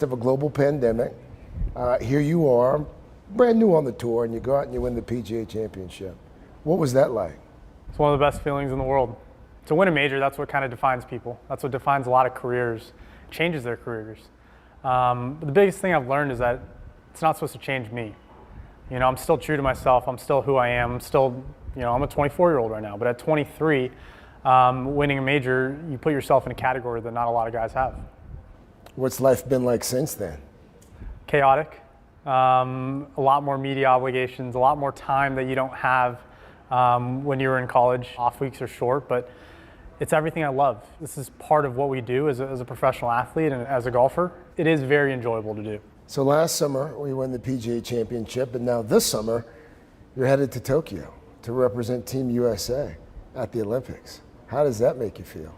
Of a global pandemic. Here you are, brand new on the tour, and you go out and you win the PGA Championship. What was that like? It's one of the best feelings in the world. To win a major, that's what kind of defines people. That's what defines a lot of careers, changes their careers. But the biggest thing I've learned is that it's not supposed to change me. You know, I'm still true to myself. I'm still who I am. I'm still, I'm a 24-year-old right now. But at 23, winning a major, you put yourself in a category that not a lot of guys have. What's life been like since then? Chaotic. A lot more media obligations, a lot more time that you don't have when you were in college. Off weeks are short, but it's everything I love. This is part of what we do as a professional athlete and as a golfer. It is very enjoyable to do. So last summer, we won the PGA Championship, and now this summer, you're headed to Tokyo to represent Team USA at the Olympics. How does that make you feel?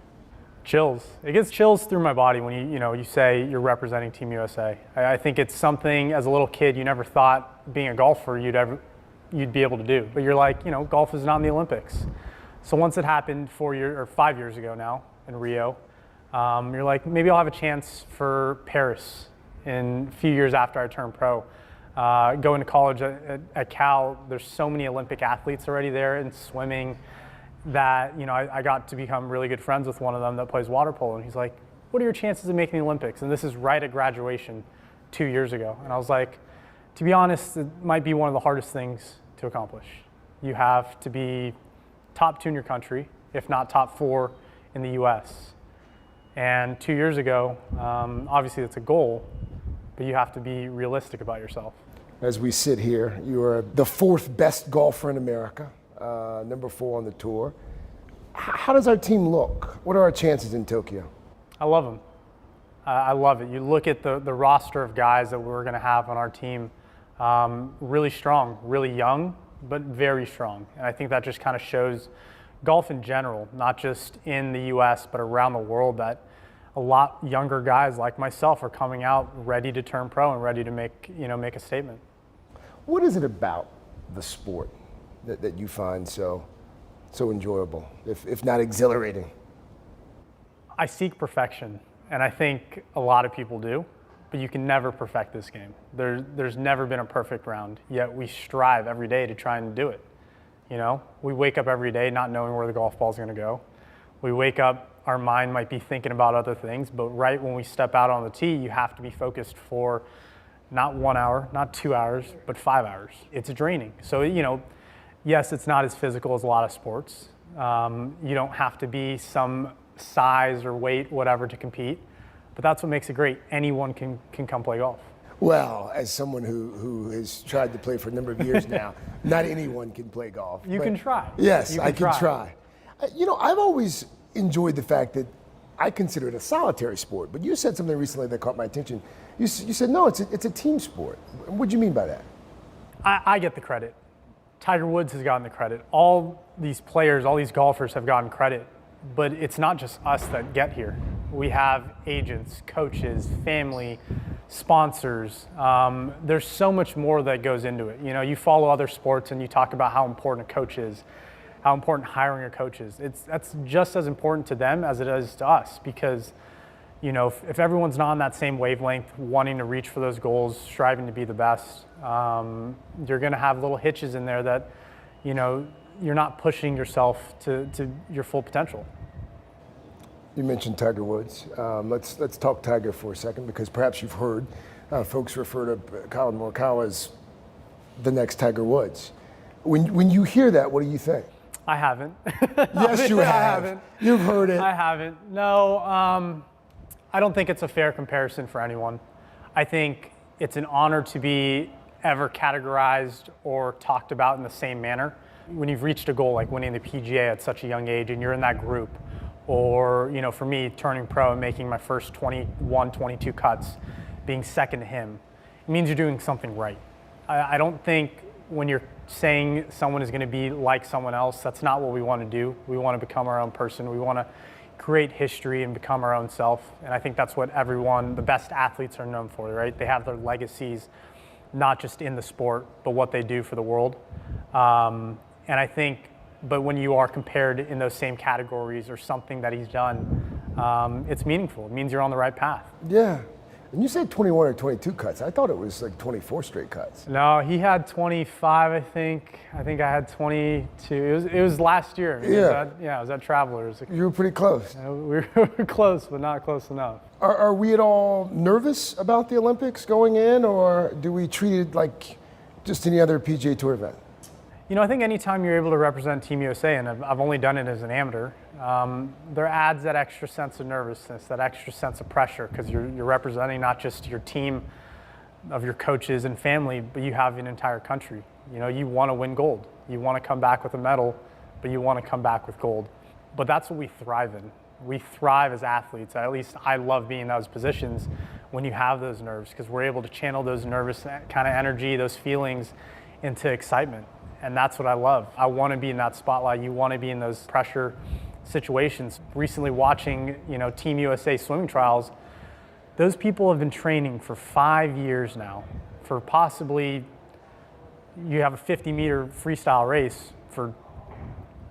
Chills. It gets chills through my body when you say you're representing Team USA. I think it's something as a little kid you never thought being a golfer you'd be able to do. But you're like, golf is not in the Olympics. So once it happened 5 years ago now in Rio, you're like, maybe I'll have a chance for Paris in a few years after I turn pro. Going to college at Cal, there's so many Olympic athletes already there in swimming that I got to become really good friends with one of them that plays water polo, and he's like, what are your chances of making the Olympics? And this is right at graduation 2 years ago. And I was like, to be honest, it might be one of the hardest things to accomplish. You have to be top 2 in your country, if not top 4 in the US. And 2 years ago, obviously it's a goal, but you have to be realistic about yourself. As we sit here, you are the 4th best golfer in America. Number 4 on the tour. How does our team look? What are our chances in Tokyo? I love them. I love it. You look at the roster of guys that we're going to have on our team, really strong, really young, but very strong. And I think that just kind of shows golf in general, not just in the US, but around the world, that a lot younger guys like myself are coming out ready to turn pro and ready to make a statement. What is it about the sport that you find so enjoyable, if not exhilarating? I seek perfection, and I think a lot of people do, but you can never perfect this game. There's never been a perfect round, yet we strive every day to try and do it. We wake up every day not knowing where the golf ball is going to go. We wake up, our mind might be thinking about other things, but right when we step out on the tee, you have to be focused for not 1 hour, not 2 hours, but 5 hours. It's draining. So, yes, it's not as physical as a lot of sports. You don't have to be some size or weight, whatever, to compete. But that's what makes it great. Anyone can come play golf. Well, as someone who has tried to play for a number of years now, not anyone can play golf. You can try. Yes, I can try. I've always enjoyed the fact that I consider it a solitary sport. But you said something recently that caught my attention. You said, no, it's a team sport. What do you mean by that? I get the credit. Tiger Woods has gotten the credit. All these players, all these golfers have gotten credit, but it's not just us that get here. We have agents, coaches, family, sponsors. There's so much more that goes into it. You follow other sports and you talk about how important a coach is, how important hiring a coach is. That's just as important to them as it is to us, because if everyone's not on that same wavelength, wanting to reach for those goals, striving to be the best, you're going to have little hitches in there that, you're not pushing yourself to your full potential. You mentioned Tiger Woods. Let's talk Tiger for a second, because perhaps you've heard folks refer to Colin Morikawa as the next Tiger Woods. When you hear that, what do you think? I haven't. Yes, you have. I haven't. You've heard it. I haven't. No. I don't think it's a fair comparison for anyone. I think it's an honor to be ever categorized or talked about in the same manner. When you've reached a goal like winning the PGA at such a young age and you're in that group, or for me, turning pro and making my first 21, 22 cuts, being second to him, it means you're doing something right. I don't think when you're saying someone is going to be like someone else, that's not what we want to do. We want to become our own person. We want to create history and become our own self. And I think that's what the best athletes are known for, right? They have their legacies, not just in the sport, but what they do for the world. And I think, but when you are compared in those same categories or something that he's done, it's meaningful. It means you're on the right path. Yeah. And you said 21 or 22 cuts. I thought it was like 24 straight cuts. No, he had 25, I think. I think I had 22. It was last year. I mean, Yeah. I was at Travelers. You were pretty close. We were close, but not close enough. Are we at all nervous about the Olympics going in, or do we treat it like just any other PGA Tour event? You know, I think anytime you're able to represent Team USA, and I've only done it as an amateur, there adds that extra sense of nervousness, that extra sense of pressure, because you're representing not just your team of your coaches and family, but you have an entire country. You know, you want to win gold. You want to come back with a medal, but you want to come back with gold. But that's what we thrive in. We thrive as athletes. At least I love being in those positions when you have those nerves, because we're able to channel those nervous kind of energy, those feelings into excitement. And that's what I love. I want to be in that spotlight. You want to be in those pressure situations. Recently watching, Team USA swimming trials, those people have been training for 5 years now for possibly, you have a 50-meter freestyle race for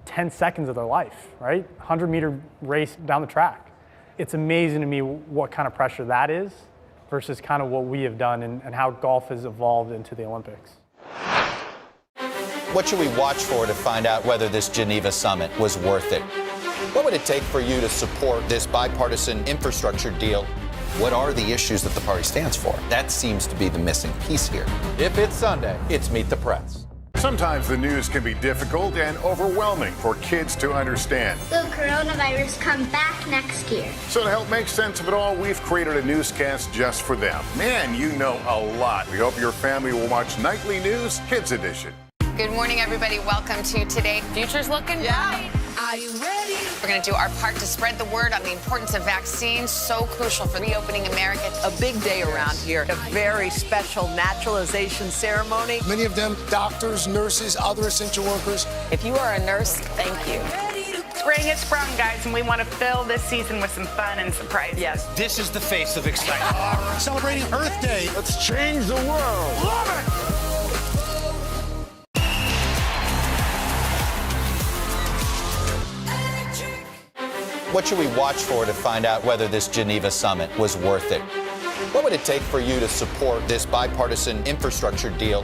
10 seconds of their life, right? 100-meter race down the track. It's amazing to me what kind of pressure that is versus kind of what we have done and how golf has evolved into the Olympics. What should we watch for to find out whether this Geneva summit was worth it? What would it take for you to support this bipartisan infrastructure deal? What are the issues that the party stands for? That seems to be the missing piece here. If it's Sunday, it's Meet the Press. Sometimes the news can be difficult and overwhelming for kids to understand. Will coronavirus come back next year? So to help make sense of it all, we've created a newscast just for them. Man, you know a lot. We hope your family will watch Nightly News Kids Edition. Good morning, everybody. Welcome to Today. Future's looking bright. Are you ready? We're going to do our part to spread the word on the importance of vaccines, so crucial for reopening America. A big day around here. A very special naturalization ceremony. Many of them doctors, nurses, other essential workers. If you are a nurse, thank you. Spring has sprung, guys, and we want to fill this season with some fun and surprises. Yes. This is the face of excitement. Celebrating Earth Day. Let's change the world. Love it! What should we watch for to find out whether this Geneva summit was worth it? What would it take for you to support this bipartisan infrastructure deal?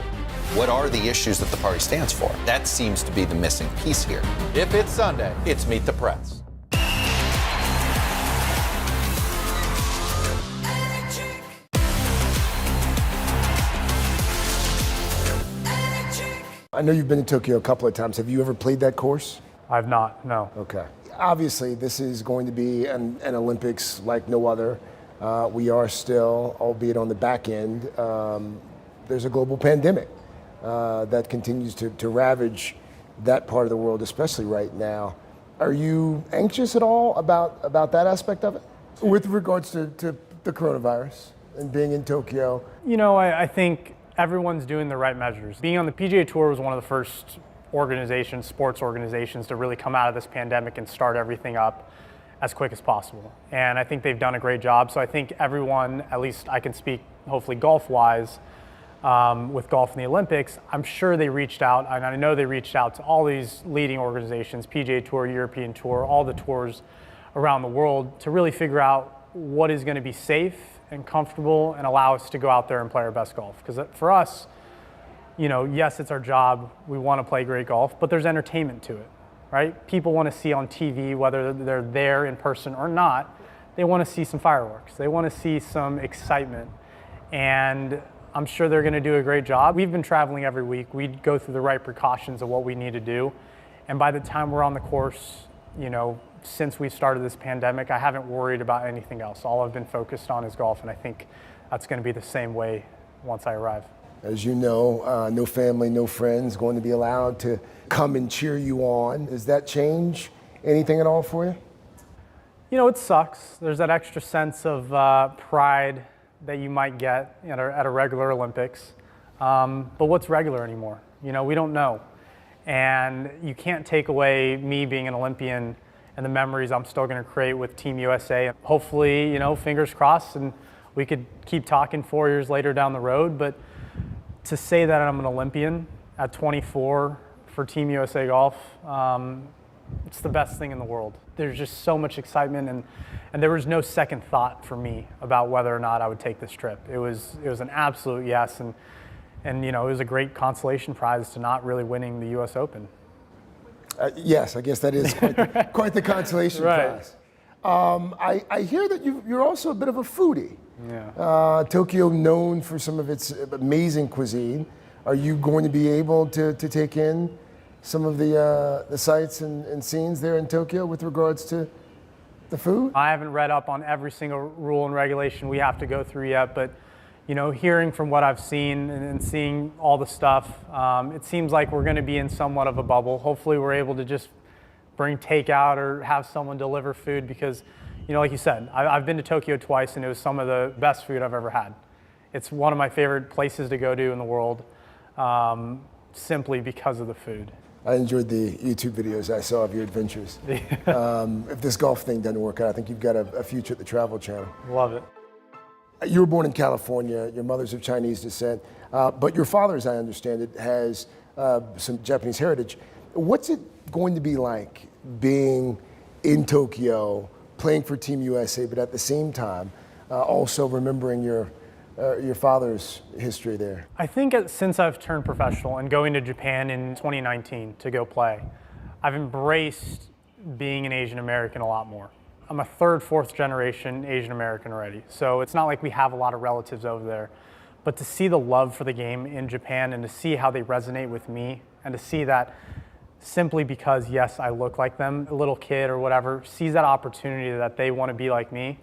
What are the issues that the party stands for? That seems to be the missing piece here. If it's Sunday, it's Meet the Press. I know you've been to Tokyo a couple of times. Have you ever played that course? I've not, no. Okay. Obviously, this is going to be an Olympics like no other. We are still, albeit on the back end, there's a global pandemic that continues to ravage that part of the world, especially right now. Are you anxious at all about that aspect of it? With regards to the coronavirus and being in Tokyo? You know, I think everyone's doing the right measures. Being on the PGA Tour was one of the first sports organizations, to really come out of this pandemic and start everything up as quick as possible. And I think they've done a great job. So I think everyone, at least I can speak hopefully golf-wise, with golf in the Olympics, I'm sure they reached out, and I know they reached out to all these leading organizations, PGA Tour, European Tour, all the tours around the world, to really figure out what is going to be safe and comfortable and allow us to go out there and play our best golf. Because for us, yes, it's our job. We want to play great golf, but there's entertainment to it, right? People want to see on TV, whether they're there in person or not, they want to see some fireworks. They want to see some excitement. And I'm sure they're going to do a great job. We've been traveling every week. We go through the right precautions of what we need to do. And by the time we're on the course, since we started this pandemic, I haven't worried about anything else. All I've been focused on is golf, and I think that's going to be the same way once I arrive. As you know, no family, no friends going to be allowed to come and cheer you on. Does that change anything at all for you? It sucks. There's that extra sense of pride that you might get at a regular Olympics. But what's regular anymore? We don't know. And you can't take away me being an Olympian and the memories I'm still going to create with Team USA. Hopefully, fingers crossed, and we could keep talking 4 years later down the road. But to say that I'm an Olympian at 24 for Team USA Golf, It's the best thing in the world. There's just so much excitement, and there was no second thought for me about whether or not I would take this trip. It was an absolute yes, and you know, it was a great consolation prize to not really winning the U.S. Open. Yes, I guess that is quite the consolation prize. I hear that you're also a bit of a foodie. Yeah. Tokyo known for some of its amazing cuisine. Are you going to be able to take in some of the sights and scenes there in Tokyo with regards to the food? I haven't read up on every single rule and regulation we have to go through yet, but you know, hearing from what I've seen and seeing all the stuff, it seems like we're going to be in somewhat of a bubble. Hopefully we're able to just bring takeout or have someone deliver food because, you know, like you said, I've been to Tokyo twice and it was some of the best food I've ever had. It's one of my favorite places to go to in the world, simply because of the food. I enjoyed the YouTube videos I saw of your adventures. If this golf thing doesn't work out, I think you've got a future at the Travel Channel. Love it. You were born in California, your mother's of Chinese descent, but your father, as I understand it, has some Japanese heritage. What's it going to be like being in Tokyo, playing for Team USA, but at the same time, also remembering your father's history there? I think since I've turned professional and going to Japan in 2019 to go play, I've embraced being an Asian American a lot more. I'm a third, fourth generation Asian American already, so it's not like we have a lot of relatives over there. But to see the love for the game in Japan and to see how they resonate with me and to see that simply because, yes, I look like them, a little kid or whatever, sees that opportunity that they want to be like me,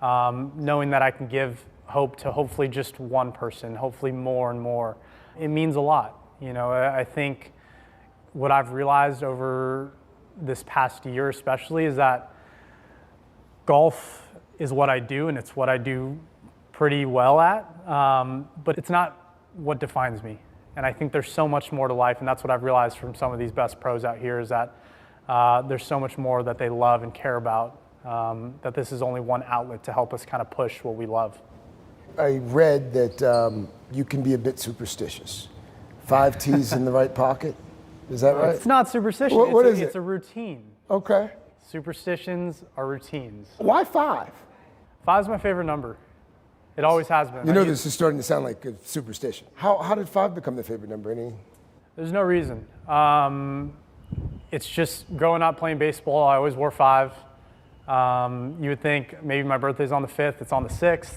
knowing that I can give hope to hopefully just one person, hopefully more and more, it means a lot. You know, I think what I've realized over this past year especially is that golf is what I do, and it's what I do pretty well at, but it's not what defines me. And I think there's so much more to life, and that's what I've realized from some of these best pros out here is that there's so much more that they love and care about, that this is only one outlet to help us kind of push what we love. I read that you can be a bit superstitious. 5 tees in the right pocket, is that right? It's not superstition, What is it? It's a routine. Okay. Superstitions are routines. Why 5? 5 is my favorite number. It always has been. You know, this is starting to sound like a superstition. How did 5 become the favorite number? There's no reason. It's just growing up playing baseball, I always wore 5. You would think maybe my birthday's on the 5th, it's on the 6th.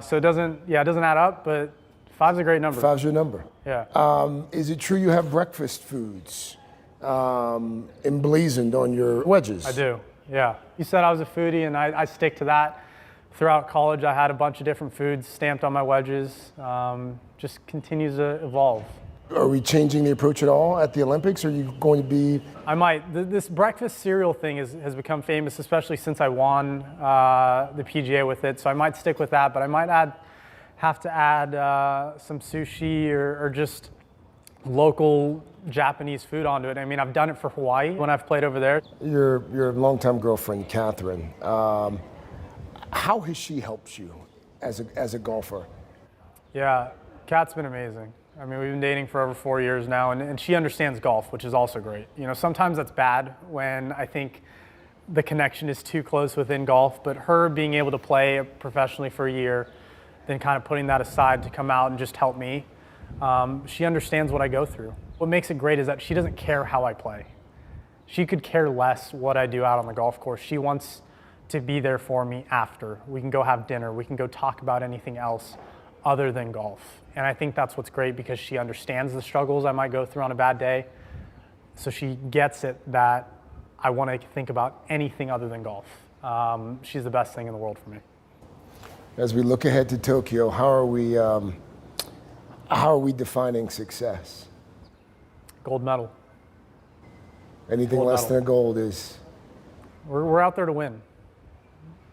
So it doesn't add up, but 5's a great number. 5's your number. Yeah. Is it true you have breakfast foods emblazoned on your wedges? I do, yeah. You said I was a foodie, and I stick to that. Throughout college, I had a bunch of different foods stamped on my wedges. Just continues to evolve. Are we changing the approach at all at the Olympics? Are you going to be? I might. This breakfast cereal thing has become famous, especially since I won the PGA with it. So I might stick with that, but I might have to add some sushi or just local Japanese food onto it. I mean, I've done it for Hawaii when I've played over there. Your longtime girlfriend, Catherine, how has she helped you as a golfer? Yeah, Kat's been amazing. I mean, we've been dating for over 4 years now, and she understands golf, which is also great. You know, sometimes that's bad when I think the connection is too close within golf, but her being able to play professionally for a year, then kind of putting that aside to come out and just help me, she understands what I go through. What makes it great is that she doesn't care how I play. She could care less what I do out on the golf course. She wants to be there for me after. We can go have dinner. We can go talk about anything else other than golf. And I think that's what's great because she understands the struggles I might go through on a bad day. So she gets it that I want to think about anything other than golf. She's the best thing in the world for me. As we look ahead to Tokyo, how are we defining success? Gold medal. Anything Gold less medal. than a gold is? We're out there to win.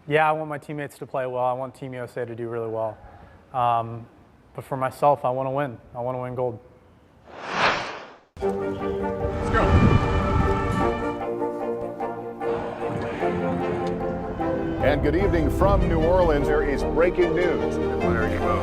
Yeah, I want my teammates to play well. I want Team USA to do really well. But for myself, I want to win. I want to win gold. Let's go. And good evening from New Orleans. There is breaking news. There you go.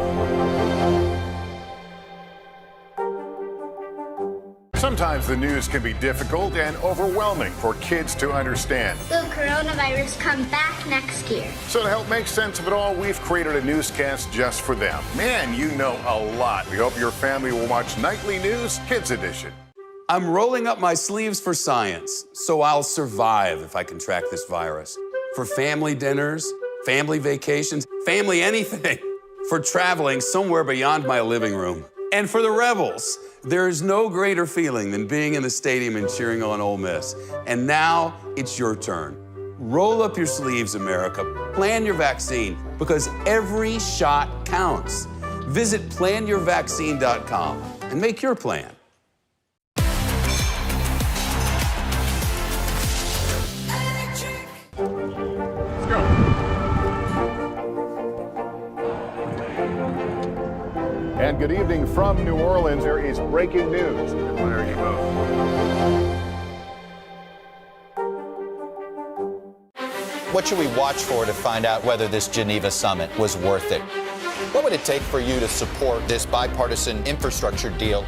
So Sometimes the news can be difficult and overwhelming for kids to understand. Will coronavirus come back next year? So to help make sense of it all, we've created a newscast just for them. Man, you know a lot. We hope your family will watch Nightly News Kids Edition. I'm rolling up my sleeves for science, so I'll survive if I contract this virus. For family dinners, family vacations, family anything. For traveling somewhere beyond my living room. And for the Rebels, there is no greater feeling than being in the stadium and cheering on Ole Miss. And now it's your turn. Roll up your sleeves, America. Plan your vaccine, because every shot counts. Visit planyourvaccine.com and make your plan. And good evening from New Orleans. There is breaking news. There you go. What should we watch for to find out whether this Geneva summit was worth it? What would it take for you to support this bipartisan infrastructure deal?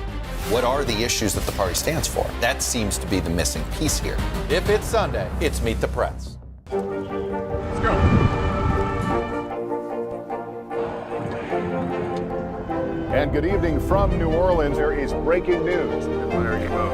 What are the issues that the party stands for? That seems to be the missing piece here. If it's Sunday, it's Meet the Press. Let's go. And good evening from New Orleans. There is breaking news. There you go.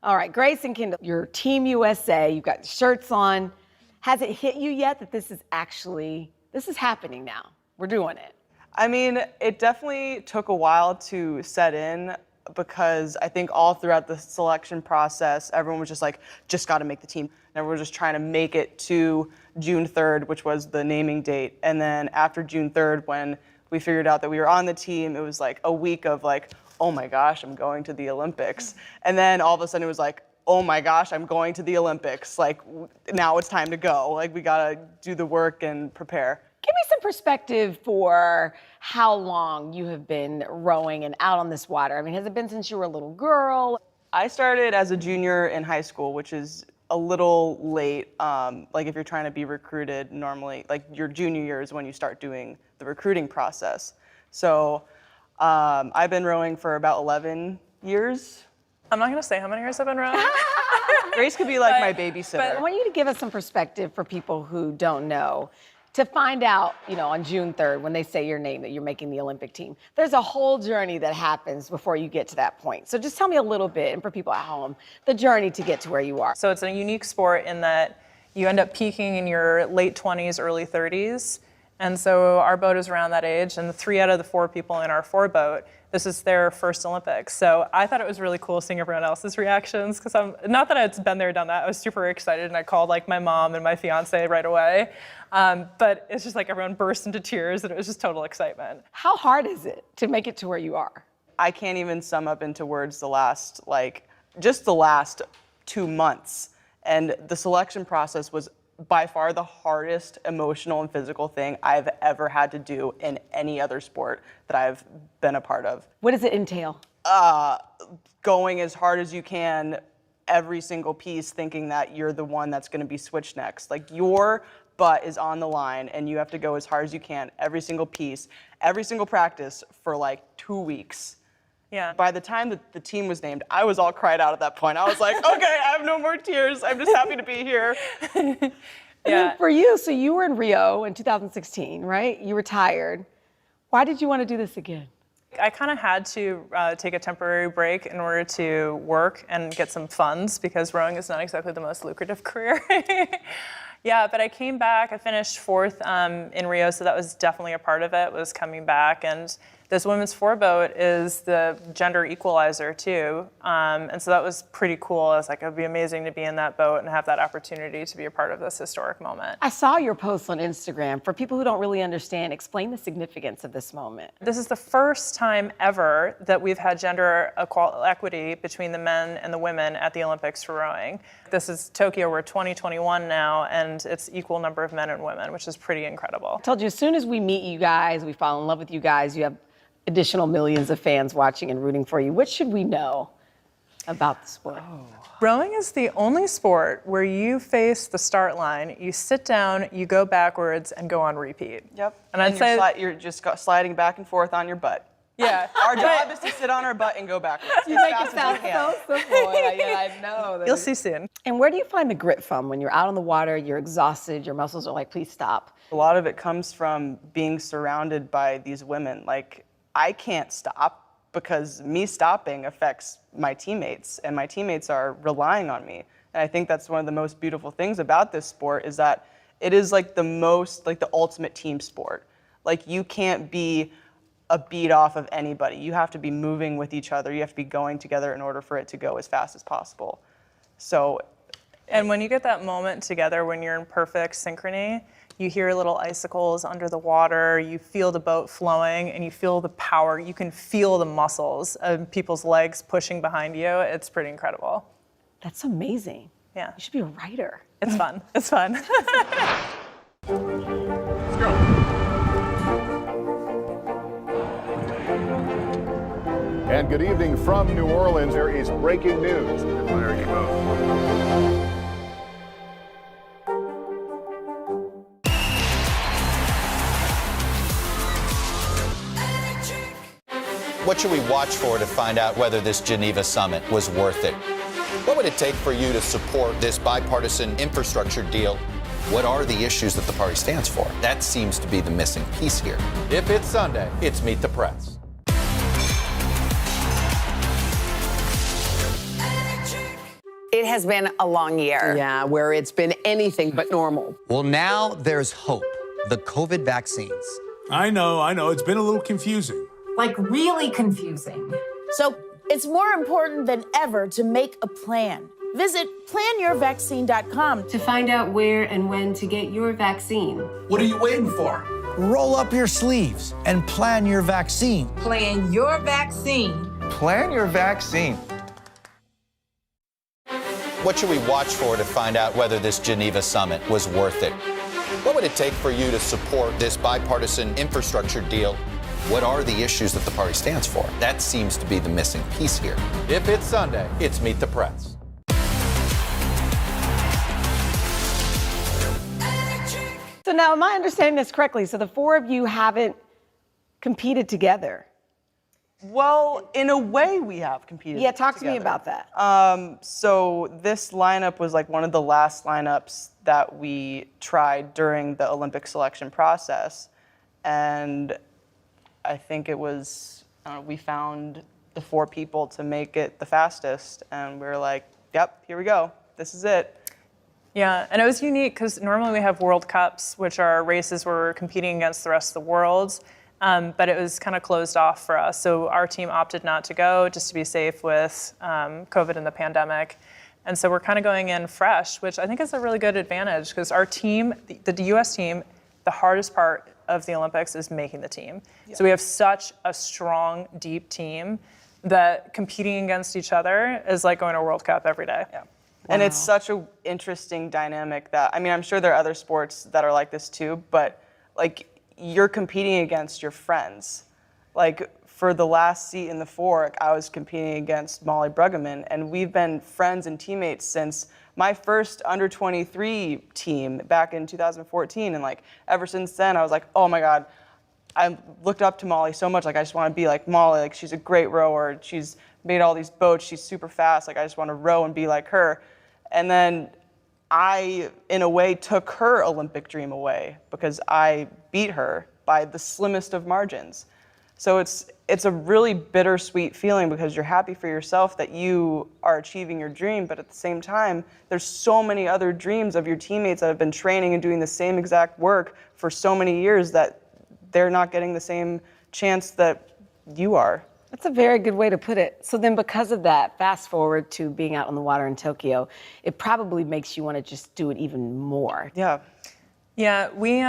All right, Grace and Kendall, your Team USA, you've got shirts on. Has it hit you yet that this is happening now? We're doing it. I mean, it definitely took a while to set in because I think all throughout the selection process, everyone was just like, just got to make the team. And everyone was just trying to make it to June 3rd, which was the naming date. And then after June 3rd, when we figured out that we were on the team, it was like a week of like, oh my gosh, I'm going to the Olympics. And then all of a sudden it was like, oh my gosh, I'm going to the Olympics. Like, now it's time to go. Like, we gotta do the work and prepare. Give me some perspective for how long you have been rowing and out on this water. I mean, has it been since you were a little girl? I started as a junior in high school, which is a little late. Like, if you're trying to be recruited, normally, like, your junior year is when you start doing the recruiting process. So I've been rowing for about 11 years. I'm not gonna say how many years I've been rowing. Grace could be like my babysitter. But I want you to give us some perspective for people who don't know. To find out, you know, on June 3rd, when they say your name, that you're making the Olympic team, there's a whole journey that happens before you get to that point. So just tell me a little bit, and for people at home, the journey to get to where you are. So it's a unique sport in that you end up peaking in your late 20s, early 30s. And so our boat is around that age, and 3 out of the 4 people in our 4 boat, this is their first Olympics. So I thought it was really cool seeing everyone else's reactions, because not that I'd been there, done that, I was super excited, and I called like my mom and my fiance right away. But it's just like everyone burst into tears, and it was just total excitement. How hard is it to make it to where you are? I can't even sum up into words the last 2 months. And the selection process was by far the hardest emotional and physical thing I've ever had to do in any other sport that I've been a part of. What does it entail? Going as hard as you can, every single piece, thinking that you're the one that's gonna be switched next. Like, your butt is on the line and you have to go as hard as you can, every single piece, every single practice for like 2 weeks. Yeah. By the time that the team was named, I was all cried out at that point. I was like, okay, I have no more tears. I'm just happy to be here. And then for you, so you were in Rio in 2016, right? You retired. Why did you want to do this again? I kind of had to take a temporary break in order to work and get some funds, because rowing is not exactly the most lucrative career. Yeah, but I came back. I finished 4th in Rio, so that was definitely a part of it, was coming back. And this women's 4-boat is the gender equalizer too. And so that was pretty cool. I was like, it would be amazing to be in that boat and have that opportunity to be a part of this historic moment. I saw your post on Instagram. For people who don't really understand, explain the significance of this moment. This is the first time ever that we've had gender equity between the men and the women at the Olympics for rowing. This is Tokyo, we're 2021 now, and it's equal number of men and women, which is pretty incredible. I told you, as soon as we meet you guys, we fall in love with you guys, you have additional millions of fans watching and rooting for you. What should we know about the sport? Rowing is the only sport where you face the start line, you sit down, you go backwards, and go on repeat. Yep. And I'd say you're just sliding back and forth on your butt. Yeah. Our job is to sit on our butt and go backwards. You make it sound so simple. I know. You'll see soon. And where do you find the grit from when you're out on the water, you're exhausted, your muscles are like, please stop? A lot of it comes from being surrounded by these women. Like, I can't stop because me stopping affects my teammates, and my teammates are relying on me. And I think that's one of the most beautiful things about this sport is that it is like the ultimate team sport. Like, you can't be a beat off of anybody. You have to be moving with each other. You have to be going together in order for it to go as fast as possible. So, and when you get that moment together, when you're in perfect synchrony, you hear little icicles under the water, you feel the boat flowing, and you feel the power. You can feel the muscles of people's legs pushing behind you. It's pretty incredible. That's amazing. Yeah. You should be a writer. It's fun. It's fun. Let's go. And good evening from New Orleans. There is breaking news. There you go. What should we watch for to find out whether this Geneva summit was worth it? What would it take for you to support this bipartisan infrastructure deal? What are the issues that the party stands for? That seems to be the missing piece here. If it's Sunday, it's Meet the Press. It has been a long year. Yeah, where it's been anything but normal. Well, now there's hope. The COVID vaccines. I know. It's been a little confusing. Like really confusing. So it's more important than ever to make a plan. Visit planyourvaccine.com to find out where and when to get your vaccine. What are you waiting for? Roll up your sleeves and plan your vaccine. Plan your vaccine. Plan your vaccine. What should we watch for to find out whether this Geneva summit was worth it? What would it take for you to support this bipartisan infrastructure deal? What are the issues that the party stands for? That seems to be the missing piece here. If it's Sunday, it's Meet the Press. So now, am I understanding this correctly? So the four of you haven't competed together? Well, in a way, we have competed. Yeah, talk to me about that. So this lineup was like one of the last lineups that we tried during the Olympic selection process. And I think it was, we found the four people to make it the fastest. And we were like, yep, here we go. This is it. Yeah, and it was unique because normally we have World Cups, which are races where we're competing against the rest of the world. But it was kind of closed off for us. So our team opted not to go just to be safe with COVID and the pandemic. And so we're kind of going in fresh, which I think is a really good advantage because our team, the US team, the hardest part of the Olympics is making the team. Yeah. So we have such a strong, deep team that competing against each other is like going to a World Cup every day. Yeah. Wow. And it's such an interesting dynamic that, I mean, I'm sure there are other sports that are like this too, but like, you're competing against your friends. Like for the last seat in the fork, I was competing against Molly Bruggeman, and we've been friends and teammates since my first under 23 team back in 2014. And like ever since then, I was like, oh my God, I looked up to Molly so much. Like I just want to be like Molly. Like she's a great rower. She's made all these boats. She's super fast. Like I just want to row and be like her. And then I, in a way, took her Olympic dream away because I beat her by the slimmest of margins. So it's a really bittersweet feeling because you're happy for yourself that you are achieving your dream, but at the same time, there's so many other dreams of your teammates that have been training and doing the same exact work for so many years that they're not getting the same chance that you are. That's a very good way to put it. So then because of that, fast forward to being out on the water in Tokyo, it probably makes you want to just do it even more. Yeah. Yeah, we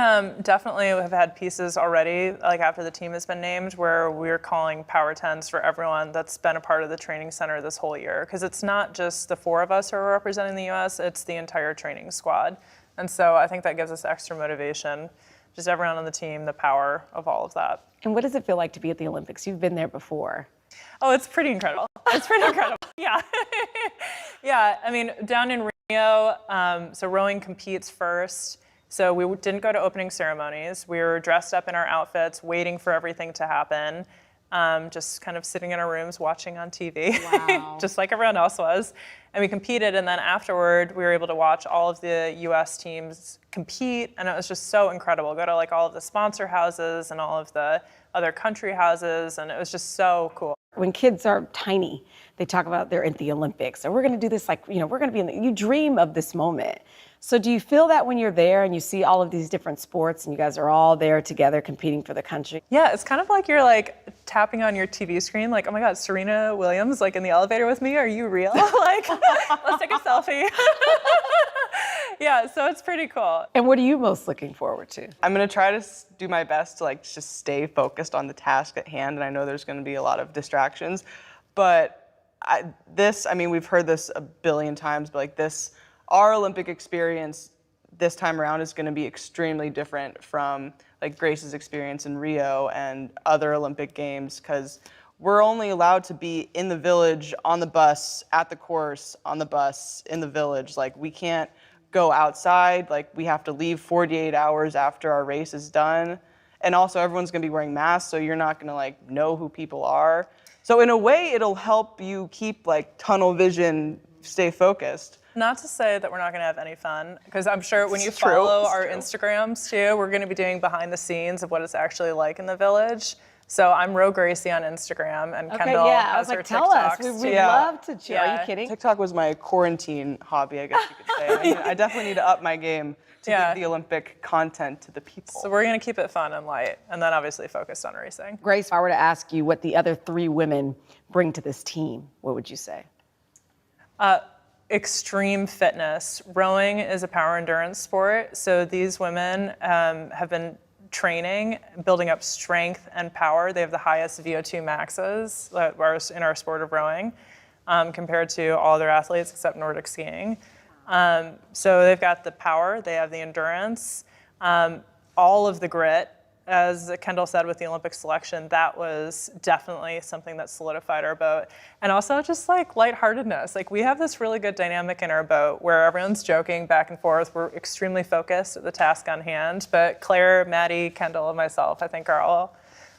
definitely have had pieces already, like after the team has been named, where we're calling Power 10s for everyone that's been a part of the training center this whole year. Because it's not just the four of us who are representing the US, it's the entire training squad. And so I think that gives us extra motivation. Just everyone on the team, the power of all of that. And what does it feel like to be at the Olympics? You've been there before. Oh, it's pretty incredible. It's pretty incredible. Yeah. Yeah, I mean, down in Rio, so rowing competes first. So we didn't go to opening ceremonies. We were dressed up in our outfits, waiting for everything to happen. Just kind of sitting in our rooms watching on TV, Wow. just like everyone else was. And we competed, and then afterward, we were able to watch all of the US teams compete, and it was just so incredible. Go to like all of the sponsor houses and all of the other country houses, and it was just so cool. When kids are tiny, they talk about they're at the Olympics, or we're gonna do this, like, you know, we're gonna be in the, you dream of this moment. So do you feel that when you're there and you see all of these different sports and you guys are all there together competing for the country? Yeah, it's kind of like you're like tapping on your TV screen, like, oh my God, Serena Williams, like in the elevator with me, are you real? Like, let's take a selfie. Yeah, so it's pretty cool. And what are you most looking forward to? I'm gonna try to do my best to like just stay focused on the task at hand, and I know there's gonna be a lot of distractions, but we've heard this a billion times, but like our Olympic experience this time around is gonna be extremely different from like Grace's experience in Rio and other Olympic games, because we're only allowed to be in the village, on the bus, at the course, on the bus, in the village. Like, we can't go outside, like we have to leave 48 hours after our race is done. And also everyone's gonna be wearing masks, so you're not gonna like know who people are. So in a way, it'll help you keep like tunnel vision, stay focused. Not to say that we're not gonna have any fun, because I'm sure when you follow our Instagrams too, we're gonna be doing behind the scenes of what it's actually like in the village. So I'm Ro Gracie on Instagram, and Kendall has her tell us. TikToks We'd too. love to cheer. Are you kidding? TikTok was my quarantine hobby, I guess you could say. I definitely need to up my game to give the Olympic content to the people. So we're gonna keep it fun and light, and then obviously focused on racing. Grace, if I were to ask you what the other 3 women bring to this team, what would you say? Extreme fitness. Rowing is a power endurance sport, so these women have been training, building up strength and power. They have the highest VO2 maxes in our sport of rowing compared to all other athletes except Nordic skiing. So they've got the power, they have the endurance, all of the grit. As Kendall said with the Olympic selection, that was definitely something that solidified our boat. And also just like lightheartedness. Like, we have this really good dynamic in our boat where everyone's joking back and forth. We're extremely focused at the task on hand. But Claire, Maddie, Kendall, and myself, I think, are all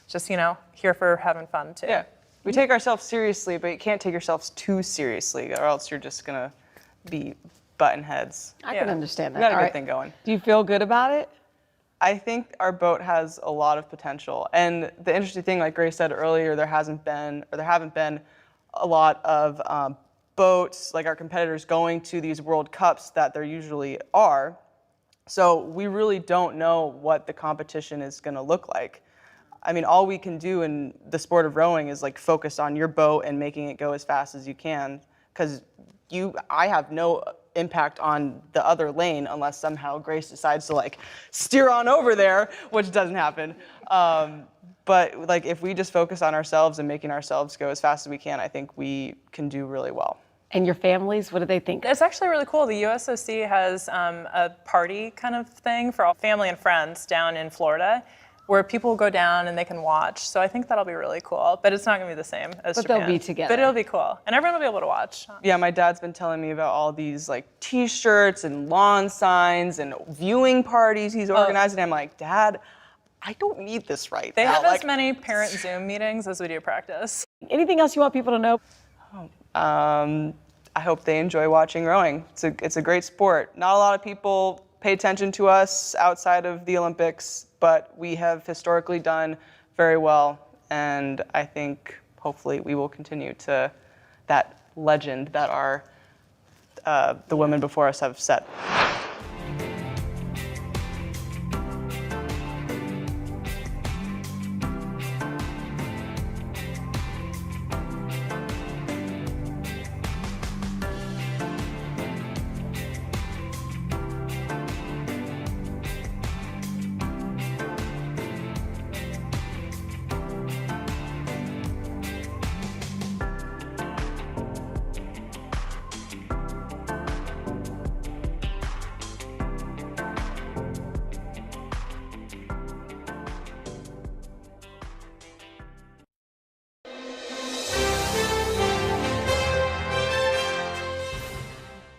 just, here for having fun too. Yeah, we take ourselves seriously, but you can't take yourselves too seriously, or else you're just gonna be button heads. I can understand that. We got a All good right. thing going. Do you feel good about it? I think our boat has a lot of potential. And the interesting thing, like Grace said earlier, there haven't been a lot of boats, like our competitors, going to these World Cups that there usually are. So we really don't know what the competition is gonna look like. I mean, all we can do in the sport of rowing is like focus on your boat and making it go as fast as you can, because I have no impact on the other lane unless somehow Grace decides to like steer on over there, which doesn't happen. But like, if we just focus on ourselves and making ourselves go as fast as we can, I think we can do really well. And your families, what do they think? It's actually really cool. The USOC has a party kind of thing for all family and friends down in Florida, where people go down and they can watch. So I think that'll be really cool. But it's not gonna be the same as Japan. They'll be together. But it'll be cool. And everyone will be able to watch. Yeah, my dad's been telling me about all these like t-shirts and lawn signs and viewing parties he's organizing. I'm like, Dad, I don't need this right They now. have as many parent Zoom meetings as we do practice. Anything else you want people to know? I hope they enjoy watching rowing. It's a great sport. Not a lot of people pay attention to us outside of the Olympics, but we have historically done very well, and I think hopefully we will continue to that legend that the women before us have set.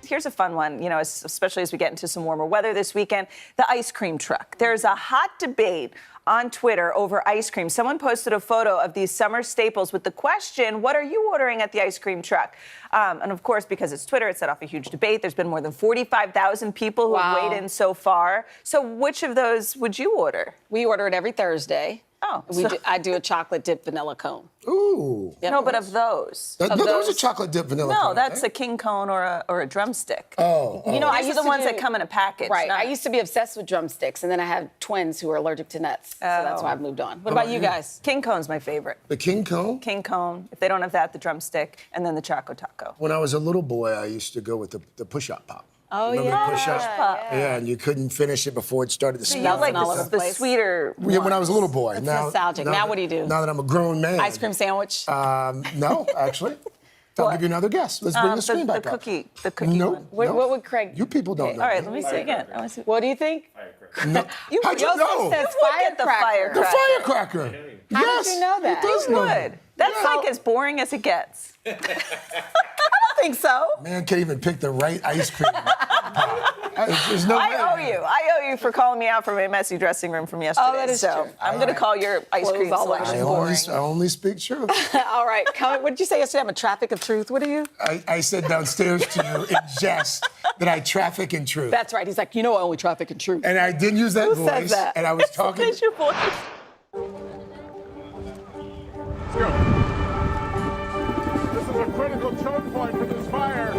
here's a fun one, you know, especially as we get into some warmer weather this weekend, the ice cream truck. There's a hot debate on Twitter over ice cream. Someone posted a photo of these summer staples with the question, what are you ordering at the ice cream truck? And of course, because it's Twitter, it set off a huge debate. There's been more than 45,000 people who have weighed in so far. So which of those would you order? We order it every Thursday. Oh. I do a chocolate dip vanilla cone. Ooh. Yep. No, but of those. Those are chocolate dip vanilla No, cone, that's right? a king cone or a drumstick. Oh. You know, I These used are the to ones do- that come in a package. Right. not- I used to be obsessed with drumsticks, and then I have twins who are allergic to nuts. So that's why I've moved on. What about you guys? King cone's my favorite. The king cone? King cone. If they don't have that, the drumstick, and then the Choco Taco. When I was a little boy, I used to go with the push-up pop. Oh, Remember yeah. the push-up? Yeah. Yeah, and you couldn't finish it before it started to So smell. you like the sweeter Yeah, when I was a little boy. It's nostalgic. Now what do you do? Now that I'm a grown man. Ice cream sandwich? No, actually. I'll give you another guess. Let's bring the screen back up. The cookie Nope. What would Craig? You people don't know. All right, let me see again. I wanna see. What do you think? No. How'd you Joseph know? says The firecracker. The firecracker. How Yes. did you know that? He does You know would. that. That's like as boring as it gets. I don't think so. Man can't even pick the right ice cream. There's no way. I owe you for calling me out from a messy dressing room from yesterday. Oh, that is so true. I'm going to call your ice cream all over. selection boring. I only speak truth. All right. What did you say yesterday? I'm a traffic of truth. What are you? I said downstairs to you in jest that I traffic in truth. That's right. He's like, you know, I only traffic in truth. And I didn't use that Who voice. says that? And I was talking. That's your voice. Let's go. This is a critical choke point for this fire.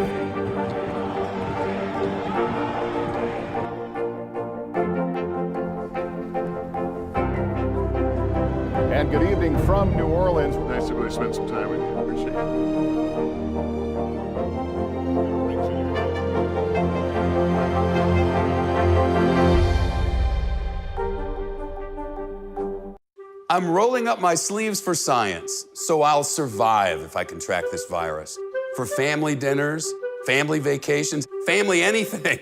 And good evening from New Orleans. Nice to really spend some time with you. Appreciate it. I'm rolling up my sleeves for science, so I'll survive if I can track this virus. For family dinners, family vacations, family anything.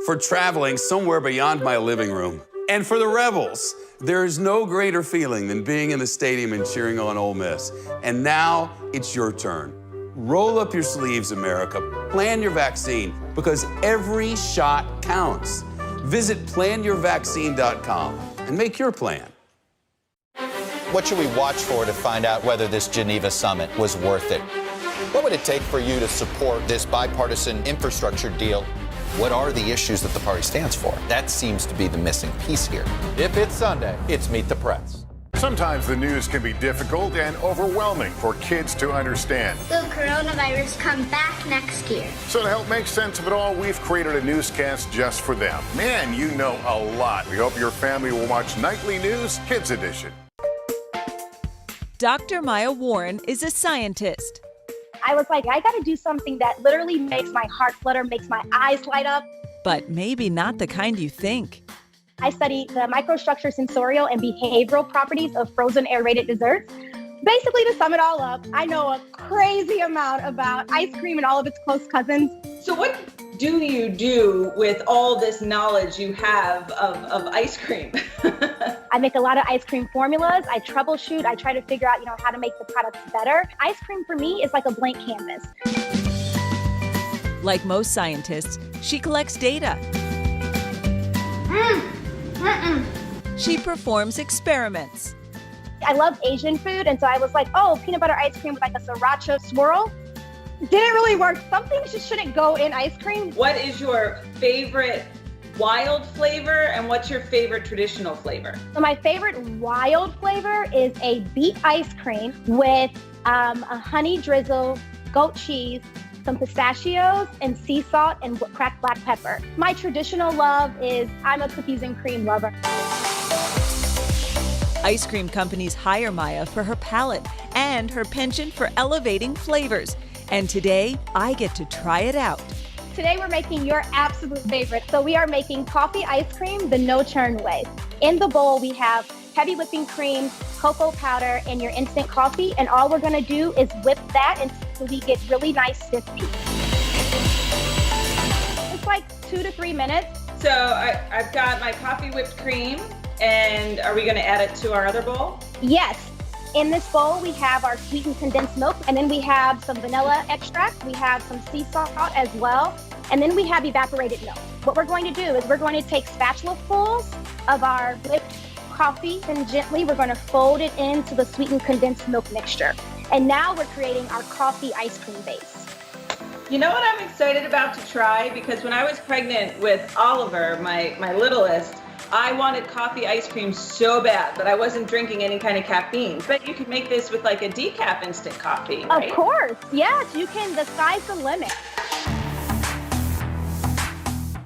For traveling somewhere beyond my living room. And for the Rebels, there is no greater feeling than being in the stadium and cheering on Ole Miss. And now it's your turn. Roll up your sleeves, America. Plan your vaccine, because every shot counts. Visit planyourvaccine.com and make your plan. What should we watch for to find out whether this Geneva summit was worth it? What would it take for you to support this bipartisan infrastructure deal? What are the issues that the party stands for? That seems to be the missing piece here. If it's Sunday, it's Meet the Press. Sometimes the news can be difficult and overwhelming for kids to understand. Will coronavirus come back next year? So to help make sense of it all, we've created a newscast just for them. Man, you know a lot. We hope your family will watch Nightly News Kids Edition. Dr. Maya Warren is a scientist. I was like, I got to do something that literally makes my heart flutter, makes my eyes light up. But maybe not the kind you think. I study the microstructure, sensorial, and behavioral properties of frozen aerated desserts. Basically, to sum it all up, I know a crazy amount about ice cream and all of its close cousins. So what do you do with all this knowledge you have of ice cream? I make a lot of ice cream formulas. I troubleshoot. I try to figure out, how to make the products better. Ice cream for me is like a blank canvas. Like most scientists, she collects data. She performs experiments. I love Asian food, and so I was like, oh, peanut butter ice cream with like a sriracha swirl. Didn't really work. Something just shouldn't go in ice cream. What is your favorite wild flavor and what's your favorite traditional flavor? So my favorite wild flavor is a beet ice cream with a honey drizzle, goat cheese, some pistachios, and sea salt and cracked black pepper. My traditional love is I'm a cookies and cream lover. Ice cream companies hire Maya for her palate and her penchant for elevating flavors. And today, I get to try it out. Today we're making your absolute favorite. So we are making coffee ice cream the no-churn way. In the bowl, we have heavy whipping cream, cocoa powder, and your instant coffee. And all we're gonna do is whip that until we get really nice stiff beats. It's like 2 to 3 minutes. So I've got my coffee whipped cream, and are we gonna add it to our other bowl? Yes. In this bowl, we have our sweetened condensed milk, and then we have some vanilla extract. We have some sea salt as well. And then we have evaporated milk. What we're going to do is we're going to take spatulafuls of our whipped coffee, and gently we're going to fold it into the sweetened condensed milk mixture. And now we're creating our coffee ice cream base. You know what I'm excited about to try? Because when I was pregnant with Oliver, my littlest, I wanted coffee ice cream so bad, but I wasn't drinking any kind of caffeine. But you could make this with like a decaf instant coffee, right? Of course, yes, you can. The sky's the limit.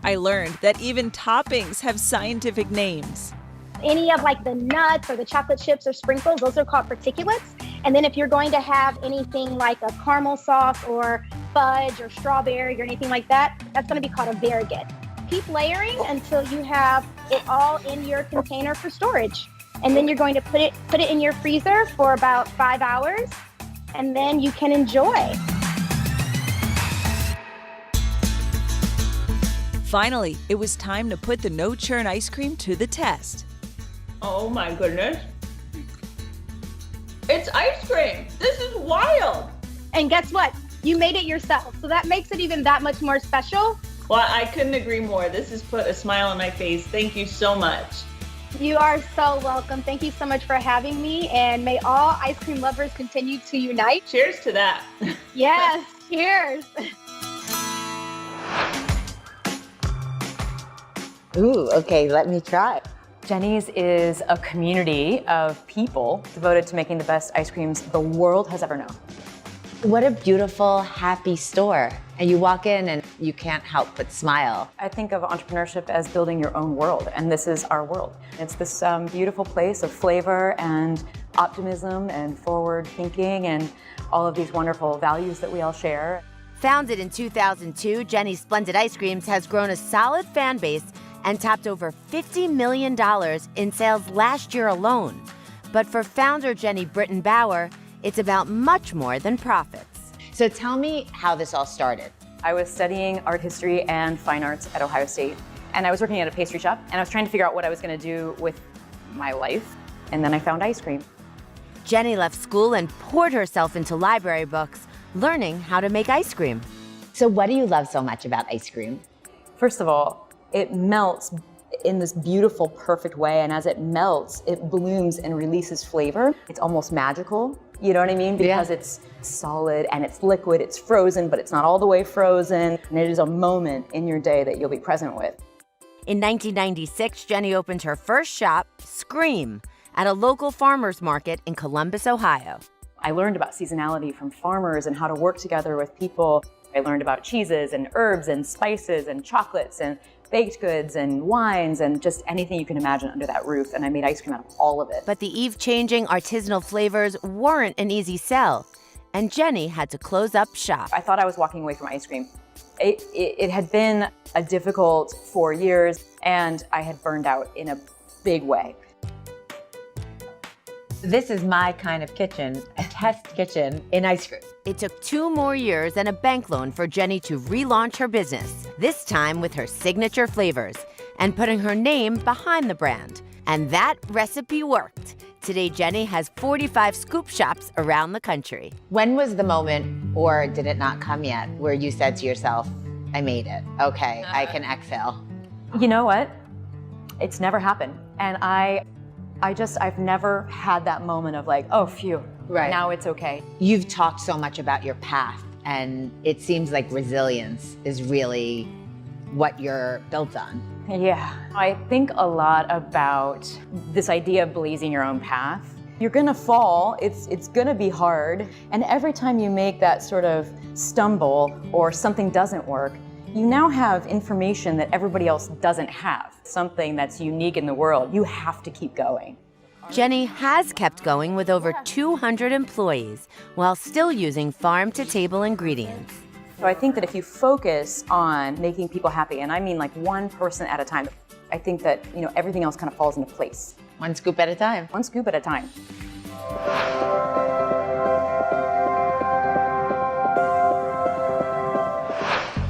I learned that even toppings have scientific names. Any of like the nuts or the chocolate chips or sprinkles, those are called particulates. And then if you're going to have anything like a caramel sauce or fudge or strawberry or anything like that, that's going to be called a variegate. Keep layering until you have it all in your container for storage. And then you're going to put it in your freezer for about 5 hours, and then you can enjoy. Finally, it was time to put the no-churn ice cream to the test. Oh my goodness. It's ice cream. This is wild. And guess what? You made it yourself. So that makes it even that much more special. Well, I couldn't agree more. This has put a smile on my face. Thank you so much. You are so welcome. Thank you so much for having me. And may all ice cream lovers continue to unite. Cheers to that. Yes, cheers. Ooh, okay, let me try. Jenny's is a community of people devoted to making the best ice creams the world has ever known. What a beautiful, happy store. And you walk in and you can't help but smile. I think of entrepreneurship as building your own world, and this is our world. It's this beautiful place of flavor and optimism and forward thinking and all of these wonderful values that we all share. Founded in 2002, Jenny's Splendid Ice Creams has grown a solid fan base and topped over $50 million in sales last year alone. But for founder Jenny Britton Bauer, it's about much more than profits. So tell me how this all started. I was studying art history and fine arts at Ohio State, and I was working at a pastry shop, and I was trying to figure out what I was going to do with my life, and then I found ice cream. Jenny left school and poured herself into library books, learning how to make ice cream. So what do you love so much about ice cream? First of all, it melts in this beautiful, perfect way, and as it melts, it blooms and releases flavor. It's almost magical, you know what I mean? Because it's solid and it's liquid, it's frozen, but it's not all the way frozen, and it is a moment in your day that you'll be present with. In 1996, Jenny opened her first shop, Scream, at a local farmer's market in Columbus, Ohio. I learned about seasonality from farmers and how to work together with people. I learned about cheeses and herbs and spices and chocolates and baked goods and wines and just anything you can imagine under that roof, and I made ice cream out of all of it. But the Eve-changing artisanal flavors weren't an easy sell, and Jenny had to close up shop. I thought I was walking away from ice cream. It had been a difficult 4 years, and I had burned out in a big way. This is my kind of kitchen, a test kitchen in ice cream. It took 2 more years and a bank loan for Jenny to relaunch her business, this time with her signature flavors and putting her name behind the brand. And that recipe worked. Today, Jenny has 45 scoop shops around the country. When was the moment, or did it not come yet, where you said to yourself, I made it, okay, I can exhale? You know what? It's never happened. And I've never had that moment of like, oh, phew, now it's okay. You've talked so much about your path, and it seems like resilience is really what you're built on. Yeah, I think a lot about this idea of blazing your own path. You're gonna fall, it's gonna be hard, and every time you make that sort of stumble or something doesn't work, you now have information that everybody else doesn't have, something that's unique in the world. You have to keep going. Jenny has kept going with over 200 employees while still using farm-to-table ingredients. So I think that if you focus on making people happy, and I mean like one person at a time, I think that everything else kind of falls into place. One scoop at a time. One scoop at a time.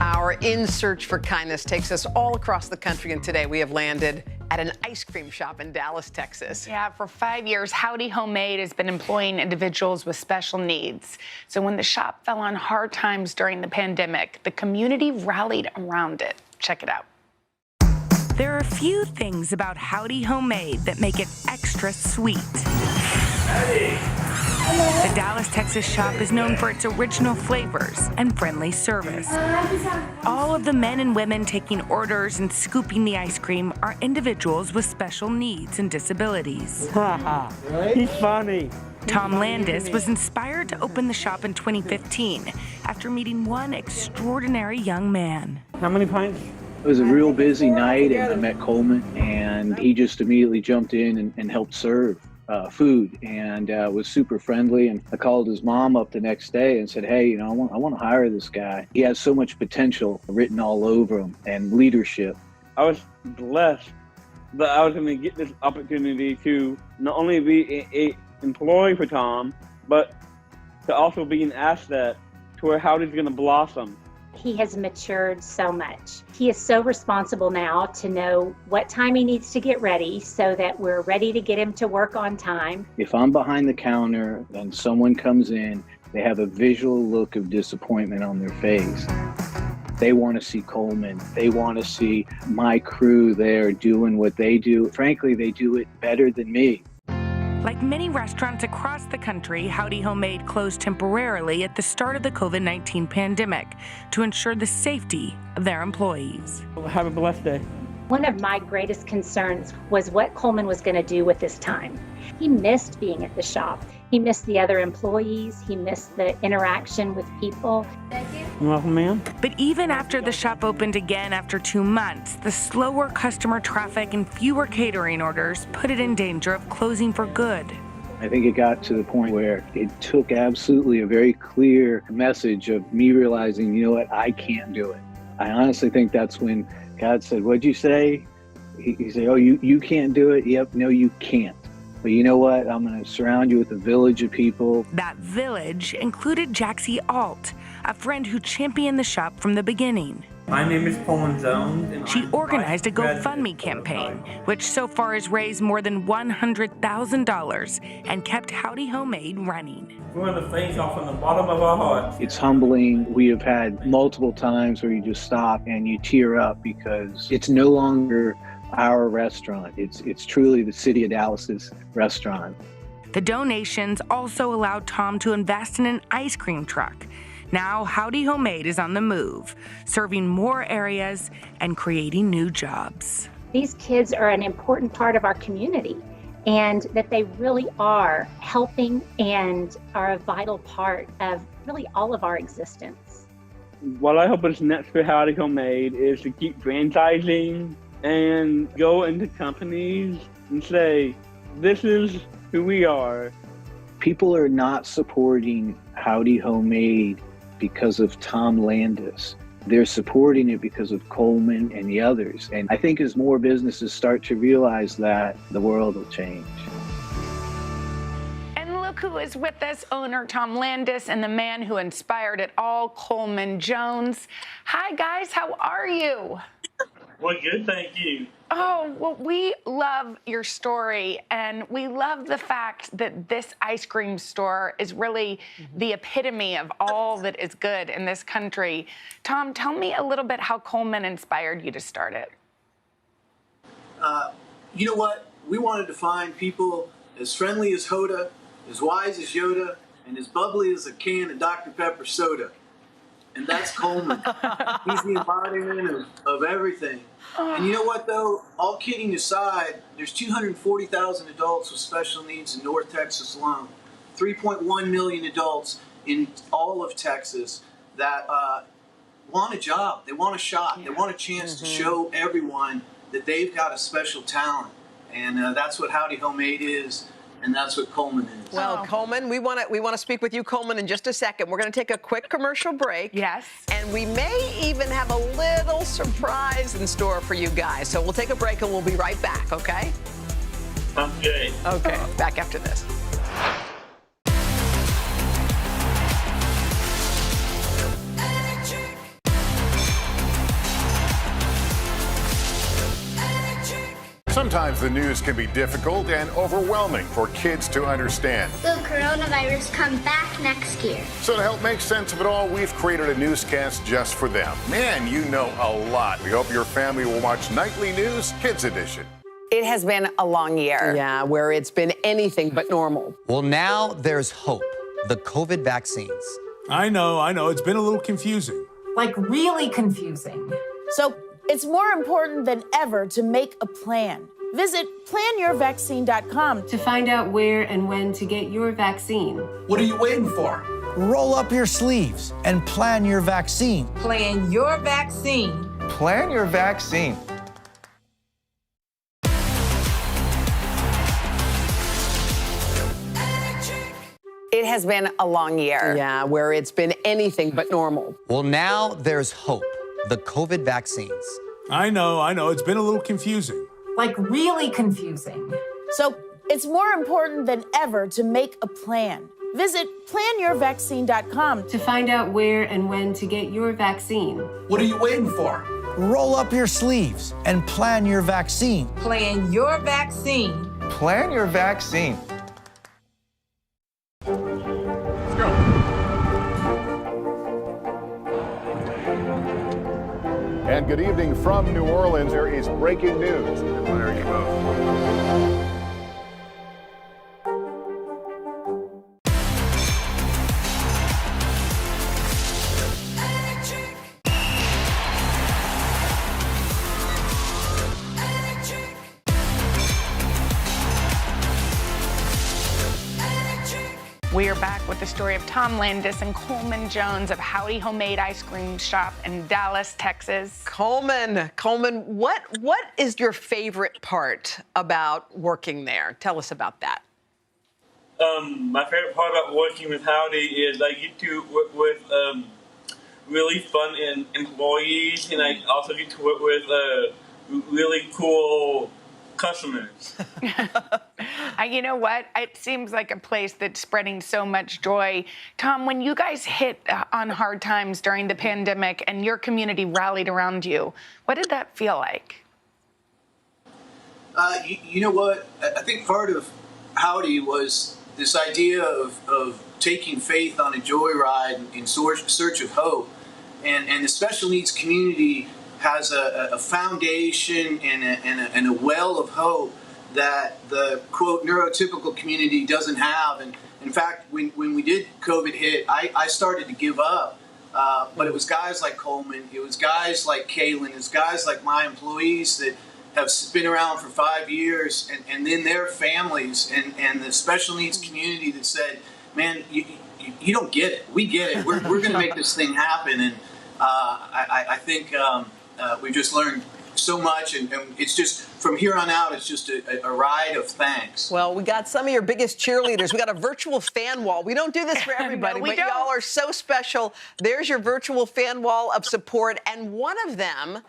Our In Search for Kindness takes us all across the country, and today we have landed at an ice cream shop in Dallas, Texas. Yeah, for 5 years, Howdy Homemade has been employing individuals with special needs. So when the shop fell on hard times during the pandemic, the community rallied around it. Check it out. There are a few things about Howdy Homemade that make it extra sweet. The Dallas, Texas shop is known for its original flavors and friendly service. All of the men and women taking orders and scooping the ice cream are individuals with special needs and disabilities. He's funny. Tom Landis was inspired to open the shop in 2015 after meeting one extraordinary young man. How many pints? It was a real busy night, and I met Coleman, and he just immediately jumped in and helped serve food, and was super friendly. And I called his mom up the next day and said, hey, you know, I want to hire this guy. He has so much potential written all over him, and leadership. I was blessed that I was going to get this opportunity to not only be a employee for Tom, but to also be an asset to where Howdy's going to blossom. He has matured so much. He is so responsible now to know what time he needs to get ready so that we're ready to get him to work on time. If I'm behind the counter and someone comes in, they have a visual look of disappointment on their face. They want to see Coleman. They want to see my crew there doing what they do. Frankly, they do it better than me. Like many restaurants across the country, Howdy Homemade closed temporarily at the start of the COVID-19 pandemic to ensure the safety of their employees. Have a blessed day. One of my greatest concerns was what Coleman was going to do with this time. He missed being at the shop. He missed the other employees. He missed the interaction with people. You're welcome, ma'am. But even after the shop opened again after 2 months, the slower customer traffic and fewer catering orders put it in danger of closing for good. I think it got to the point where it took absolutely a very clear message of me realizing, you know what, I can't do it. I honestly think that's when God said, what'd you say? He said, oh, you can't do it? Yep, no, you can't. But you know what? I'm going to surround you with a village of people. That village included Jaxie Alt, a friend who championed the shop from the beginning. My name is Coleman Jones. And she organized a GoFundMe campaign, which so far has raised more than $100,000 and kept Howdy Homemade running. We want to thank y'all from the bottom of our hearts. It's humbling. We have had multiple times where you just stop and you tear up because it's no longer our restaurant. It's truly the city of Dallas's restaurant. The donations also allowed Tom to invest in an ice cream truck. Now Howdy Homemade is on the move, serving more areas and creating new jobs. These kids are an important part of our community, and that they really are helping and are a vital part of really all of our existence. What I hope is next for Howdy Homemade is to keep franchising and go into companies and say, this is who we are. People are not supporting Howdy Homemade because of Tom Landis. They're supporting it because of Coleman and the others. And I think as more businesses start to realize that, the world will change. And look who is with us, owner Tom Landis and the man who inspired it all, Coleman Jones. Hi, guys. How are you? Well, good, thank you. Oh, well, we love your story, and we love the fact that this ice cream store is really the epitome of all that is good in this country. Tom, tell me a little bit how Coleman inspired you to start it. You know what? We wanted to find people as friendly as Hoda, as wise as Yoda, and as bubbly as a can of Dr. Pepper soda. And that's Coleman. He's the embodiment of everything. And you know what, though? All kidding aside, there's 240,000 adults with special needs in North Texas alone. 3.1 million adults in all of Texas that want a job. They want a shot. They want a chance to show everyone that they've got a special talent. And that's what Howdy Homemade is. And that's what Coleman is. Well, Coleman, we want to speak with you, Coleman, in just a second. We're going to take a quick commercial break. Yes. And we may even have a little surprise in store for you guys. So we'll take a break and we'll be right back, okay? Sounds good. Okay, back after this. Sometimes the news can be difficult and overwhelming for kids to understand. Will coronavirus come back next year? So to help make sense of it all, we've created a newscast just for them. Man, you know a lot. We hope your family will watch Nightly News Kids Edition. It has been a long year. Yeah, where it's been anything but normal. Well, now there's hope. The COVID vaccines. I know. It's been a little confusing. Like really confusing. So it's more important than ever to make a plan. Visit planyourvaccine.com to find out where and when to get your vaccine. What are you waiting for? Roll up your sleeves and plan your vaccine. Plan your vaccine. Plan your vaccine. It has been a long year. Yeah, where it's been anything but normal. Well, now there's hope. The COVID vaccines. I know. It's been a little confusing. Like really confusing. So it's more important than ever to make a plan. Visit planyourvaccine.com to find out where and when to get your vaccine. What are you waiting for? Roll up your sleeves and plan your vaccine. Plan your vaccine. Plan your vaccine. And good evening from New Orleans. There is breaking news. There you go. We are back with the story of Tom Landis and Coleman Jones of Howdy Homemade Ice Cream Shop in Dallas, Texas. Coleman, what is your favorite part about working there? Tell us about that. My favorite part about working with Howdy is I get to work with really fun employees, and I also get to work with really cool customers. You know what? It seems like a place that's spreading so much joy. Tom, when you guys hit on hard times during the pandemic and your community rallied around you, what did that feel like? You know what? I think part of Howdy was this idea of taking faith on a joyride in search of hope. And the special needs community has a foundation and a well of hope that the, quote, neurotypical community doesn't have. And in fact, when we did COVID hit, I started to give up. But it was guys like Coleman, it was guys like Kaylin, it was guys like my employees that have been around for 5 years, and then their families and the special needs community that said, man, you don't get it. We get it. We're going to make this thing happen. And I think we just learned so much, and it's just, from here on out, it's just a ride of thanks. Well, we got some of your biggest cheerleaders. We got a virtual fan wall. We don't do this for everybody, but y'all are so special. There's your virtual fan wall of support, and one of them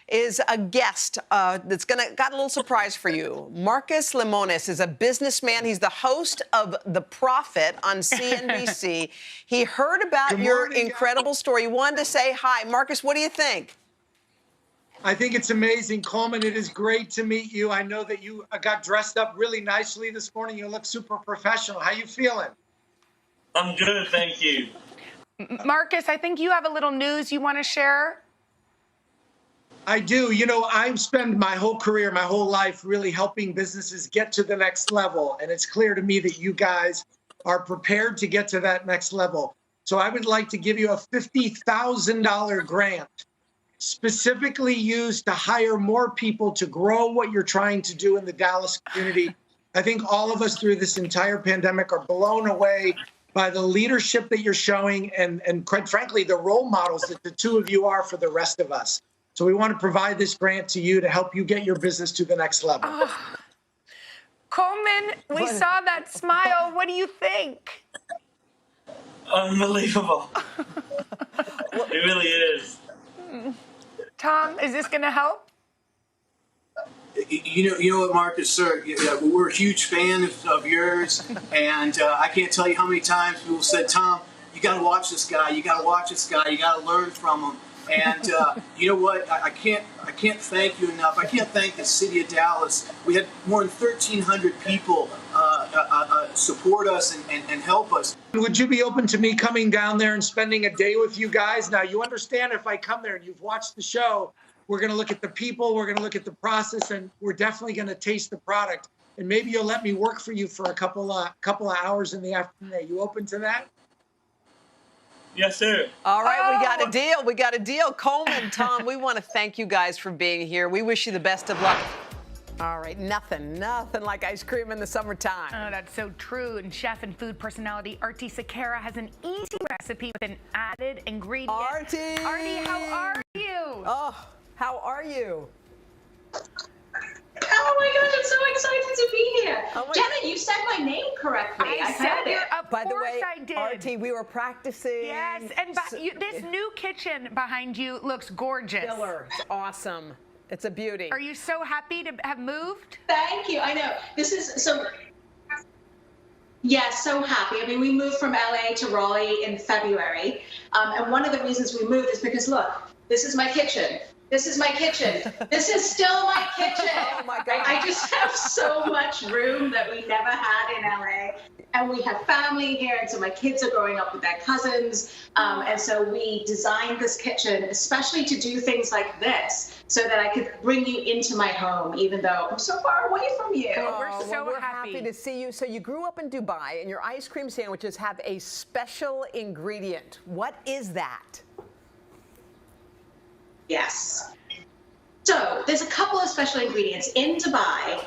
is a guest that's got a little surprise for you. Marcus Lemonis is a businessman. He's the host of The Profit on CNBC. He heard about your incredible story. He wanted to say hi. Marcus, what do you think? I think it's amazing, Coleman. It is great to meet you. I know that you got dressed up really nicely this morning. You look super professional. How you feeling? I'm good, thank you. Marcus, I think you have a little news you want to share. I do. You know, I've spent my whole career, my whole life really helping businesses get to the next level. And it's clear to me that you guys are prepared to get to that next level. So I would like to give you a $50,000 grant specifically used to hire more people to grow what you're trying to do in the Dallas community. I think all of us through this entire pandemic are blown away by the leadership that you're showing and quite frankly, the role models that the two of you are for the rest of us. So we want to provide this grant to you to help you get your business to the next level. Coleman, we saw that smile. What do you think? Unbelievable. It really is. Tom, is this going to help? You know what, Marcus, sir? We're a huge fan of yours, and I can't tell you how many times people said, Tom, you got to watch this guy. You got to watch this guy. You got to learn from him. And you know what? I can't thank you enough. I can't thank the city of Dallas. We had more than 1,300 people support us and help us. Would you be open to me coming down there and spending a day with you guys? Now, you understand if I come there and you've watched the show, we're going to look at the people, we're going to look at the process, and we're definitely going to taste the product. And maybe you'll let me work for you for a couple of hours in the afternoon. Are you open to that? Yes, sir. All right, we got a deal. We got a deal. Coleman, Tom, we want to thank you guys for being here. We wish you the best of luck. All right, nothing like ice cream in the summertime. Oh, that's so true. And chef and food personality Artie Sakara has an easy recipe with an added ingredient. Artie, how are you? Oh, how are you? Oh my gosh, I'm so excited to be here. Jenna, you said my name correctly. I heard it. By the way, I did. Artie, we were practicing. Yes, and this new kitchen behind you looks gorgeous. Killer. It's awesome. It's a beauty. Are you so happy to have moved? Thank you. I know. This is so. Yes, so happy. I mean, we moved from LA to Raleigh in February. And one of the reasons we moved is because, look, this is my kitchen. This is my kitchen. This is still my kitchen. Oh my God. I just have so much room that we never had in LA. And we have family here, and so my kids are growing up with their cousins. And so we designed this kitchen especially to do things like this, so that I could bring you into my home, even though I'm so far away from you. Oh, we're happy to see you. So you grew up in Dubai, and your ice cream sandwiches have a special ingredient. What is that? Yes. So there's a couple of special ingredients. In Dubai,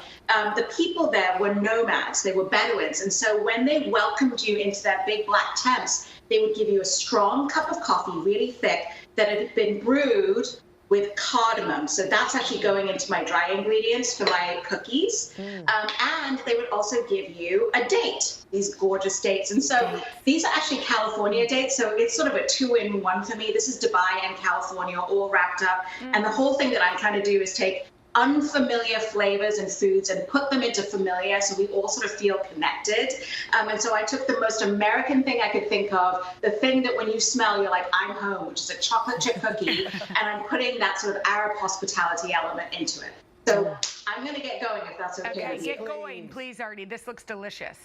the people there were nomads. They were Bedouins. And so when they welcomed you into their big black tents, they would give you a strong cup of coffee, really thick, that had been brewed with cardamom. So that's actually going into my dry ingredients for my cookies. And they would also give you a date, these gorgeous dates. And so these are actually California dates. So it's sort of a 2-in-1 for me. This is Dubai and California all wrapped up. And the whole thing that I'm trying to do is take unfamiliar flavors and foods and put them into familiar, so we all sort of feel connected. And so I took the most American thing I could think of, the thing that when you smell, you're like, I'm home, which is a chocolate chip cookie, and I'm putting that sort of Arab hospitality element into it. So I'm going to get going, if that's okay. Okay, get going, please, Artie. This looks delicious.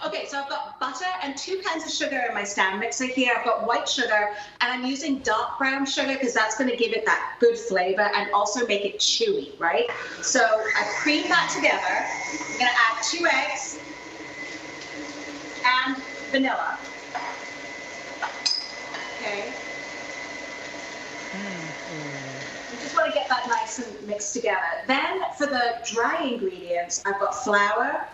Okay, so I've got butter and 2 kinds of sugar in my stand mixer here. I've got white sugar, and I'm using dark brown sugar because that's going to give it that good flavor and also make it chewy, right? So I cream that together. I'm going to add 2 eggs and vanilla. Okay. We just want to get that nice and mixed together. Then for the dry ingredients, I've got flour,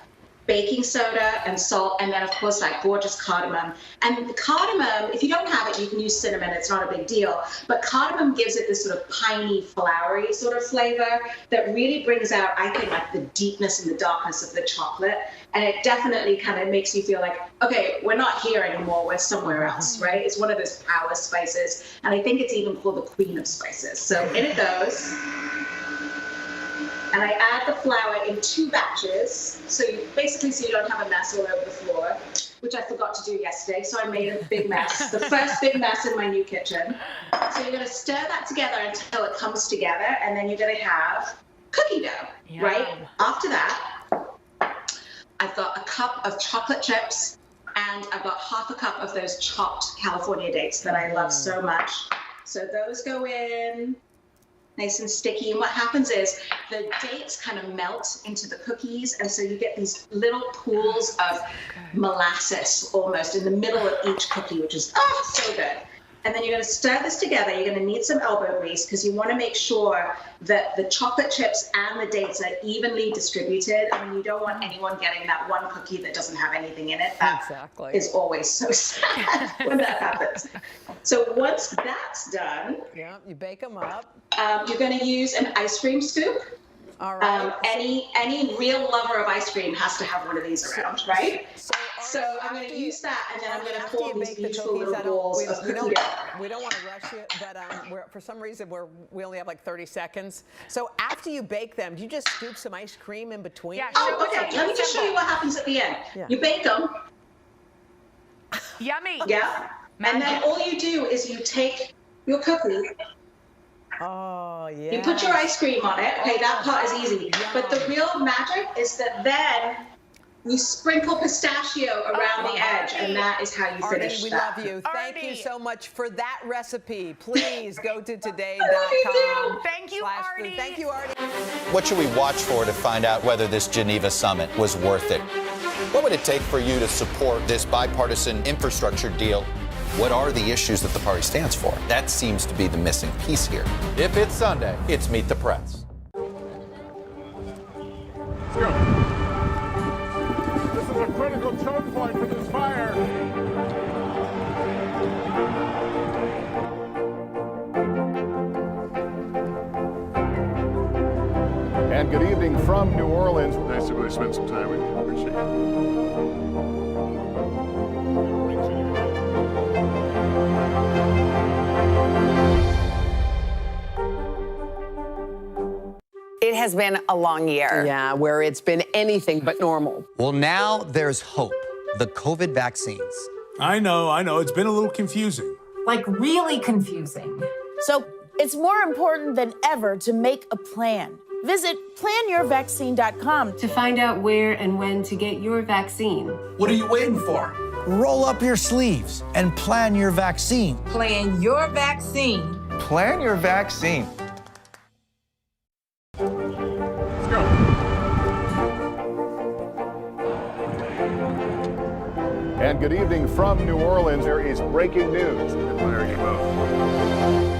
baking soda and salt, and then of course that gorgeous cardamom. And the cardamom, if you don't have it, you can use cinnamon, it's not a big deal. But cardamom gives it this sort of piney, flowery sort of flavor that really brings out, I think, like the deepness and the darkness of the chocolate. And it definitely kind of makes you feel like, okay, we're not here anymore, we're somewhere else, right? It's one of those power spices. And I think it's even called the queen of spices. So in it goes. And I add the flour in 2 batches, so you don't have a mess all over the floor, which I forgot to do yesterday, so I made a big mess, the first big mess in my new kitchen. So you're going to stir that together until it comes together, and then you're going to have cookie dough, right? After that, I've got a cup of chocolate chips, and I've got half a cup of those chopped California dates that I love so much. So those go in. Nice and sticky, and what happens is the dates kind of melt into the cookies, and so you get these little pools of molasses almost in the middle of each cookie, which is so good. And then you're going to stir this together. You're going to need some elbow grease because you want to make sure that the chocolate chips and the dates are evenly distributed. I mean, you don't want anyone getting that one cookie that doesn't have anything in it. That is always so sad when that happens. So once that's done, you bake them up. You're going to use an ice cream scoop. All right. Any real lover of ice cream has to have one of these around, right? So I'm going to use that, and then I'm going to pour these beautiful little balls of cookie dough. We don't want to rush you, but for some reason we only have like 30 seconds. So after you bake them, do you just scoop some ice cream in between? Yeah, okay. Let me just show you what happens at the end. You bake them. Yummy. Yeah. And then all you do is you take your cookie. Oh, yeah. You put your ice cream on it. Okay, that part is easy. But the real magic is that then you sprinkle pistachio around the edge, and that is how you finish we that. love you. Thank you so much for that recipe. Please go to today.com. Thank you, Artie. Thank you, Artie. What should we watch for to find out whether this Geneva summit was worth it? What would it take for you to support this bipartisan infrastructure deal? What are the issues that the party stands for? That seems to be the missing piece here. If it's Sunday, it's Meet the Press. Let's go. This is a critical choke point for this fire. And good evening from New Orleans. Nice to really spend some time with you. Appreciate it. It has been a long year. Yeah, where it's been anything but normal. Well, now there's hope. The COVID vaccines. I know. It's been a little confusing. Like really confusing. So it's more important than ever to make a plan. Visit planyourvaccine.com to find out where and when to get your vaccine. What are you waiting for? Roll up your sleeves and plan your vaccine. Plan your vaccine. Plan your vaccine. And good evening from New Orleans. There is breaking news. There you go.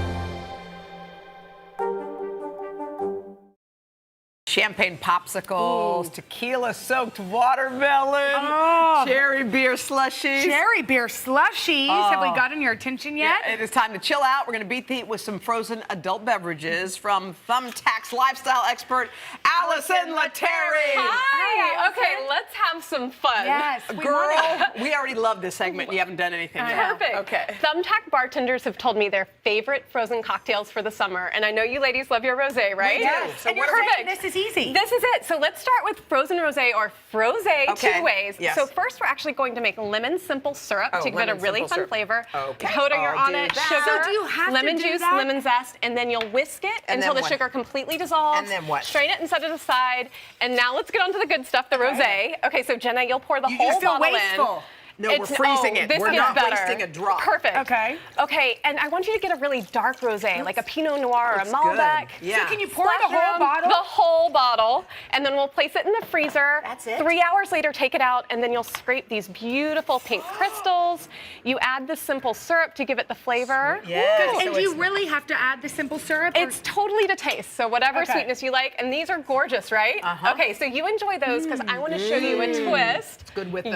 Champagne popsicles, tequila-soaked watermelon, cherry beer slushies. Cherry beer slushies. Have we gotten your attention yet? Yeah, it is time to chill out. We're going to beat the heat with some frozen adult beverages from Thumbtack's lifestyle expert, Allison Letary. Hi. Okay, let's have some fun. Yes, Girl, we already love this segment. You haven't done anything yet. Perfect. Okay. Thumbtack bartenders have told me their favorite frozen cocktails for the summer, and I know you ladies love your rosé, right? We do. So and you're perfect. saying this is easy. This is it. So let's start with frozen rosé or frosé two ways. Yes. So first, we're actually going to make lemon simple syrup to give it a really fun flavor. Okay. Hoda, you're on it. Sugar, So do you have lemon to do juice, that? lemon zest, and then you'll whisk it And until then the what? sugar completely dissolves. And then what? Strain it and set it aside. And now let's get on to the good stuff, the rosé. Okay, so Jenna, you'll pour the whole just feel bottle wasteful. in. No, we're freezing it. This We're gets not better. wasting a drop. Perfect. Okay. Okay, and I want you to get a really dark rosé, like a Pinot Noir or a Looks Malbec. good. Yeah. So can you pour Splash the whole around bottle? The whole bottle, and then we'll place it in the freezer. That's it? 3 hours later, take it out, and then you'll scrape these beautiful pink crystals. You add the simple syrup to give it the flavor. Yes. And do you really have to add the simple syrup? It's totally to taste, so whatever sweetness you like. And these are gorgeous, right? Okay, so you enjoy those because I want to show you a twist. It's good with the,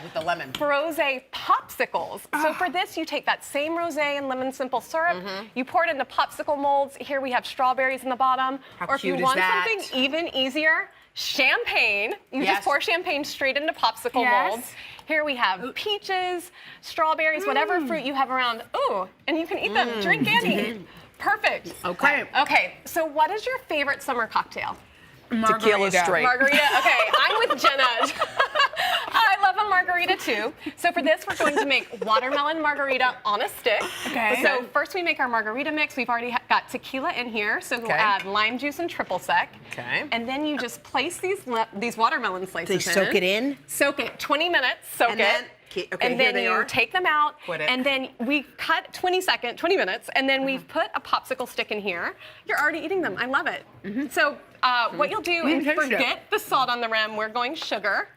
with the lemon. Frosé popsicles. So for this, you take that same rosé and lemon simple syrup, you pour it into popsicle molds. Here we have strawberries in the bottom. How or if you cute is want that? something even easier, champagne. You just pour champagne straight into popsicle molds. Here we have peaches, strawberries, whatever fruit you have around. Ooh, and you can eat them. Drink and eat. Perfect. Okay. Okay, so what is your favorite summer cocktail? Tequila straight. Margarita. Okay, I'm with Jenna. I love a margarita too. So for this, we're going to make watermelon margarita on a stick. Okay. So first we make our margarita mix. We've already got tequila in here, so we'll add lime juice and triple sec. Okay. And then you just place these watermelon slices in. Soak it in? Soak it. 20 minutes. Soak And it. then- okay, and here then they you are. take them out, Quit it. and then we cut 20 minutes, and then we've put a popsicle stick in here. You're already eating them. I love it. So what you'll do is forget the salt on the rim. We're going sugar.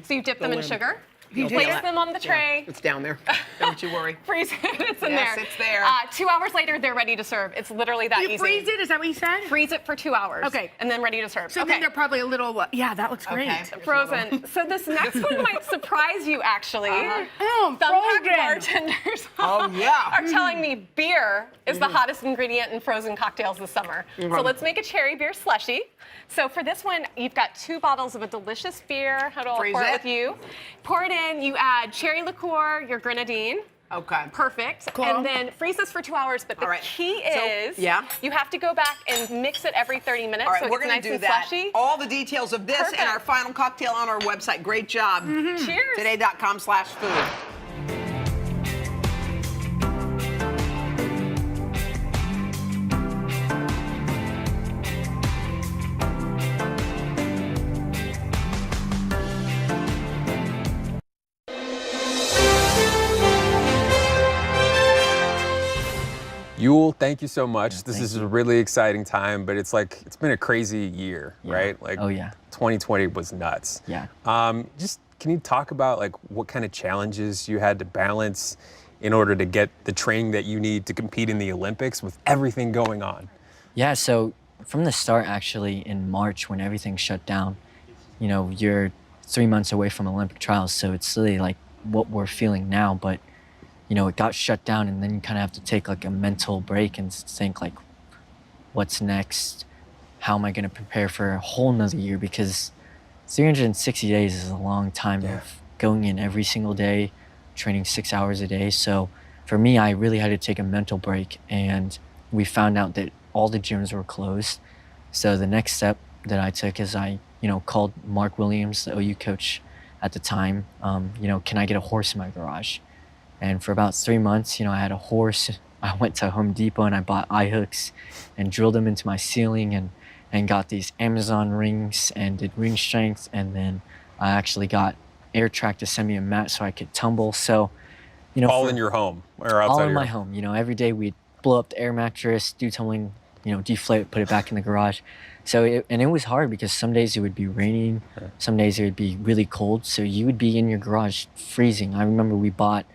So you dip them in sugar. You place them on the tray. It's down there. Don't you worry. Freeze it. It's in Yes, there. it's there. 2 hours later, they're ready to serve. It's literally that easy. You freeze it? Is that what you said? Freeze it for 2 hours. Okay. And then ready to serve. So then they're probably a little, yeah, that looks great. Okay. Frozen. So this next one might surprise you, actually. Oh, Thumbtack frozen. bartenders yeah. are telling me beer is the hottest ingredient in frozen cocktails this summer. So let's make a cherry beer slushie. So for this one, you've got 2 bottles of a delicious beer. How do I Freeze pour it it. with you? Pour it in. You add cherry liqueur, your grenadine. Okay. Perfect. Cool. And then freeze this for 2 hours. But the key is you have to go back and mix it every 30 minutes. All right, so we're it's going nice to do and that. slushy. All the details of this Perfect. and our final cocktail on our website. Great job. Cheers. Today.com/food. Yul, thank you so much. Yeah, This is a really exciting time, but it's been a crazy year, right? Like, oh yeah, 2020 was nuts. Yeah. Just can you talk about like what kind of challenges you had to balance in order to get the training that you need to compete in the Olympics with everything going on? Yeah, so from the start, actually, in March when everything shut down, you're 3 months away from Olympic trials, so it's really like what we're feeling now, but it got shut down, and then you kind of have to take like a mental break and think like, what's next? How am I going to prepare for a whole nother year? Because 360 days is a long time of going in every single day, training 6 hours a day. So for me, I really had to take a mental break, and we found out that all the gyms were closed. So the next step that I took is I, called Mark Williams, the OU coach at the time, can I get a horse in my garage? And for about 3 months, I had a horse. I went to Home Depot and I bought eye hooks and drilled them into my ceiling and got these Amazon rings and did ring strength. And then I actually got Air Track to send me a mat so I could tumble. So, all in your home or outside? All in my home. Every day we'd blow up the air mattress, do tumbling, deflate it, put it back in the garage. So, it was hard because some days it would be raining, some days it would be really cold. So you would be in your garage freezing. I remember we bought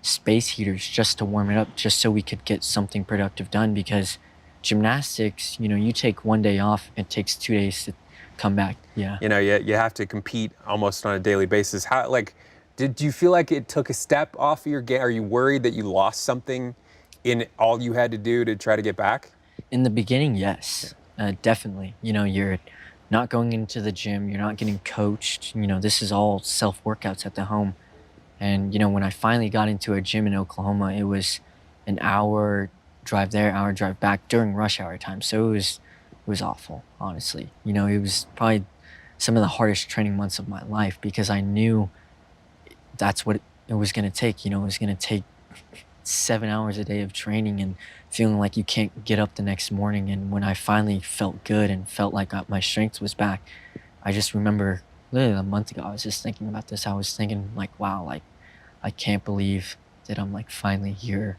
space heaters just to warm it up, just so we could get something productive done, because gymnastics, you take 1 day off, it takes 2 days to come back. Yeah. You have to compete almost on a daily basis. Did you feel like it took a step off of your game? Are you worried that you lost something in all you had to do to try to get back? In the beginning, yes, definitely. You're not going into the gym, you're not getting coached. This is all self-workouts at the home. And, when I finally got into a gym in Oklahoma, it was an hour drive there, hour drive back during rush hour time. So it was awful, honestly. It was probably some of the hardest training months of my life, because I knew that's what it was going to take. It was going to take 7 hours a day of training and feeling like you can't get up the next morning. And when I finally felt good and felt like my strength was back, I just remember literally a month ago, I was just thinking about this. I was thinking like, wow, like I can't believe that I'm like finally here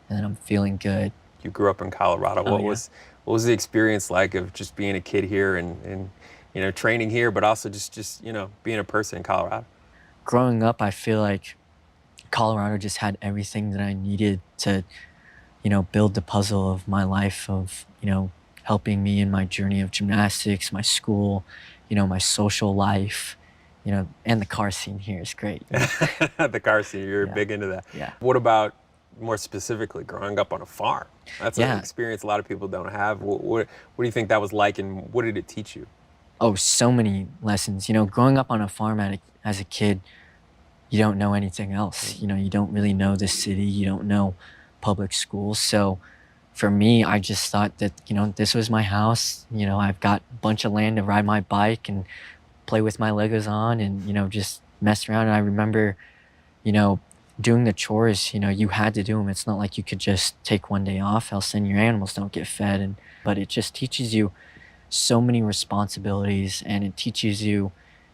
and that I'm feeling good. You grew up in Colorado. What was the experience like of just being a kid here and training here, but also just being a person in Colorado? Growing up, I feel like Colorado just had everything that I needed to, build the puzzle of my life, of, helping me in my journey of gymnastics, my school, my social life, and the car scene here is great. The car scene, you're big into that. Yeah. What about more specifically growing up on a farm? That's an experience a lot of people don't have. What do you think that was like, and what did it teach you? Oh, so many lessons. Growing up on a farm as a kid, you don't know anything else. You don't really know the city. You don't know public schools. So for me, I just thought that, this was my house. I've got a bunch of land to ride my bike and play with my Legos on and, just mess around. And I remember, doing the chores, you had to do them. It's not like you could just take 1 day off, else then your animals don't get fed. But it just teaches you so many responsibilities, and it teaches you,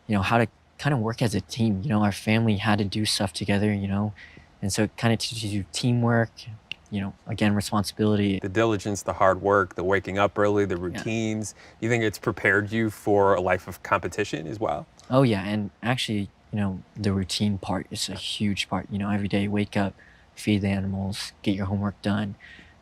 how to kind of work as a team. Our family had to do stuff together, and so it kind of teaches you teamwork, again, responsibility. The diligence, the hard work, the waking up early, the routines. You think it's prepared you for a life of competition as well? Oh yeah, and actually, the routine part is a huge part. Every day, wake up, feed the animals, get your homework done,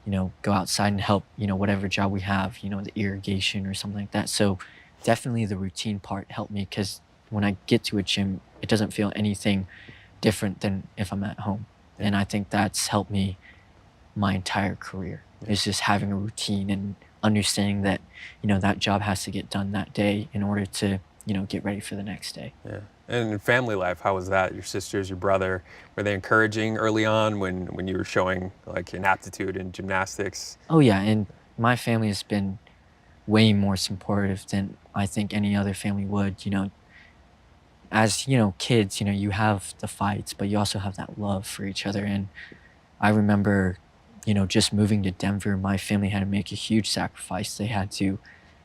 go outside and help, whatever job we have, the irrigation or something like that. So definitely the routine part helped me, because when I get to a gym, it doesn't feel anything different than if I'm at home. And I think that's helped me my entire career, is just having a routine and understanding that, that job has to get done that day in order to, get ready for the next day. Yeah. And in family life, how was that? Your sisters, your brother, were they encouraging early on when you were showing like an aptitude in gymnastics? Oh yeah, and my family has been way more supportive than I think any other family would. As kids, you have the fights, but you also have that love for each other. And I remember, just moving to Denver, my family had to make a huge sacrifice. They had to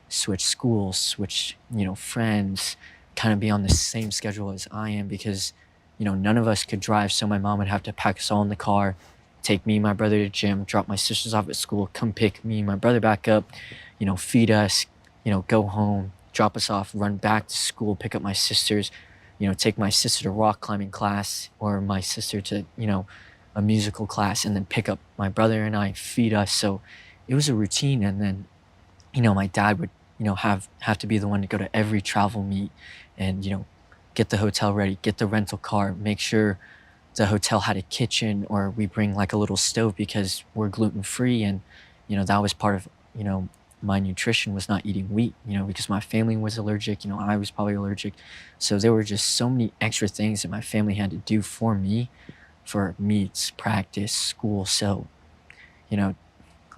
switch schools, switch, friends, kind of be on the same schedule as I am, because, none of us could drive. So my mom would have to pack us all in the car take me and my brother to gym, drop my sisters off at school, come pick me and my brother back up, feed us, go home, drop us off, run back to school, pick up my sisters, take my sister to rock climbing class or my sister to, a musical class, and then pick up my brother and I, feed us. So it was a routine. And then, my dad would, have to be the one to go to every travel meet and, get the hotel ready, get the rental car, make sure the hotel had a kitchen, or we bring like a little stove because we're gluten-free. And, that was part of, my nutrition was not eating wheat, because my family was allergic, I was probably allergic. So there were just so many extra things that my family had to do for me, for meets, practice, school. So,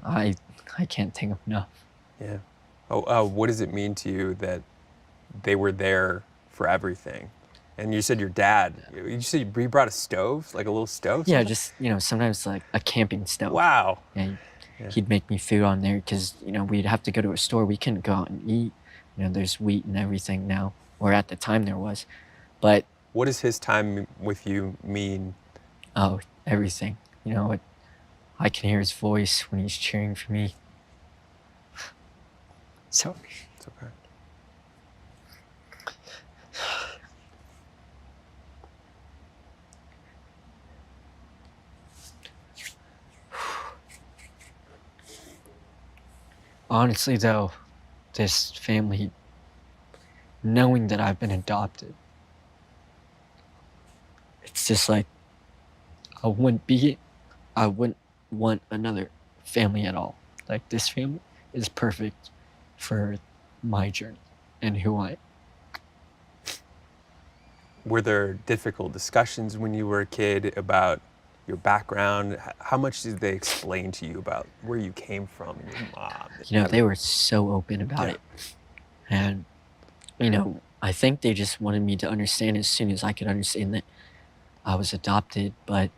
I can't thank them enough. Yeah. What does it mean to you that they were there for everything? And you said your dad, you said he brought a stove, like a little stove? Yeah, Something? just, sometimes like a camping stove. Wow. Yeah, he'd make me food on there because, we'd have to go to a store. We couldn't go out and eat. There's wheat and everything now, or at the time there was. But what does his time with you mean? Oh, everything. I can hear his voice when he's cheering for me. Sorry. It's okay. Honestly, though, this family, knowing that I've been adopted, it's just like, I wouldn't want another family at all. Like, this family is perfect for my journey and who I am. Were there difficult discussions when you were a kid about your background? How much did they explain to you about where you came from and your mom? They were so open about it. And, I think they just wanted me to understand as soon as I could understand that I was adopted. But,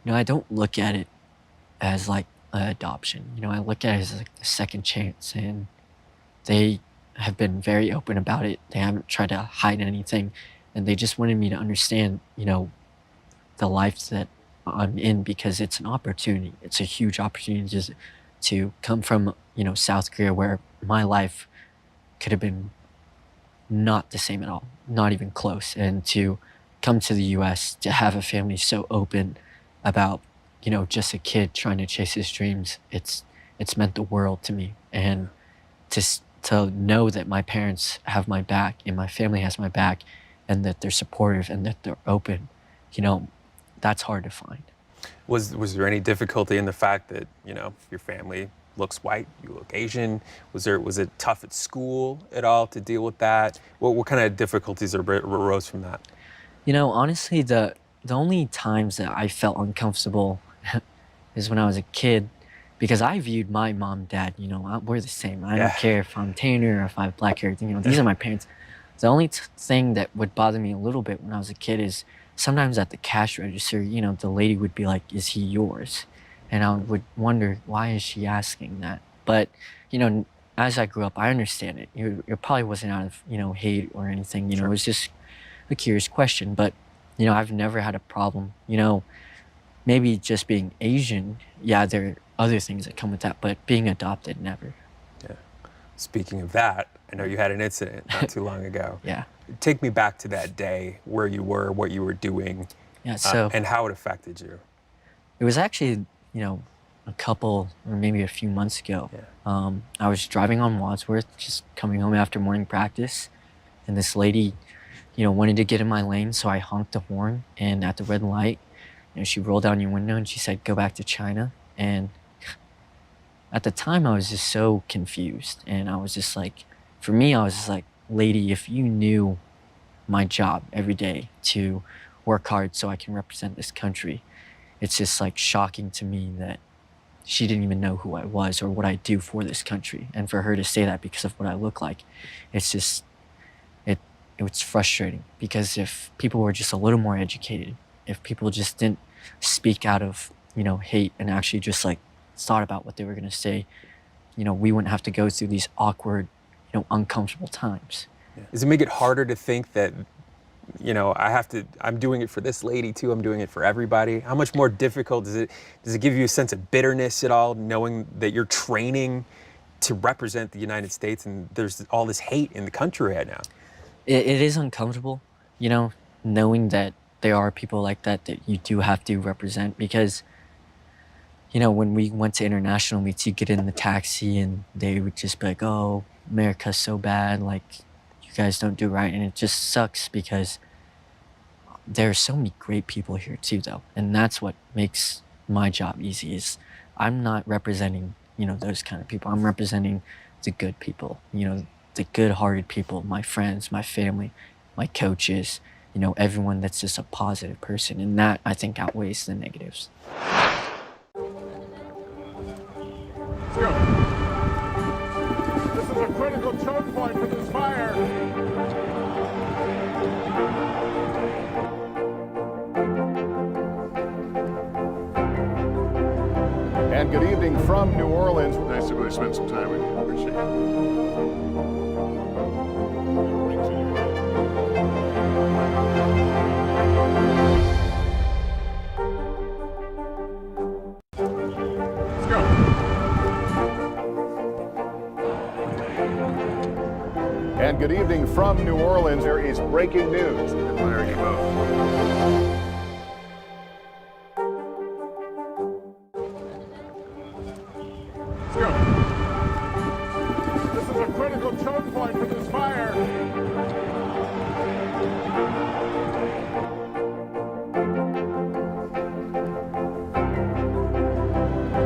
I don't look at it as like an adoption. I look at it as like a second chance. And they have been very open about it. They haven't tried to hide anything. And they just wanted me to understand, the life that I'm in, because it's an opportunity. It's a huge opportunity just to come from, South Korea, where my life could have been not the same at all, not even close. And to come to the US, to have a family so open about, just a kid trying to chase his dreams, it's meant the world to me. And to know that my parents have my back and my family has my back, and that they're supportive and that they're open, that's hard to find. Was there any difficulty in the fact that, your family looks white, you look Asian? Was it tough at school at all to deal with that? What kind of difficulties arose from that? Honestly, the only times that I felt uncomfortable is when I was a kid, because I viewed my mom and dad, we're the same. I don't care if I'm tanner or if I have black hair, these are my parents. The only thing that would bother me a little bit when I was a kid is sometimes at the cash register, the lady would be like, "Is he yours?" And I would wonder, why is she asking that? But, as I grew up, I understand it. It probably wasn't out of, hate or anything. It was just a curious question. But, I've never had a problem. Maybe just being Asian, yeah, there are other things that come with that, but being adopted, never. Yeah. Speaking of that, I know you had an incident not too long ago. Yeah. Take me back to that day, where you were, what you were doing, and how it affected you. It was actually, a couple or maybe a few months ago. Yeah. I was driving on Wadsworth, just coming home after morning practice, and this lady, wanted to get in my lane, so I honked the horn, and at the red light, she rolled down your window and she said, "Go back to China." And at the time, I was just so confused, and I was just like, for me, I was just like, lady, if you knew my job every day to work hard so I can represent this country, it's just like shocking to me that she didn't even know who I was or what I do for this country. And for her to say that because of what I look like, it's just, it's frustrating. Because if people were just a little more educated, if people just didn't speak out of, hate and actually just like thought about what they were going to say, we wouldn't have to go through these awkward, uncomfortable times. Yeah. Does it make it harder to think that you know, I'm doing it for this lady too, I'm doing it for everybody. How much more difficult does it give you a sense of bitterness at all, knowing that you're training to represent the United States and there's all this hate in the country right now? It is uncomfortable, you know, knowing that there are people like that you do have to represent, because, you know, when we went to international meets, you get in the taxi and they would just be like, oh, America's so bad, like, you guys don't do right. And it just sucks because there are so many great people here too, though. And that's what makes my job easy, is I'm not representing, you know, those kind of people. I'm representing the good people, you know, the good-hearted people, my friends, my family, my coaches, you know, everyone that's just a positive person. And that, I think, outweighs the negatives. Let's go. This is a critical choke point for this fire. And good evening from New Orleans. Nice to really spend some time with you. Appreciate it. Let's go. And good evening from New Orleans. There is breaking news. There you go. Let's go. This is a critical choke point for this fire.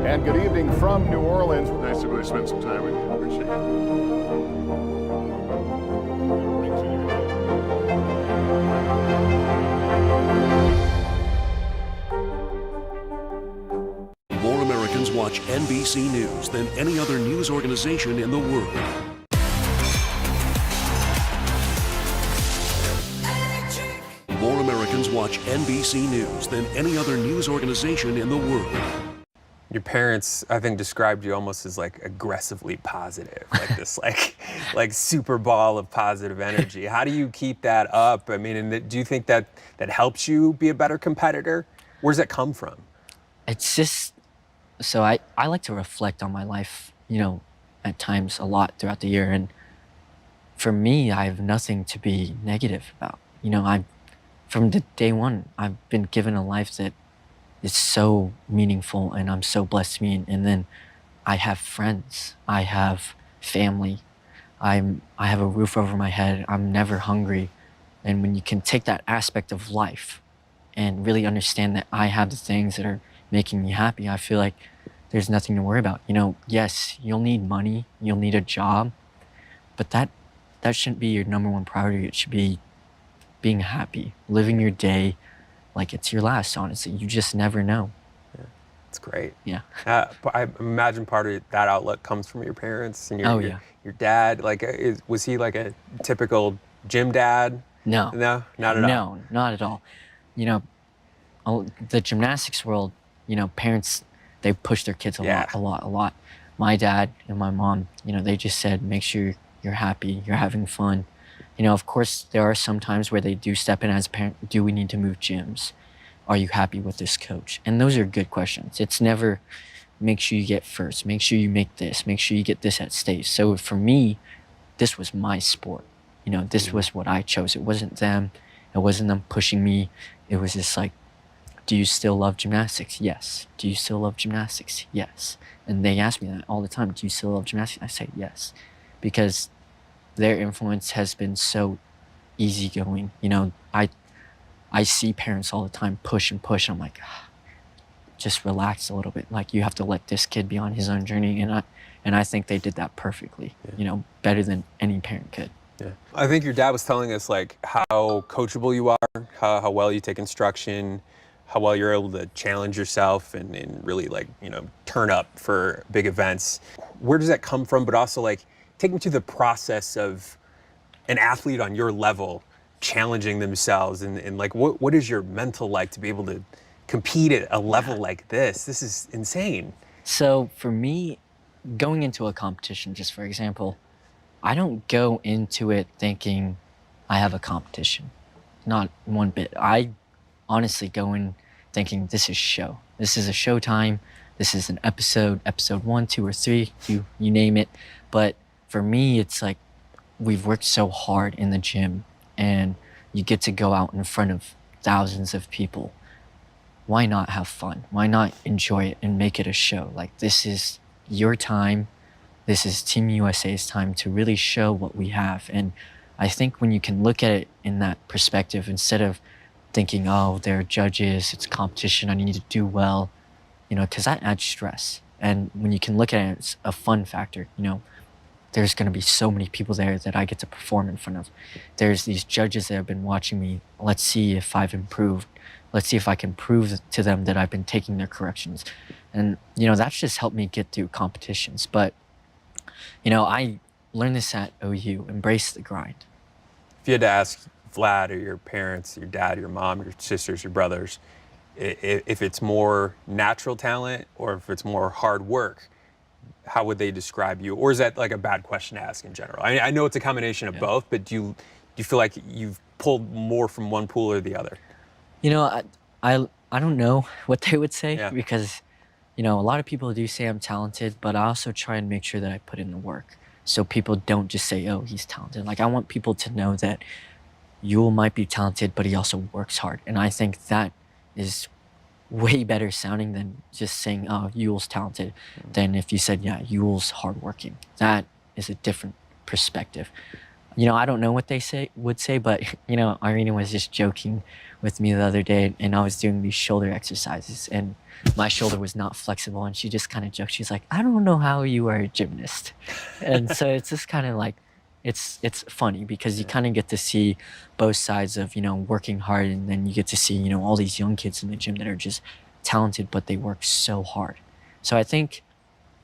And good evening from New Orleans. Nice to really spend some time with you. Appreciate it. More Americans watch NBC News than any other news organization in the world. More Americans watch NBC News than any other news organization in the world. Your parents, I think, described you almost as like aggressively positive, like this like super ball of positive energy. How do you keep that up? I mean, and do you think that helps you be a better competitor? Where's that come from? It's just, so I like to reflect on my life, you know, at times a lot throughout the year. And for me, I have nothing to be negative about. You know, from the day one, I've been given a life that is so meaningful, and I'm so blessed to be. And then I have friends, I have family, I have a roof over my head, I'm never hungry. And when you can take that aspect of life and really understand that I have the things that are making me happy, I feel like there's nothing to worry about. You know, yes, you'll need money, you'll need a job, but that shouldn't be your number one priority. It should be being happy, living your day like it's your last, honestly. You just never know. Yeah, it's great. Yeah. I imagine part of that outlook comes from your parents and your dad. Like, was he like a typical gym dad? No. No, not at all. No, not at all. You know, the gymnastics world, you know, parents, they push their kids a lot. My dad and my mom, you know, they just said, make sure you're happy, you're having fun. You know, of course, there are some times where they do step in as a parent. Do we need to move gyms? Are you happy with this coach? And those are good questions. It's never, make sure you get first, make sure you make this, make sure you get this at stage. So for me, this was my sport. You know, this was what I chose. It wasn't them. It wasn't them pushing me. It was just like, do you still love gymnastics? Yes. Do you still love gymnastics? Yes. And they ask me that all the time. Do you still love gymnastics? I say yes. Because their influence has been so easygoing. You know, I see parents all the time push and push. I'm like, just relax a little bit. Like, you have to let this kid be on his own journey. And I think they did that perfectly, you know, better than any parent could. Yeah. I think your dad was telling us like how coachable you are, how well you take instruction, how well you're able to challenge yourself and really like, you know, turn up for big events. Where does that come from? But also like, take me to the process of an athlete on your level challenging themselves and like what is your mental like to be able to compete at a level like this? This is insane. So for me, going into a competition, just for example, I don't go into it thinking I have a competition. not one bit. I honestly go in thinking this is show. This is a showtime. This is an episode 1, 2, or 3, you name it. But for me, it's like we've worked so hard in the gym and you get to go out in front of thousands of people. Why not have fun? Why not enjoy it and make it a show? Like, this is your time. This is Team USA's time to really show what we have. And I think when you can look at it in that perspective, instead of thinking, oh, they're judges, it's competition, I need to do well, you know, because that adds stress. And when you can look at it as a fun factor, you know, there's going to be so many people there that I get to perform in front of. There's these judges that have been watching me. Let's see if I've improved. Let's see if I can prove to them that I've been taking their corrections. And, you know, that's just helped me get through competitions. But, you know, I learned this at OU, embrace the grind. If you had to ask Vlad or your parents, your dad, your mom, your sisters, your brothers, if it's more natural talent or if it's more hard work, how would they describe you? Or is that like a bad question to ask in general? I know it's a combination of both, but do you feel like you've pulled more from one pool or the other? You know, I don't know what they would say because, you know, a lot of people do say I'm talented, but I also try and make sure that I put in the work so people don't just say, oh, he's talented. Like, I want people to know that Yule might be talented, but he also works hard. And I think that is way better sounding than just saying, oh, Yule's talented, than if you said, yeah, Yule's hardworking. That is a different perspective. You know, I don't know what they would say, but, you know, Irina was just joking with me the other day, and I was doing these shoulder exercises, and my shoulder was not flexible, and she just kind of joked. She's like, I don't know how you are a gymnast. And so it's just kind of like, it's funny because you kind of get to see both sides of, you know, working hard, and then you get to see, you know, all these young kids in the gym that are just talented, but they work so hard. So I think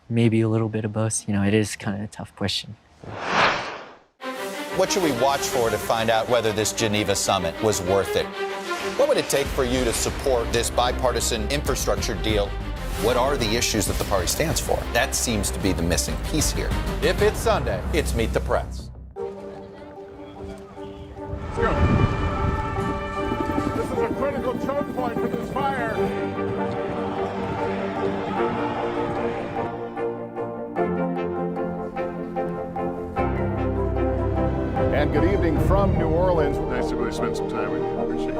maybe a little bit of both. You know, it is kind of a tough question. What should we watch for to find out whether this Geneva summit was worth it? What would it take for you to support this bipartisan infrastructure deal? What are the issues that the party stands for? That seems to be the missing piece here. If it's Sunday, it's Meet the Press. Let's go. This is a critical choke point for this fire. And good evening from New Orleans. Nice to really spend some time with you. Appreciate it.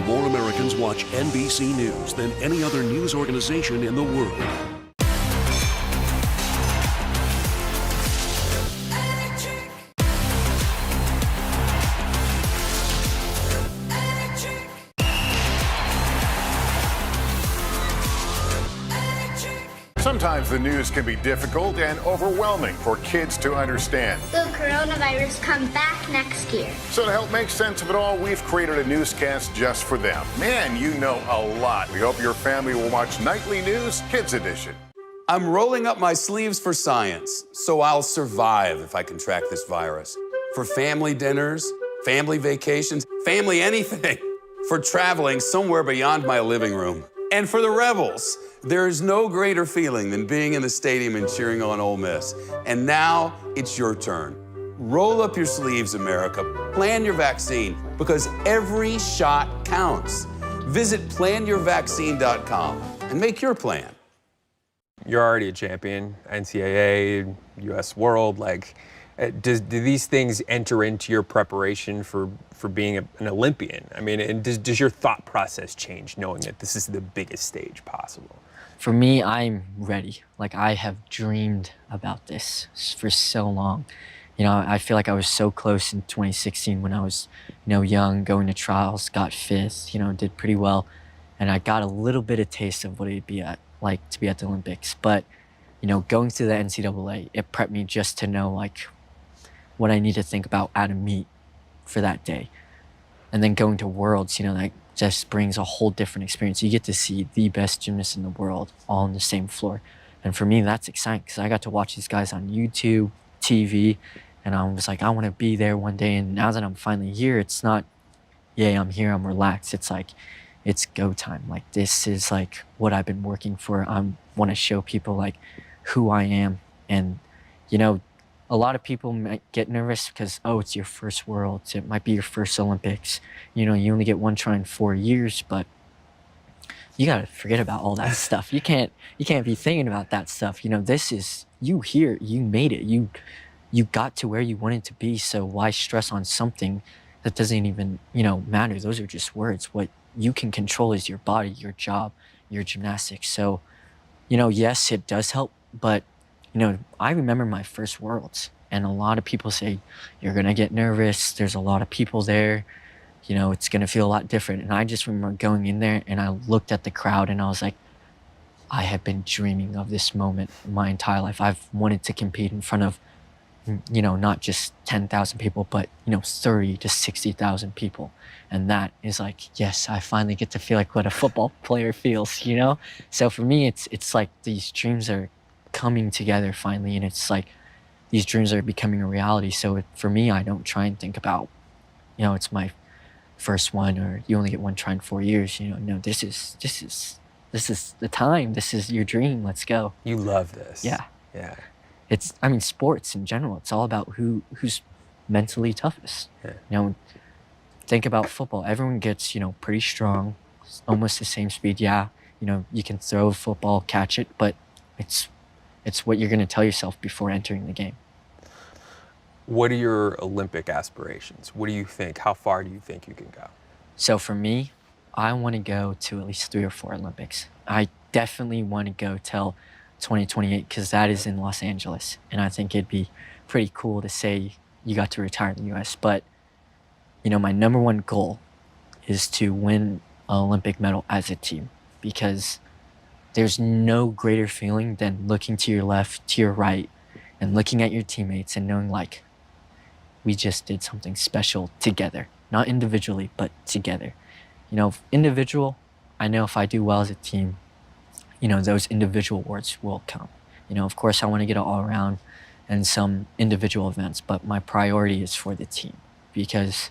More Americans watch NBC News than any other news organization in the world. Sometimes the news can be difficult and overwhelming for kids to understand. Will coronavirus come back next year? So to help make sense of it all, we've created a newscast just for them. Man, you know a lot. We hope your family will watch Nightly News Kids Edition. I'm rolling up my sleeves for science, so I'll survive if I contract this virus. For family dinners, family vacations, family anything. For traveling somewhere beyond my living room. And for the Rebels, there's no greater feeling than being in the stadium and cheering on Ole Miss. And now it's your turn. Roll up your sleeves, America. Plan your vaccine, because every shot counts. Visit planyourvaccine.com and make your plan. You're already a champion, NCAA, US World. Like, do these things enter into your preparation for being an Olympian? I mean, and does your thought process change knowing that this is the biggest stage possible? For me, I'm ready. Like, I have dreamed about this for so long. You know, I feel like I was so close in 2016 when I was, you know, young, going to trials, got 5th, you know, did pretty well. And I got a little bit of taste of what it'd be like to be at the Olympics. But, you know, going through the NCAA, it prepped me just to know, like, what I need to think about at a meet for that day. And then going to Worlds, you know, that just brings a whole different experience. You get to see the best gymnasts in the world all on the same floor. And for me, that's exciting because I got to watch these guys on YouTube, TV, and I was like, I want to be there one day. And now that I'm finally here, it's not, yay, I'm here, I'm relaxed. It's like, it's go time. Like, this is like what I've been working for. I want to show people like who I am. And, you know, a lot of people might get nervous because, oh, it's your first Worlds. It might be your first Olympics. You know, you only get one try in 4 years, but you got to forget about all that stuff. You can't be thinking about that stuff. You know, this is you here. You made it. You got to where you wanted to be. So why stress on something that doesn't even, you know, matter? Those are just words. What you can control is your body, your job, your gymnastics. So, you know, yes, it does help, but you know, I remember my first Worlds, and a lot of people say, you're going to get nervous. There's a lot of people there. You know, it's going to feel a lot different. And I just remember going in there and I looked at the crowd and I was like, I have been dreaming of this moment my entire life. I've wanted to compete in front of, you know, not just 10,000 people, but, you know, 30 to 60,000 people. And that is like, yes, I finally get to feel like what a football player feels, you know? So for me, it's like these dreams are coming together finally, and it's like these dreams are becoming a reality. So for me, I don't try and think about, you know, it's my first one, or you only get one try in 4 years. You know, no, this is the time. This is your dream. Let's go. You love this. Yeah. Yeah. It's, I mean, sports in general, it's all about who's mentally toughest. Yeah. You know, think about football. Everyone gets, you know, pretty strong, almost the same speed. Yeah, you know, you can throw a football, catch it, but it's what you're going to tell yourself before entering the game. What are your Olympic aspirations? What do you think? How far do you think you can go? So for me, I want to go to at least 3 or 4 Olympics. I definitely want to go till 2028 because that is in Los Angeles. And I think it'd be pretty cool to say you got to retire in the US. But, you know, my number one goal is to win an Olympic medal as a team, because there's no greater feeling than looking to your left, to your right, and looking at your teammates and knowing, like, we just did something special together. Not individually, but together. You know, individual, I know if I do well as a team, you know, those individual awards will come. You know, of course, I want to get it all around and some individual events, but my priority is for the team, because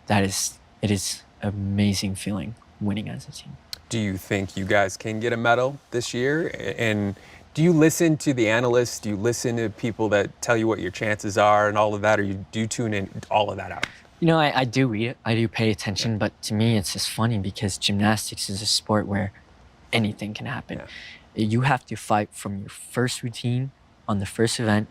it is an amazing feeling winning as a team. Do you think you guys can get a medal this year? And do you listen to the analysts? Do you listen to people that tell you what your chances are and all of that, or do you tune in all of that out? You know, I do read it. I do pay attention, but to me, it's just funny because gymnastics is a sport where anything can happen. Yeah. You have to fight from your first routine on the first event,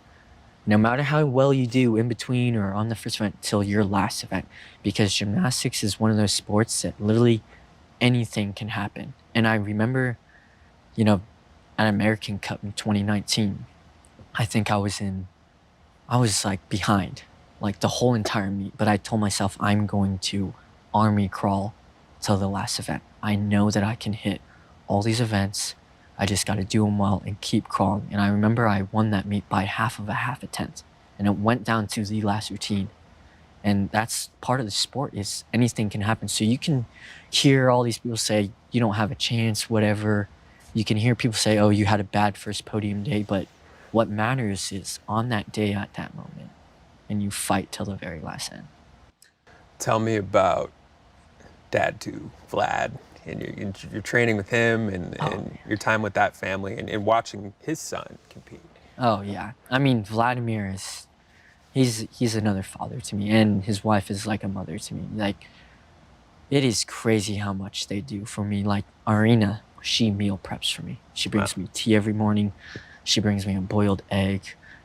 no matter how well you do in between or on the first event, till your last event, because gymnastics is one of those sports that literally anything can happen. And I remember, you know, at American Cup in 2019, I think I was like behind, like the whole entire meet, but I told myself I'm going to army crawl till the last event. I know that I can hit all these events. I just got to do them well and keep crawling. And I remember I won that meet by half a tenth, and it went down to the last routine. And that's part of the sport, is anything can happen. So you can hear all these people say, you don't have a chance, whatever. You can hear people say, oh, you had a bad first podium day, but what matters is on that day at that moment, and you fight till the very last end. Tell me about Dad to Vlad and your training with him and your time with that family and watching his son compete. Oh, yeah. I mean, Vladimir is... He's another father to me, and his wife is like a mother to me. Like, it is crazy how much they do for me. Like, Arena, she meal preps for me. She brings me tea every morning. She brings me a boiled egg.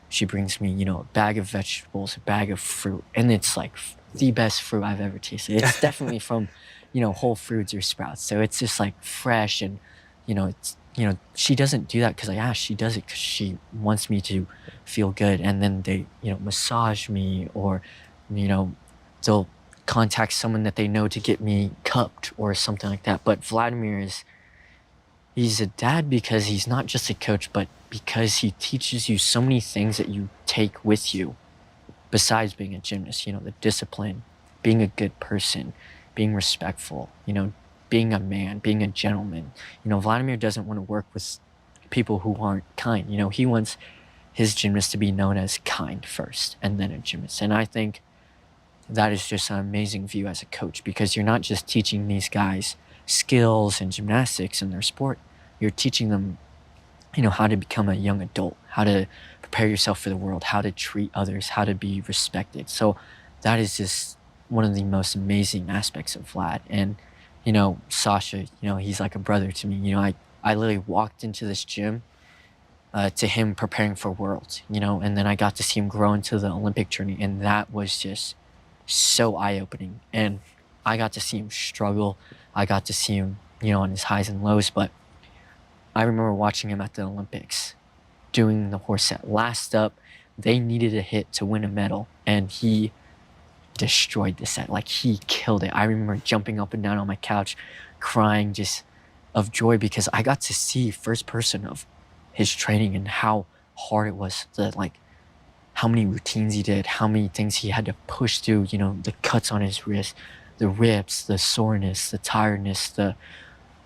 She brings me, you know, a bag of vegetables, a bag of fruit, and it's like the best fruit I've ever tasted. It's definitely from, you know, Whole Foods or Sprouts. So it's just like fresh, and, you know, she doesn't do that because I asked. She does it because she wants me to feel good. And then they, you know, massage me, or, you know, they'll contact someone that they know to get me cupped or something like that. But Vladimir he's a dad because he's not just a coach, but because he teaches you so many things that you take with you besides being a gymnast. You know, the discipline, being a good person, being respectful, you know, being a man, being a gentleman. You know, Vladimir doesn't want to work with people who aren't kind. You know, he wants his gymnasts to be known as kind first and then a gymnast. And I think that is just an amazing view as a coach, because you're not just teaching these guys skills and gymnastics in their sport. You're teaching them, how to become a young adult, how to prepare yourself for the world, how to treat others, how to be respected. So that is just one of the most amazing aspects of Vlad. And, Sasha, he's like a brother to me. I literally walked into this gym to him preparing for Worlds, and then I got to see him grow into the Olympic journey, and that was just so eye-opening. And I got to see him struggle. I got to see him, on his highs and lows, but I remember watching him at the Olympics doing the horse set. Last up, they needed a hit to win a medal, and he destroyed the set. Like, he killed it. I remember jumping up and down on my couch, crying just of joy, because I got to see first person of his training and how hard it was, how many routines he did, how many things he had to push through, the cuts on his wrist, the rips, the soreness, the tiredness, the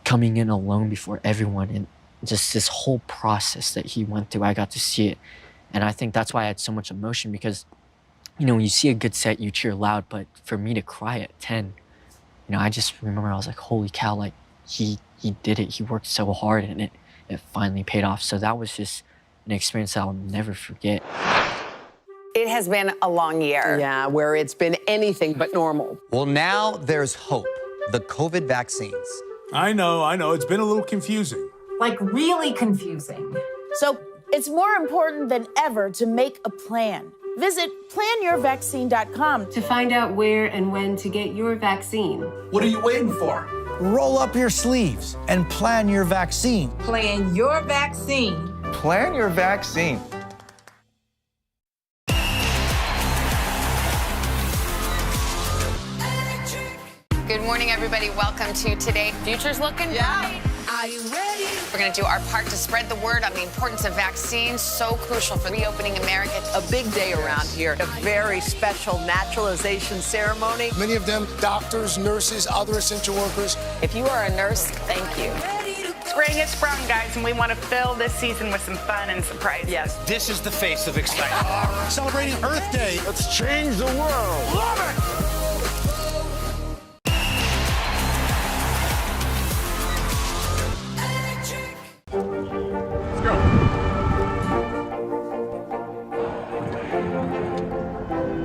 coming in alone before everyone, and just this whole process that he went through. I got to see it. And I think that's why I had so much emotion, because, when you see a good set, you cheer loud, but for me to cry at 10, I just remember I was like, holy cow, like, he did it. He worked so hard, and it finally paid off. So that was just an experience that I'll never forget. It has been a long year. Yeah, where it's been anything but normal. Well, now there's hope. The COVID vaccines. I know. It's been a little confusing. Like, really confusing. So it's more important than ever to make a plan. Visit planyourvaccine.com to find out where and when to get your vaccine. What are you waiting for? Roll up your sleeves and plan your vaccine. Plan your vaccine. Plan your vaccine. Good morning, everybody. Welcome to Today. Future's looking bright. Are you ready? We're going to do our part to spread the word on the importance of vaccines, so crucial for reopening America. A big day around here, a very special naturalization ceremony. Many of them doctors, nurses, other essential workers. If you are a nurse, thank you. Spring has sprung, guys, and we want to fill this season with some fun and surprises. Yes. This is the face of excitement. Celebrating Earth Day. Let's change the world. Love it!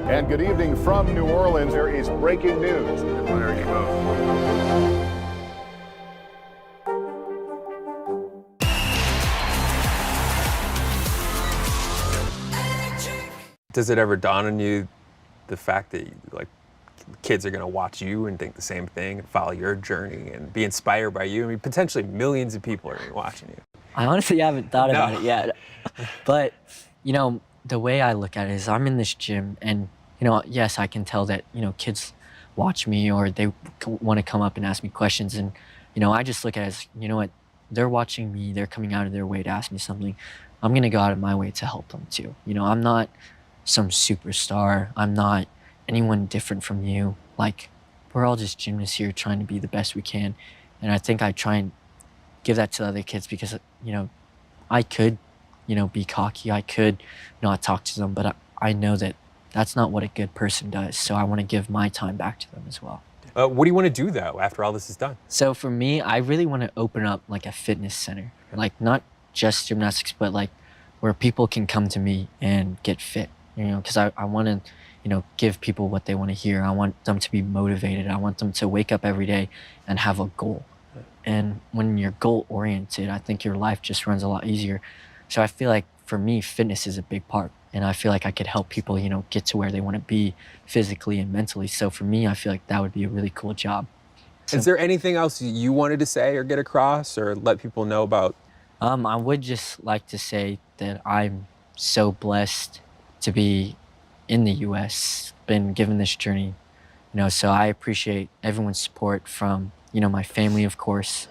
And good evening from New Orleans. There is breaking news. There you go. Does it ever dawn on you the fact that kids are going to watch you and think the same thing and follow your journey and be inspired by you? I mean, potentially millions of people are going to be watching you. I honestly haven't thought about it yet. But, the way I look at it is I'm in this gym, and, yes, I can tell that, kids watch me or they want to come up and ask me questions. And, I just look at it as, what, they're watching me, they're coming out of their way to ask me something. I'm going to go out of my way to help them too. I'm not some superstar. I'm not anyone different from you. Like, we're all just gymnasts here trying to be the best we can. And I think I try and give that to other kids because, I could, be cocky. I could not talk to them, but I know that that's not what a good person does. So I want to give my time back to them as well. What do you want to do, though, after all this is done? So for me, I really want to open up like a fitness center, like not just gymnastics, but like where people can come to me and get fit, because I want to, give people what they want to hear. I want them to be motivated. I want them to wake up every day and have a goal. And when you're goal oriented, I think your life just runs a lot easier. So I feel like for me, fitness is a big part. And I feel like I could help people, get to where they want to be physically and mentally. So for me, I feel like that would be a really cool job. Is there anything else you wanted to say or get across or let people know about? I would just like to say that I'm so blessed to be in the U.S., been given this journey, so I appreciate everyone's support from, my family, of course,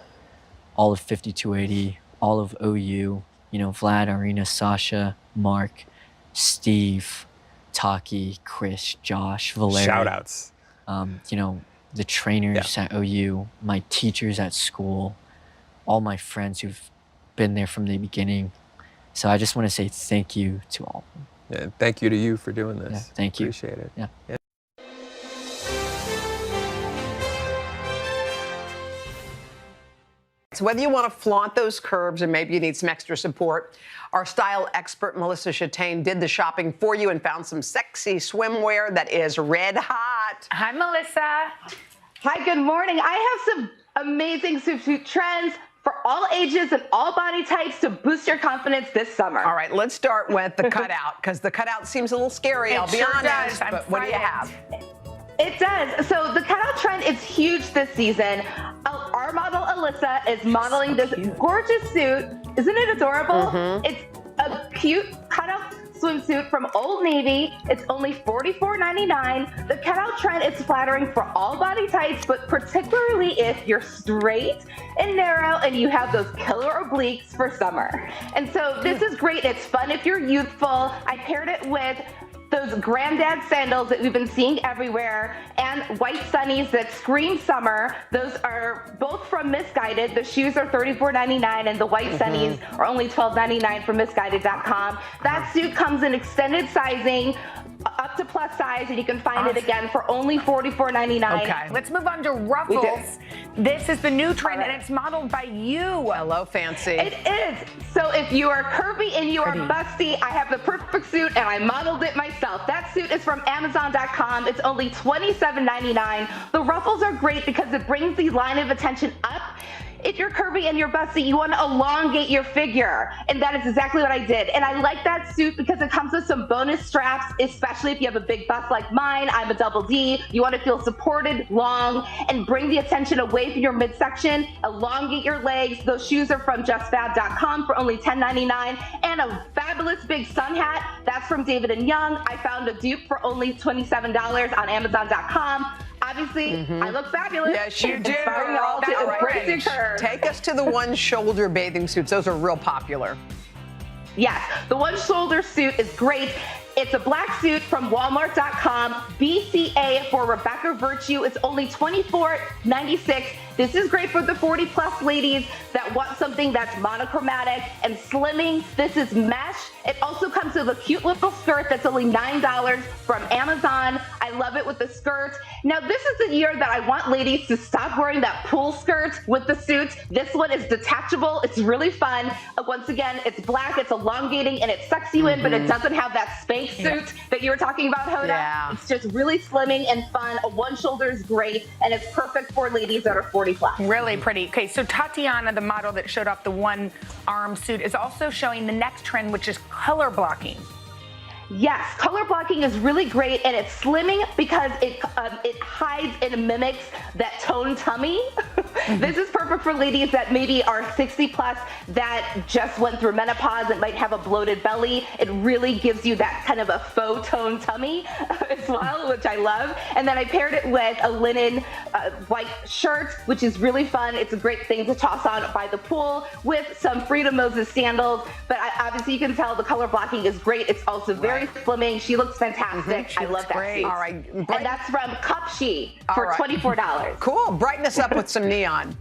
all of 5280, all of OU, Vlad, Arena, Sasha, Mark, Steve, Taki, Chris, Josh, Valerie. Shout outs. The trainers at OU, my teachers at school, all my friends who've been there from the beginning. So I just want to say thank you to all of them. Yeah, thank you to you for doing this. Yeah, thank you. Appreciate it. Yeah. So whether you want to flaunt those curves or maybe you need some extra support, our style expert Melissa Chattain did the shopping for you and found some sexy swimwear that is red hot. Hi, Melissa. Hi, good morning. I have some amazing swimsuit trends for all ages and all body types to boost your confidence this summer. All right, let's start with the cutout, because the cutout seems a little scary, I'll be honest. But what do you have? It does. So the cutout trend is huge this season. Our model, Alyssa, is modeling this gorgeous suit. Isn't it adorable? It's a cute cutout swimsuit from Old Navy. It's only $44.99. The cutout trend is flattering for all body types, but particularly if you're straight and narrow and you have those killer obliques for summer. And so this is great. It's fun if you're youthful. I paired it with those granddad sandals that we've been seeing everywhere and white sunnies that scream summer. Those are both from Missguided. The shoes are $34.99 and the white sunnies are only $12.99 from Missguided.com. That suit comes in extended sizing up to plus size, and you can find it again for only $44.99. Okay, let's move on to Ruffles. This is the new trend, and it's modeled by you. Hello, fancy. It is. So if you are curvy and you are busty, I have the perfect suit, and I modeled it myself. That suit is from Amazon.com. It's only $27.99. The ruffles are great because it brings the line of attention up. If you're curvy and you're busty, you want to elongate your figure. And that is exactly what I did. And I like that suit because it comes with some bonus straps, especially if you have a big bust like mine. I'm a double D. You want to feel supported, long, and bring the attention away from your midsection. Elongate your legs. Those shoes are from justfab.com for only $10.99. And a fabulous big sun hat. That's from David & Young. I found a dupe for only $27 on Amazon.com. Obviously, I look fabulous. Yes, you do. All to embrace your curves. Take us to the one-shoulder bathing suits. Those are real popular. Yes, the one-shoulder suit is great. It's a black suit from Walmart.com. BCA for Rebecca Virtue. It's only $24.96. This is great for the 40-plus ladies that want something that's monochromatic and slimming. This is mesh. It also comes with a cute little skirt that's only $9 from Amazon. I love it with the skirt. Now, this is the year that I want ladies to stop wearing that pool skirt with the suit. This one is detachable. It's really fun. Once again, it's black, it's elongating, and it sucks you in, but it doesn't have that spank suit that you were talking about, Hoda. Yeah. It's just really slimming and fun. A one shoulder is great, and it's perfect for ladies that are 40 plus. Really pretty. Okay, so Tatiana, the model that showed off the one arm suit, is also showing the next trend, which is color blocking. Yes, color blocking is really great, and it's slimming because it hides and mimics that toned tummy. This is perfect for ladies that maybe are 60 plus that just went through menopause and might have a bloated belly. It really gives you that kind of a faux toned tummy as well, which I love. And then I paired it with a linen white shirt, which is really fun. It's a great thing to toss on by the pool with some Frida Moses sandals. But obviously you can tell the color blocking is great. It's also very slimming. She looks fantastic. I love that suit. All right. And that's from Cupshe for $24. Cool. Brighten us up with some neon.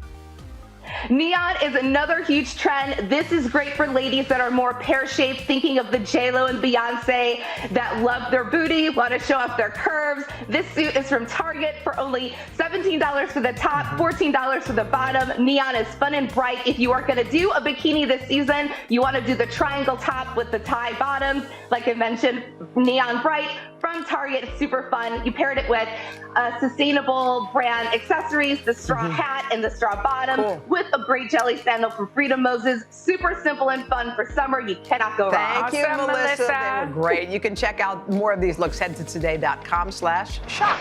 Neon is another huge trend. This is great for ladies that are more pear-shaped, thinking of the J-Lo and Beyonce that love their booty, want to show off their curves. This suit is from Target for only $17 for the top, $14 for the bottom. Neon is fun and bright. If you are going to do a bikini this season, you want to do the triangle top with the tie bottoms. Like I mentioned, neon bright from Target. It's super fun. You paired it with sustainable brand accessories, the straw hat and the straw bottom, with a great jelly sandal from Frida Moses. Super simple and fun for summer. You cannot go wrong. Thank you, Melissa. They were great. You can check out more of these looks. Head to today.com/shop.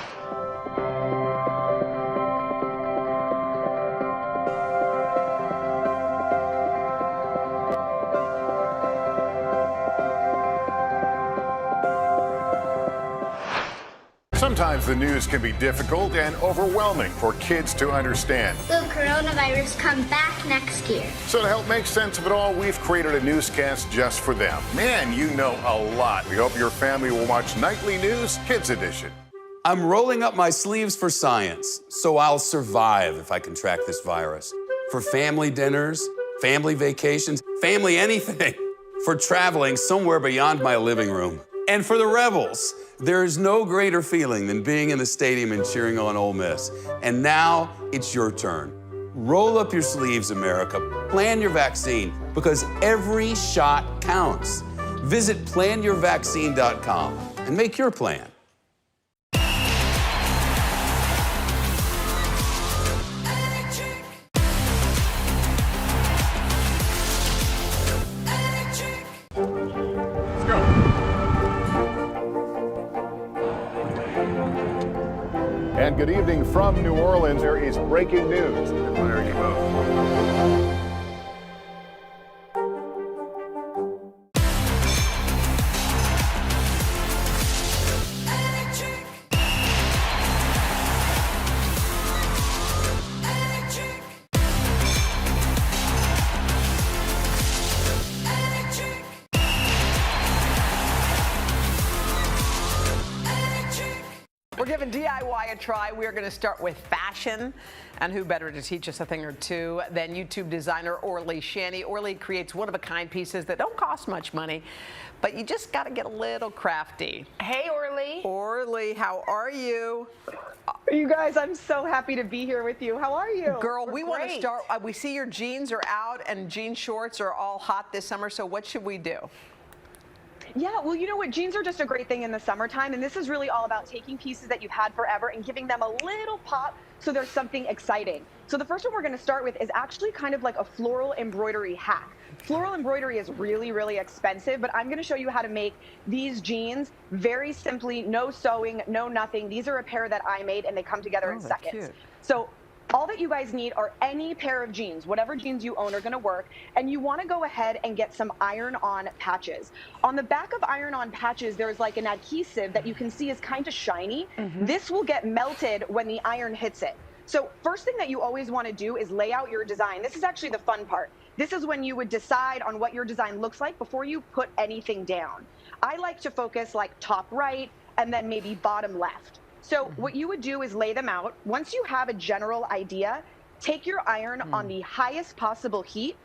Sometimes the news can be difficult and overwhelming for kids to understand. Will coronavirus come back next year? So to help make sense of it all, we've created a newscast just for them. Man, you know a lot. We hope your family will watch Nightly News Kids Edition. I'm rolling up my sleeves for science, so I'll survive if I can track this virus. For family dinners, family vacations, family anything. for traveling somewhere beyond my living room. And for the Rebels, there is no greater feeling than being in the stadium and cheering on Ole Miss. And now it's your turn. Roll up your sleeves, America. Plan your vaccine, because every shot counts. Visit planyourvaccine.com and make your plan. And good evening from New Orleans. There is breaking news. There you go. We're giving DIY a try. We're going to start with fashion. And who better to teach us a thing or two than YouTube designer Orly Shanny. Orly creates one-of-a-kind pieces that don't cost much money, but you just got to get a little crafty. Hey, Orly. Orly, how are you? You guys, I'm so happy to be here with you. How are you? Girl, we want to start. We see your jeans are out and jean shorts are all hot this summer, so what should we do? Yeah, well, you know what? Jeans are just a great thing in the summertime, and this is really all about taking pieces that you've had forever and giving them a little pop so there's something exciting. So the first one we're going to start with is actually kind of like a floral embroidery hack. Floral embroidery is really, really expensive, but I'm going to show you how to make these jeans very simply, no sewing, no nothing. These are a pair that I made, and they come together in seconds. Cute. So all that you guys need are any pair of jeans. Whatever jeans you own are going to work. And you want to go ahead and get some iron-on patches. On the back of iron-on patches, there's like an adhesive that you can see is kind of shiny. This will get melted when the iron hits it. So first thing that you always want to do is lay out your design. This is actually the fun part. This is when you would decide on what your design looks like before you put anything down. I like to focus like top right and then maybe bottom left. So what you would do is lay them out. Once you have a general idea, take your iron on the highest possible heat.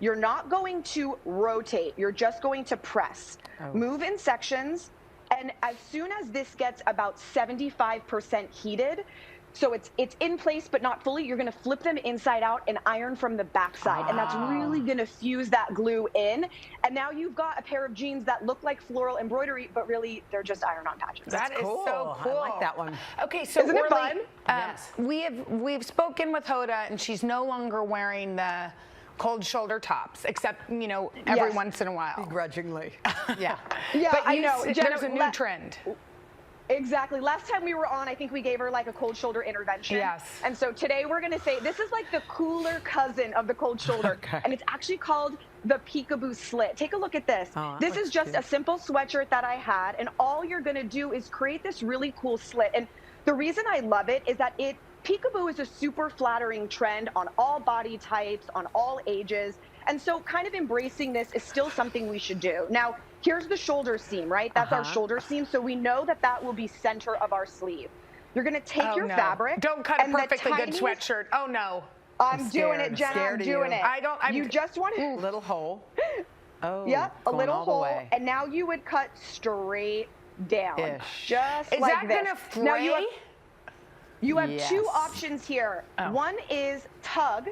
You're not going to rotate. You're just going to press. Move in sections. And as soon as this gets about 75% heated, so it's in place but not fully, you're going to flip them inside out and iron from the backside. And that's really going to fuse that glue in. And now you've got a pair of jeans that look like floral embroidery, but really they're just iron-on patches. That is so cool. I like that one. Okay, so Isn't it fun? Yes. We've spoken with Hoda, and she's no longer wearing the cold shoulder tops, except, you know, every once in a while. Begrudgingly. Yeah, But I know. There's a new trend. Exactly. Last time we were on, I think we gave her like a cold shoulder intervention. Yes. And so today we're going to say this is like the cooler cousin of the cold shoulder. And it's actually called the peekaboo slit. Take a look at this. This is just a simple sweatshirt that I had. And all you're going to do is create this really cool slit. And the reason I love it is that peekaboo is a super flattering trend on all body types, on all ages. And so kind of embracing this is still something we should do. Now, here's the shoulder seam, right? That's our shoulder seam. So we know that that will be center of our sleeve. You're going to take your fabric. Don't cut a perfectly good sweatshirt. Oh, no. I'm doing it, Jenna. I'm doing it. You just want to. Little hole. Oh. Yep, a little all the hole. way. And now you would cut straight down. Just Is like that this. going to fray? Now you have two options here. One is tug,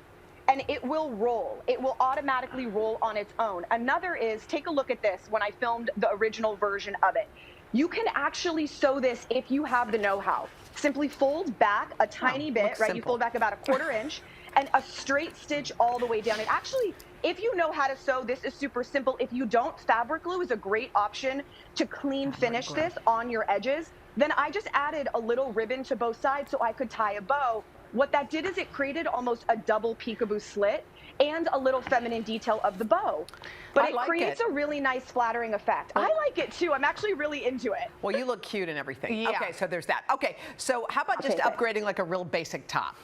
and it will roll. It will automatically roll on its own. Another is, take a look at this when I filmed the original version of it. You can actually sew this if you have the know-how. Simply fold back a tiny bit, right? You fold back about a 1/4 inch, and a straight stitch all the way down. And actually, if you know how to sew, this is super simple. If you don't, fabric glue is a great option to clean finish this on your edges. Then I just added a little ribbon to both sides so I could tie a bow. What that did is it created almost a double peekaboo slit and a little feminine detail of the bow. But it creates a really nice flattering effect. I like it too. I'm actually really into it. Well, you look cute and everything. Yeah. Okay, so there's that. Okay, so how about just upgrading like a real basic top?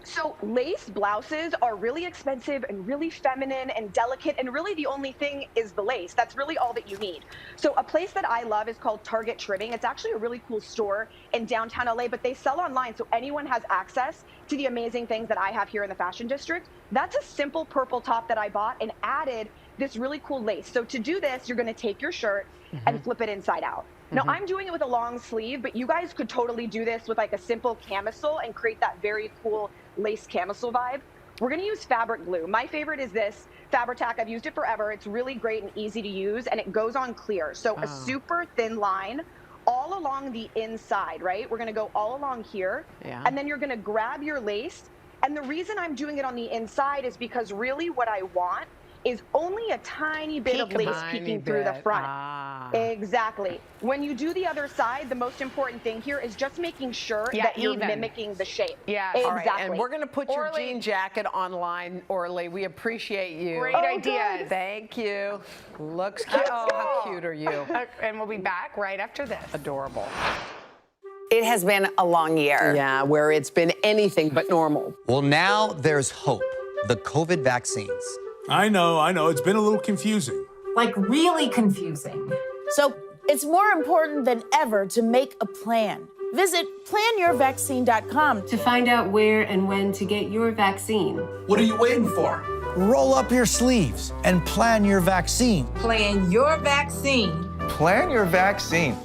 So lace blouses are really expensive and really feminine and delicate, and really the only thing is the lace. That's really all that you need. So a place that I love is called Target Trimming. It's actually a really cool store in downtown LA, but they sell online, so anyone has access to the amazing things that I have here in the Fashion District. That's a simple purple top that I bought and added this really cool lace. So to do this, you're going to take your shirt and flip it inside out. Now, I'm doing it with a long sleeve, but you guys could totally do this with like a simple camisole and create that very cool lace camisole vibe. We're going to use fabric glue. My favorite is this Fabri-Tac. I've used it forever. It's really great and easy to use, and it goes on clear. So a super thin line all along the inside, right? We're going to go all along here, and then you're going to grab your lace. And the reason I'm doing it on the inside is because really what I want is only a tiny bit of lace peeking through the front. Exactly. When you do the other side, the most important thing here is just making sure that you're mimicking the shape. Yeah, exactly. All right, and we're going to put your jean jacket online, Orly. We appreciate you. Great ideas. Thank you. Looks cute. Oh, how cute are you? And we'll be back right after this. Adorable. It has been a long year. Yeah, where it's been anything but normal. Well, now there's hope. The COVID vaccines. I know. It's been a little confusing. Like really confusing. So it's more important than ever to make a plan. Visit planyourvaccine.com to find out where and when to get your vaccine. What are you waiting for? Roll up your sleeves and plan your vaccine. Plan your vaccine. Plan your vaccine.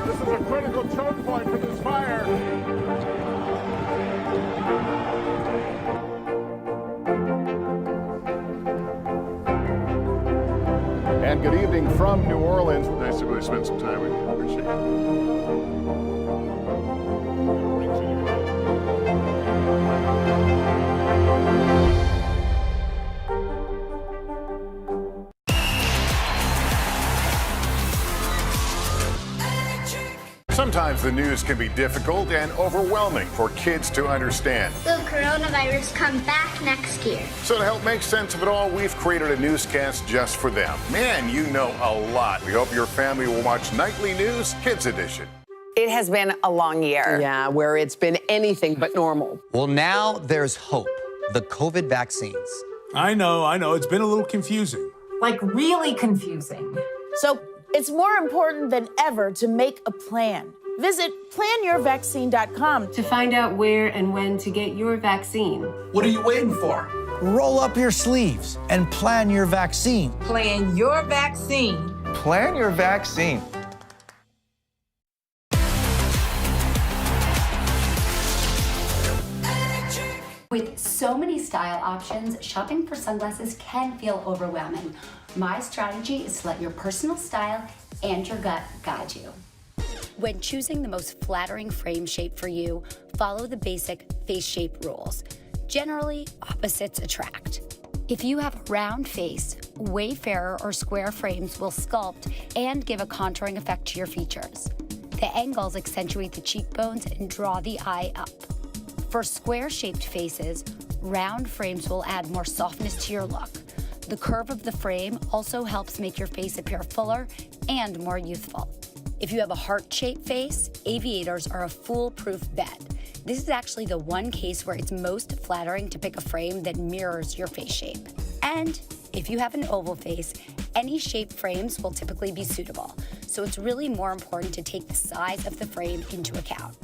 This is a critical choke point for this fire. And good evening from New Orleans. Nice to really spend some time with you. Appreciate Sometimes the news can be difficult and overwhelming for kids to understand. Will coronavirus come back next year? So to help make sense of it all, we've created a newscast just for them. Man, you know a lot. We hope your family will watch Nightly News Kids Edition. It has been a long year. Yeah, where it's been anything but normal. Well, now there's hope. The COVID vaccines. I know. It's been a little confusing. Like really confusing. So it's more important than ever to make a plan. Visit planyourvaccine.com to find out where and when to get your vaccine. What are you waiting for? Roll up your sleeves and plan your vaccine. Plan your vaccine. Plan your vaccine. With so many style options, shopping for sunglasses can feel overwhelming. My strategy is to let your personal style and your gut guide you. When choosing the most flattering frame shape for you, follow the basic face shape rules. Generally, opposites attract. If you have a round face, Wayfarer or square frames will sculpt and give a contouring effect to your features. The angles accentuate the cheekbones and draw the eye up. For square-shaped faces, round frames will add more softness to your look. The curve of the frame also helps make your face appear fuller and more youthful. If you have a heart-shaped face, aviators are a foolproof bet. This is actually the one case where it's most flattering to pick a frame that mirrors your face shape. And if you have an oval face, any shaped frames will typically be suitable. So it's really more important to take the size of the frame into account.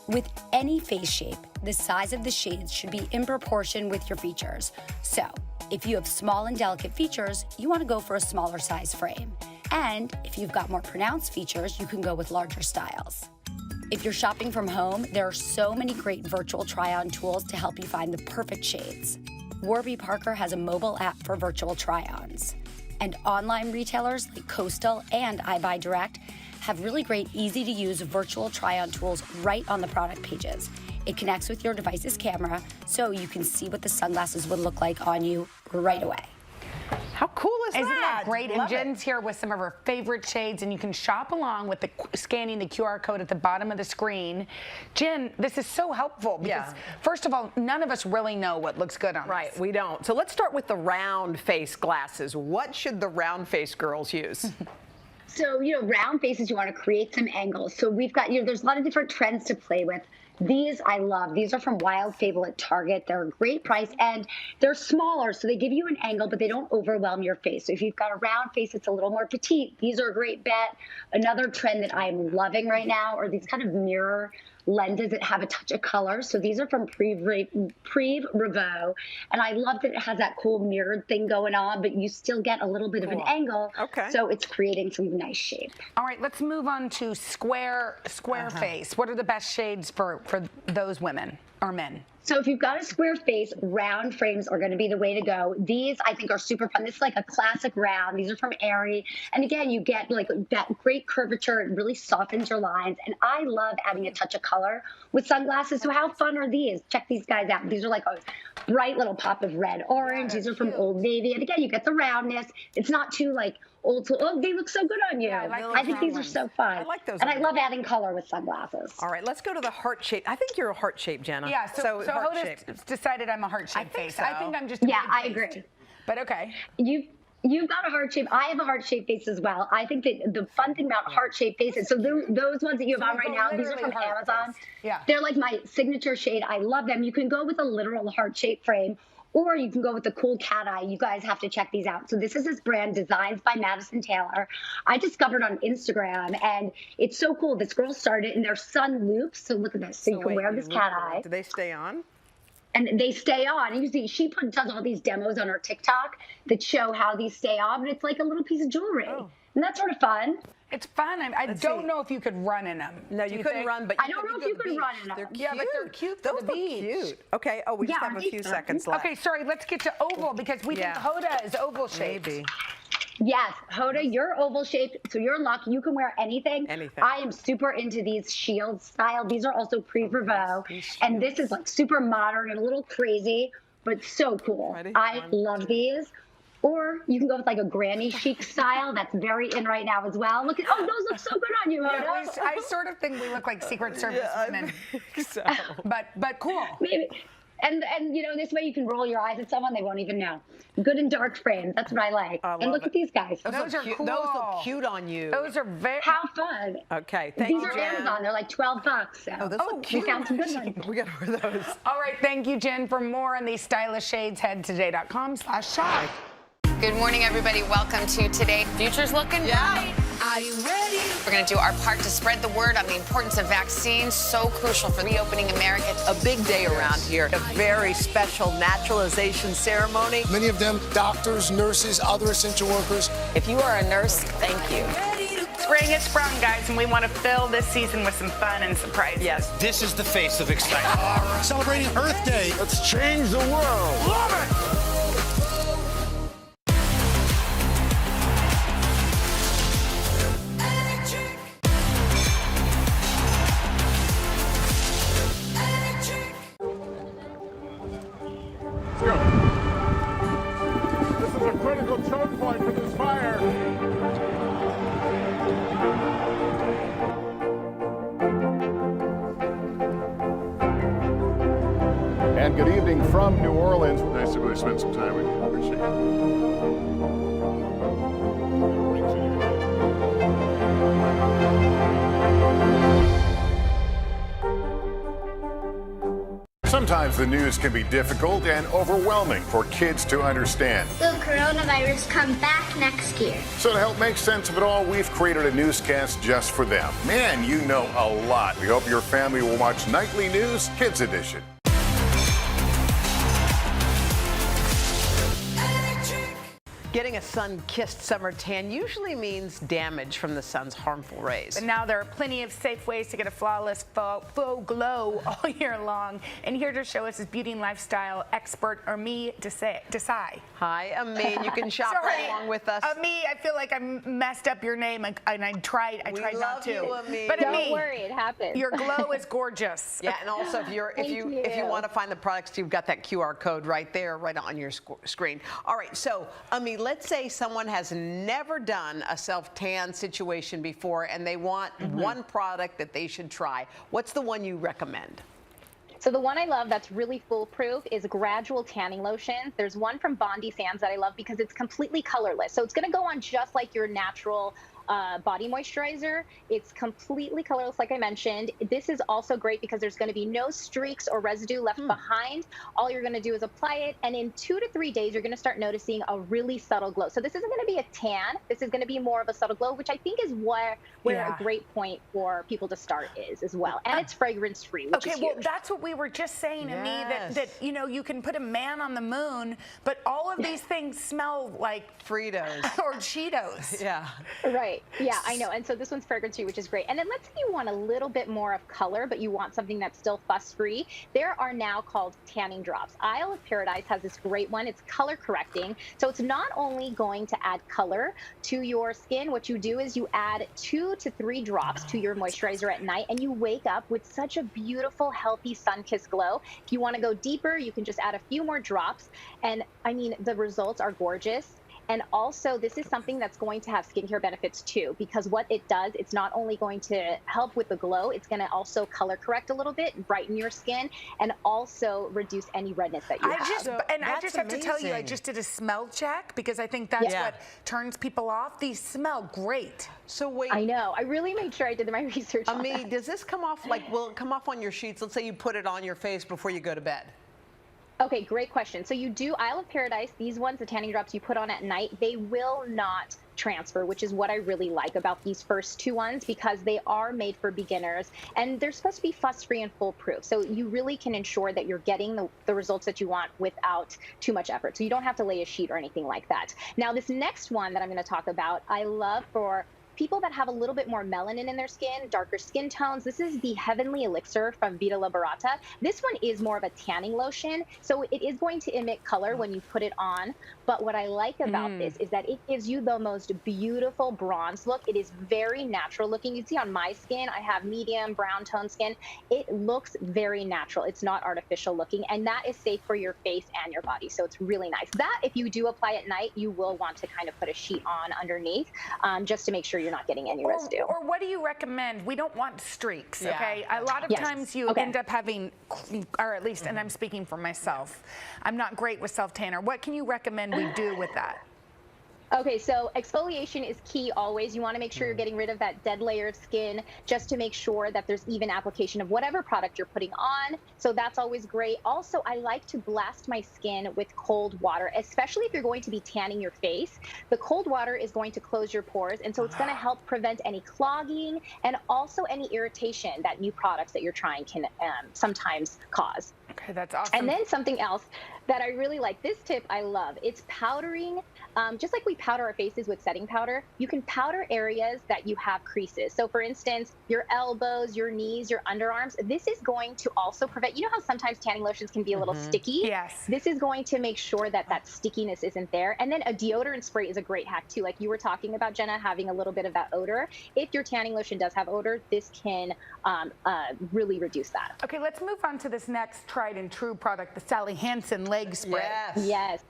With any face shape, the size of the shades should be in proportion with your features. So, if you have small and delicate features, you want to go for a smaller size frame. And if you've got more pronounced features, you can go with larger styles. If you're shopping from home, there are so many great virtual try-on tools to help you find the perfect shades. Warby Parker has a mobile app for virtual try-ons. And online retailers like Coastal and iBuyDirect have really great, easy-to-use virtual try-on tools right on the product pages. It connects with your device's camera, so you can see what the sunglasses would look like on you right away. How cool is that? Isn't that great? And Love Jen's here with some of her favorite shades, and you can shop along with scanning the QR code at the bottom of the screen. Jen, this is so helpful because, first of all, none of us really know what looks good on us. Right, we don't. So let's start with the round face glasses. What should the round face girls use? So, round faces, you want to create some angles. So we've got, there's a lot of different trends to play with. These I love. These are from Wild Fable at Target. They're a great price, and they're smaller, so they give you an angle, but they don't overwhelm your face. So if you've got a round face, it's a little more petite. These are a great bet. Another trend that I'm loving right now are these kind of mirror lenses that have a touch of color. So these are from Preve Revaux, and I love that it has that cool mirrored thing going on, but you still get a little bit of an angle. Okay. So it's creating some nice shape. All right, let's move on to square face. What are the best shades for those women or men? So if you've got a square face, round frames are going to be the way to go. These, I think, are super fun. This is like a classic round. These are from Aerie. And again, you get like that great curvature. It really softens your lines. And I love adding a touch of color with sunglasses. So how fun are these? Check these guys out. These are like a bright little pop of red, orange. These are from Old Navy. And again, you get the roundness. It's not too like old school. Oh, they look so good on you. Yeah, I think these are so fun. I like those. And I love adding color with sunglasses. All right, let's go to the heart shape. I think you're a heart shape, Jenna. Yeah, so heart Hoda's shape. decided I'm a heart-shaped face. so. I think I'm just a Yeah, I big-faced. agree. But okay. You've got a heart shape. I have a heart shaped face as well. I think that the fun thing about heart shaped faces, so those ones that you have on right now, these are from Amazon. Yeah. They're like my signature shade. I love them. You can go with a literal heart shaped frame, or you can go with the cool cat eye. You guys have to check these out. So this is this brand, Designs by Madison Taylor. I discovered on Instagram, and it's so cool. This girl started in their sun loops. So look at this. So you can wear this cat eye. Do they stay on? And they stay on. And you see, she does all these demos on her TikTok that show how these stay on, but it's like a little piece of jewelry. And that's sort of fun. It's fun. I don't know if you could run in them. No, you couldn't run, but I don't know if you could run in them. They're cute. Yeah, but they're cute for Those the look beach. cute. Okay. Oh, we just have a few seconds left. Okay, sorry. Let's get to oval because we think Hoda is oval shaped. Maybe. Yes, Hoda, you're oval shaped, so you're lucky. You can wear anything. Anything. I am super into these shield style. These are also Preve Revaux, and this is like super modern and a little crazy, but so cool. I love these. Or you can go with like a granny chic style. That's very in right now as well. Look at, oh, those look so good on you, Hoda. Yeah, I sort of think we look like Secret Service women. So. But cool. Maybe. And you know, this way you can roll your eyes at someone, they won't even know. Good in dark frames. That's what I like. And look at these guys. Those are cute. cool. Those look cute on you. Those are very. How fun. Okay. Thank These you, are Jen. Amazon. They're like $12. So. Oh, those look cute. We found some good ones. We got to wear those. All right. Thank you, Jen. For more on these stylish shades, head to today.com/shop. Good morning, everybody. Welcome to Today. Future's looking bright. Are you ready? We're going to do our part to spread the word on the importance of vaccines, so crucial for reopening America. A big day around here. A very special naturalization ceremony. Many of them doctors, nurses, other essential workers. If you are a nurse, thank you. Spring has sprung, guys, and we want to fill this season with some fun and surprises. Yes. This is the face of excitement. Celebrating Earth Day. Let's change the world. Love it! This is a critical choke point for this fire. And good evening from New Orleans. Nice to really spend some time with you. Appreciate it. Sometimes the news can be difficult and overwhelming for kids to understand. Will coronavirus come back next year? So to help make sense of it all, we've created a newscast just for them. Man, you know a lot. We hope your family will watch Nightly News Kids Edition. Getting a sun-kissed summer tan usually means damage from the sun's harmful rays. But now there are plenty of safe ways to get a flawless faux glow all year long. And here to show us is beauty and lifestyle expert Ami Desai. Hi, Ami. You can shop right along with us. Ami, I feel like I messed up your name, and I tried not to. You, Ami. But Don't Ami, worry, it happens. your glow is gorgeous. Yeah, and also if you want to find the products, you've got that QR code right there, right on your screen. All right, so Ami, let's say someone has never done a self-tan situation before and they want one product that they should try. What's the one you recommend? So the one I love that's really foolproof is Gradual tanning lotions. There's one from Bondi Sands that I love because it's completely colorless. So it's going to go on just like your natural body moisturizer. It's completely colorless, like I mentioned. This is also great because there's going to be no streaks or residue left behind. All you're going to do is apply it, and in 2 to 3 days, you're going to start noticing a really subtle glow. So this isn't going to be a tan. This is going to be more of a subtle glow, which I think is where a great point for people to start is as well. And it's fragrance free, which is huge. Well, that's what we were just saying to me, that you know, you can put a man on the moon, but all of these things smell like Fritos or Cheetos. Yeah. Right. Yeah, I know. And so this one's fragrance free, which is great. And then let's say you want a little bit more of color, but you want something that's still fuss free. There are now called tanning drops. Isle of Paradise has this great one. It's color correcting. So it's not only going to add color to your skin. What you do is you add 2 to 3 drops to your moisturizer at night, and you wake up with such a beautiful, healthy, sun-kissed glow. If you want to go deeper, you can just add a few more drops. And I mean, the results are gorgeous. And also, this is something that's going to have skincare benefits too, because what it does, it's not only going to help with the glow, it's going to also color correct a little bit, brighten your skin, and also reduce any redness that you have. I just have to tell you, I just did a smell check because I think that's what turns people off. These smell great. So wait. I know. I really made sure I did my research on that. Does this come off, like, will it come off on your sheets? Let's say you put it on your face before you go to bed. Okay, great question. So you do Isle of Paradise, these ones, the tanning drops you put on at night, they will not transfer, which is what I really like about these first 2 ones, because they are made for beginners and they're supposed to be fuss-free and foolproof. So you really can ensure that you're getting the results that you want without too much effort. So you don't have to lay a sheet or anything like that. Now, this next one that I'm going to talk about, I love for people that have a little bit more melanin in their skin, darker skin tones. This is the Heavenly Elixir from Vitula Barata. This one is more of a tanning lotion, so it is going to emit color when you put it on. But what I like about this is that it gives you the most beautiful bronze look. It is very natural looking. You see on my skin, I have medium brown tone skin. It looks very natural. It's not artificial looking, and that is safe for your face and your body. So it's really nice. That, if you do apply at night, you will want to kind of put a sheet on underneath just to make sure you're not getting any residue. Or what do you recommend? We don't want streaks, okay? A lot of times you end up having, or at least, and I'm speaking for myself, I'm not great with self-tanner. What can you recommend we do with that? Okay, so exfoliation is key always. You want to make sure you're getting rid of that dead layer of skin just to make sure that there's even application of whatever product you're putting on. So that's always great. Also, I like to blast my skin with cold water, especially if you're going to be tanning your face. The cold water is going to close your pores, and so it's going to help prevent any clogging and also any irritation that new products that you're trying can sometimes cause. Okay, that's awesome. And then something else that I really like, this tip I love, it's powdering. Just like we powder our faces with setting powder, you can powder areas that you have creases. So for instance, your elbows, your knees, your underarms, this is going to also prevent, you know how sometimes tanning lotions can be a little sticky? Yes. This is going to make sure that that stickiness isn't there. And then a deodorant spray is a great hack too. Like you were talking about, Jenna, having a little bit of that odor. If your tanning lotion does have odor, this can really reduce that. Okay, let's move on to this next tried and true product, the Sally Hansen leg spray. Yes.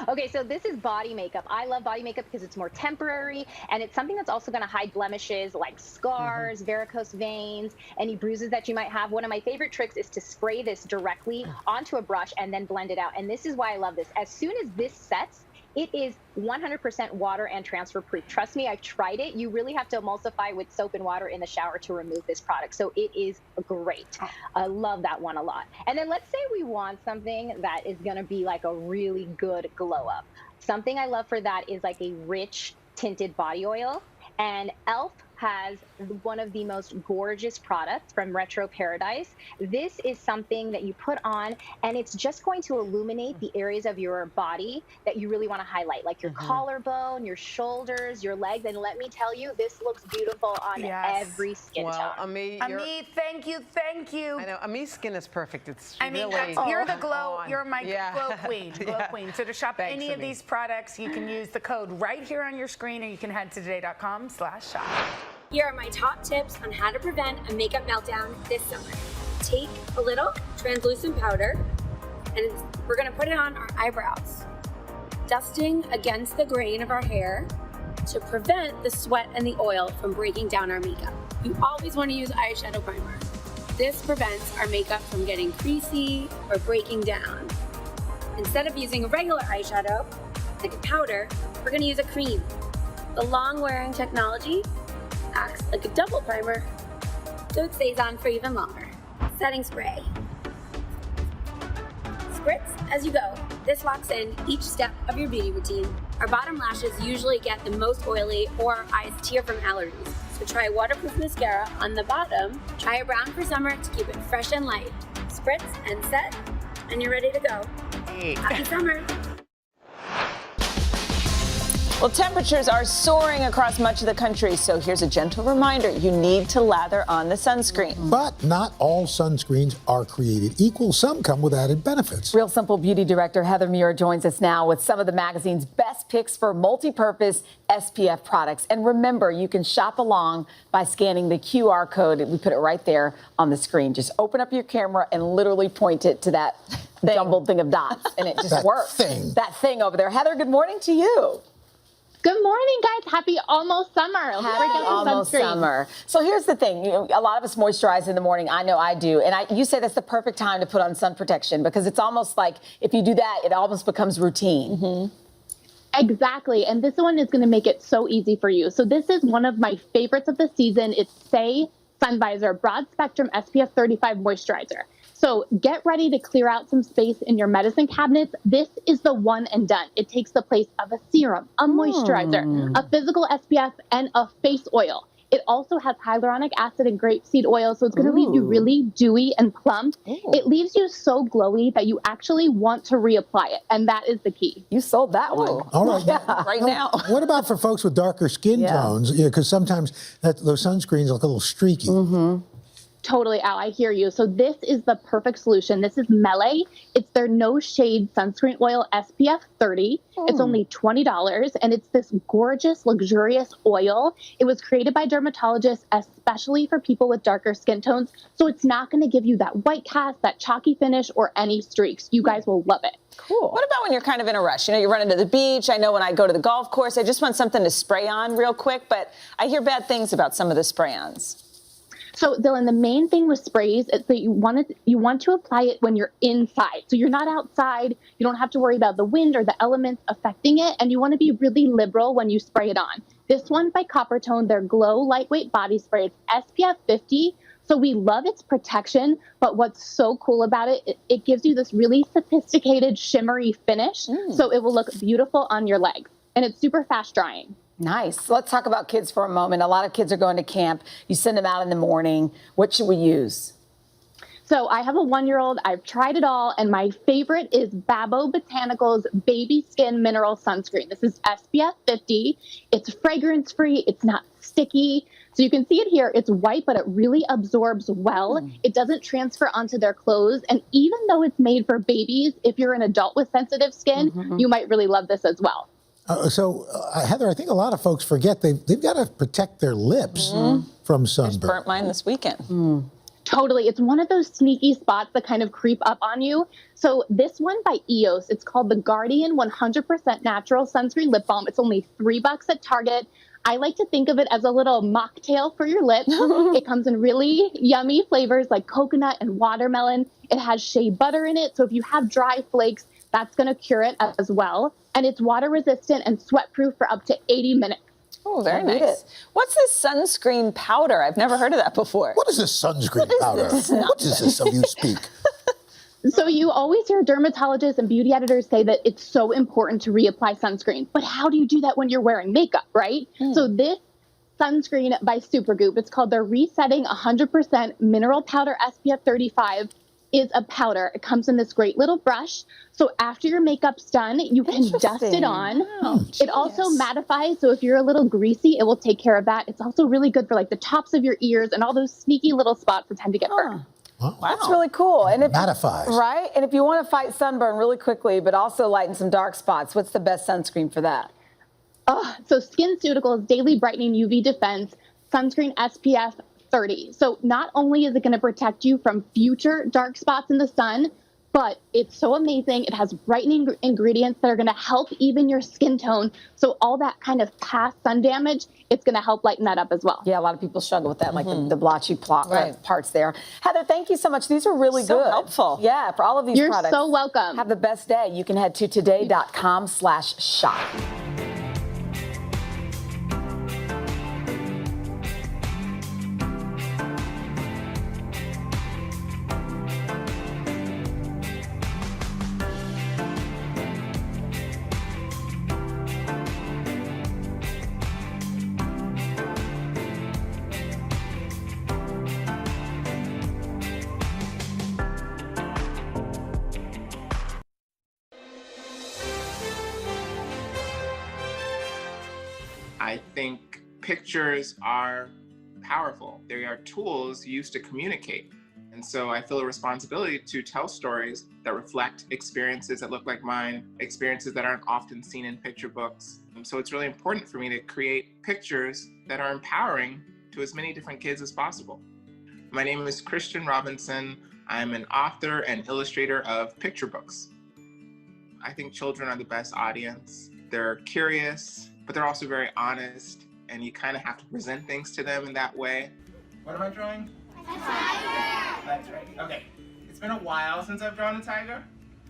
Okay, so this is body makeup. I love body makeup because it's more temporary, and it's something that's also going to hide blemishes like scars, varicose veins, any bruises that you might have. One of my favorite tricks is to spray this directly onto a brush and then blend it out. And this is why I love this. As soon as this sets, it is 100% water and transfer proof. Trust me, I've tried it. You really have to emulsify with soap and water in the shower to remove this product. So it is great. I love that one a lot. And then let's say we want something that is going to be like a really good glow up. Something I love for that is like a rich tinted body oil. And e.l.f. has one of the most gorgeous products from Retro Paradise. This is something that you put on, and it's just going to illuminate the areas of your body that you really want to highlight, like your collarbone, your shoulders, your legs. And let me tell you, this looks beautiful on every skin tone. Ami, thank you, thank you. I know, Ami's skin is perfect. It's really you're the glow, you're my glow queen, queen. So to shop any of these products, you can use the code right here on your screen, or you can head to today.com/shop. Here are my top tips on how to prevent a makeup meltdown this summer. Take a little translucent powder, and we're gonna put it on our eyebrows, dusting against the grain of our hair to prevent the sweat and the oil from breaking down our makeup. You always wanna use eyeshadow primer. This prevents our makeup from getting creasy or breaking down. Instead of using a regular eyeshadow, like a powder, we're gonna use a cream. The long-wearing technology acts like a double primer, so it stays on for even longer. Setting spray. Spritz as you go. This locks in each step of your beauty routine. Our bottom lashes usually get the most oily or our eyes tear from allergies. So try waterproof mascara on the bottom. Try a brown for summer to keep it fresh and light. Spritz and set, and you're ready to go. Hey. Happy summer. Well, temperatures are soaring across much of the country, so here's a gentle reminder. You need to lather on the sunscreen. But not all sunscreens are created equal. Some come with added benefits. Real Simple Beauty Director Heather Muir joins us now with some of the magazine's best picks for multi-purpose SPF products. And remember, you can shop along by scanning the QR code. We put it right there on the screen. Just open up your camera and literally point it to that jumbled thing of dots, and it just works. That thing over there. Heather, good morning to you. Good morning, guys. Happy almost summer. Happy almost summer. So here's the thing. A lot of us moisturize in the morning. I know I do. And you say that's the perfect time to put on sun protection because it's almost like if you do that, it almost becomes routine. Mm-hmm. Exactly. And this one is going to make it so easy for you. So this is one of my favorites of the season. It's Say Sun Visor Broad Spectrum SPF 35 Moisturizer. So get ready to clear out some space in your medicine cabinets. This is the one and done. It takes the place of a serum, a moisturizer, a physical SPF, and a face oil. It also has hyaluronic acid and grapeseed oil, so it's going to leave you really dewy and plump. It leaves you so glowy that you actually want to reapply it, and that is the key. You sold that one. All right. Yeah, right now. What about for folks with darker skin tones? Because sometimes those sunscreens look a little streaky. Totally, Al, I hear you. So this is the perfect solution. This is Melee. It's their no shade sunscreen oil SPF 30. It's only $20, and it's this gorgeous, luxurious oil. It was created by dermatologists, especially for people with darker skin tones. So it's not going to give you that white cast, that chalky finish, or any streaks. You guys will love it. Cool. What about when you're kind of in a rush? You know, you're running to the beach. I know when I go to the golf course, I just want something to spray on real quick, but I hear bad things about some of the spray-ons. So, Dylan, the main thing with sprays is that you want to apply it when you're inside. So you're not outside. You don't have to worry about the wind or the elements affecting it. And you want to be really liberal when you spray it on. This one by Coppertone, their Glow Lightweight Body Spray. It's SPF 50. So we love its protection. But what's so cool about it, it gives you this really sophisticated shimmery finish. So it will look beautiful on your legs. And it's super fast drying. Nice. Let's talk about kids for a moment. A lot of kids are going to camp. You send them out in the morning. What should we use? So I have a 1-year-old. I've tried it all. And my favorite is Babo Botanicals Baby Skin Mineral Sunscreen. This is SPF 50. It's fragrance free. It's not sticky. So you can see it here. It's white, but it really absorbs well. It doesn't transfer onto their clothes. And even though it's made for babies, if you're an adult with sensitive skin, you might really love this as well. Heather, I think a lot of folks forget they've got to protect their lips from sunburn. Just burnt mine this weekend. Totally. It's one of those sneaky spots that kind of creep up on you. So this one by EOS, it's called the Guardian 100% Natural Sunscreen Lip Balm. It's only $3 at Target. I like to think of it as a little mocktail for your lips. It comes in really yummy flavors like coconut and watermelon. It has shea butter in it. So if you have dry flakes, that's going to cure it as well. And it's water resistant and sweat proof for up to 80 minutes. Oh, very nice. What's this sunscreen powder? I've never heard of that before. What is this sunscreen powder? What is this of you speak? So you always hear dermatologists and beauty editors say that it's so important to reapply sunscreen. But how do you do that when you're wearing makeup, right? So this sunscreen by Supergoop, it's called their Resetting 100% Mineral Powder SPF 35. Is a powder. It comes in this great little brush. So after your makeup's done, you can dust it on. It also mattifies. So if you're a little greasy, it will take care of that. It's also really good for like the tops of your ears and all those sneaky little spots that tend to get burned. Wow. That's really cool. And if mattifies. Right? And if you want to fight sunburn really quickly, but also lighten some dark spots, what's the best sunscreen for that? So SkinCeuticals Daily Brightening UV Defense Sunscreen SPF 30. So not only is it going to protect you from future dark spots in the sun, but it's so amazing. It has brightening ingredients that are going to help even your skin tone. So all that kind of past sun damage, it's going to help lighten that up as well. Yeah, a lot of people struggle with that, like the blotchy parts there. Heather, thank you so much. These are really good. Helpful. Yeah, for all of these products. You're so welcome. Have the best day. You can head to today.com/shop. I think pictures are powerful. They are tools used to communicate. And so I feel a responsibility to tell stories that reflect experiences that look like mine, experiences that aren't often seen in picture books. So it's really important for me to create pictures that are empowering to as many different kids as possible. My name is Christian Robinson. I'm an author and illustrator of picture books. I think children are the best audience. They're curious, but they're also very honest, and you kind of have to present things to them in that way. What am I drawing? A tiger! That's right. Okay. It's been a while since I've drawn a tiger,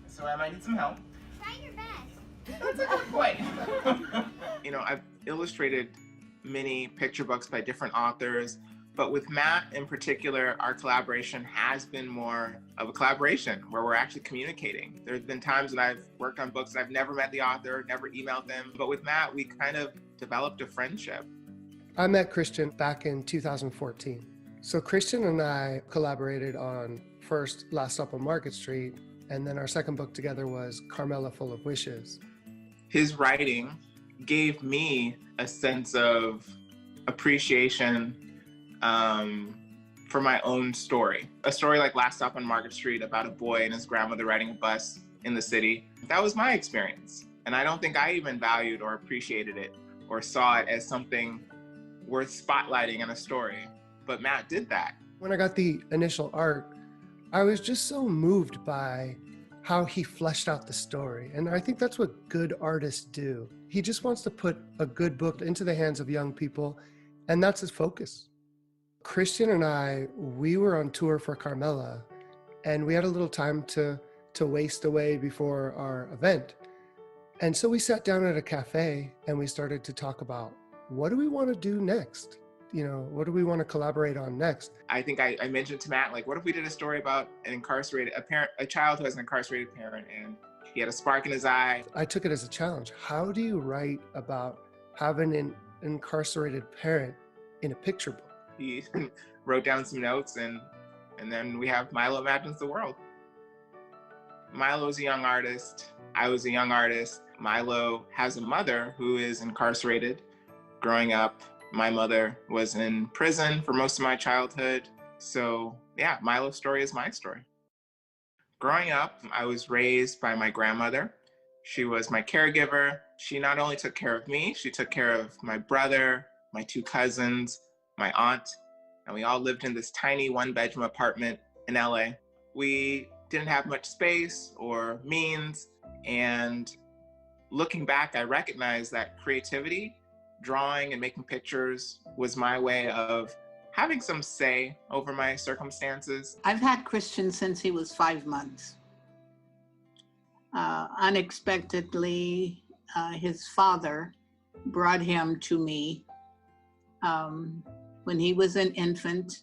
so I might need some help. Try your best. That's a good point. You know, I've illustrated many picture books by different authors, but with Matt in particular, our collaboration has been more of a collaboration where we're actually communicating. There's been times when I've worked on books and I've never met the author, never emailed them, but with Matt, we kind of developed a friendship. I met Christian back in 2014. So Christian and I collaborated on first Last Stop on Market Street, and then our second book together was Carmela Full of Wishes. His writing gave me a sense of appreciation for my own story. A story like Last Stop on Market Street about a boy and his grandmother riding a bus in the city. That was my experience. And I don't think I even valued or appreciated it or saw it as something worth spotlighting in a story. But Matt did that. When I got the initial art, I was just so moved by how he fleshed out the story. And I think that's what good artists do. He just wants to put a good book into the hands of young people, and that's his focus. Christian and I, we were on tour for Carmela, and we had a little time to waste away before our event. And so we sat down at a cafe and we started to talk about, what do we want to do next? You know, what do we want to collaborate on next? I think I mentioned to Matt, like, what if we did a story about a child who has an incarcerated parent and he had a spark in his eye. I took it as a challenge. How do you write about having an incarcerated parent in a picture book? He wrote down some notes and then we have Milo Imagines the World. Milo's a young artist. I was a young artist. Milo has a mother who is incarcerated. Growing up, my mother was in prison for most of my childhood. So yeah, Milo's story is my story. Growing up, I was raised by my grandmother. She was my caregiver. She not only took care of me, she took care of my brother, my two cousins, my aunt, and we all lived in this tiny one-bedroom apartment in LA. We didn't have much space or means, and looking back, I recognized that creativity, drawing and making pictures was my way of having some say over my circumstances. I've had Christian since he was 5 months. Unexpectedly, his father brought him to me when he was an infant,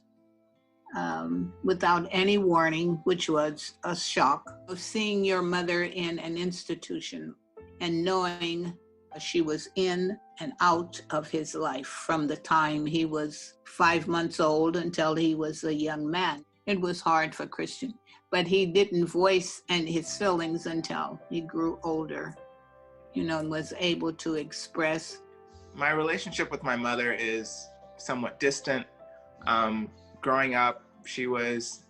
without any warning, which was a shock. Seeing your mother in an institution and knowing she was in and out of his life from the time he was 5 months old until he was a young man. It was hard for Christian, but he didn't voice his feelings until he grew older, you know, and was able to express. My relationship with my mother is somewhat distant. Growing up, she was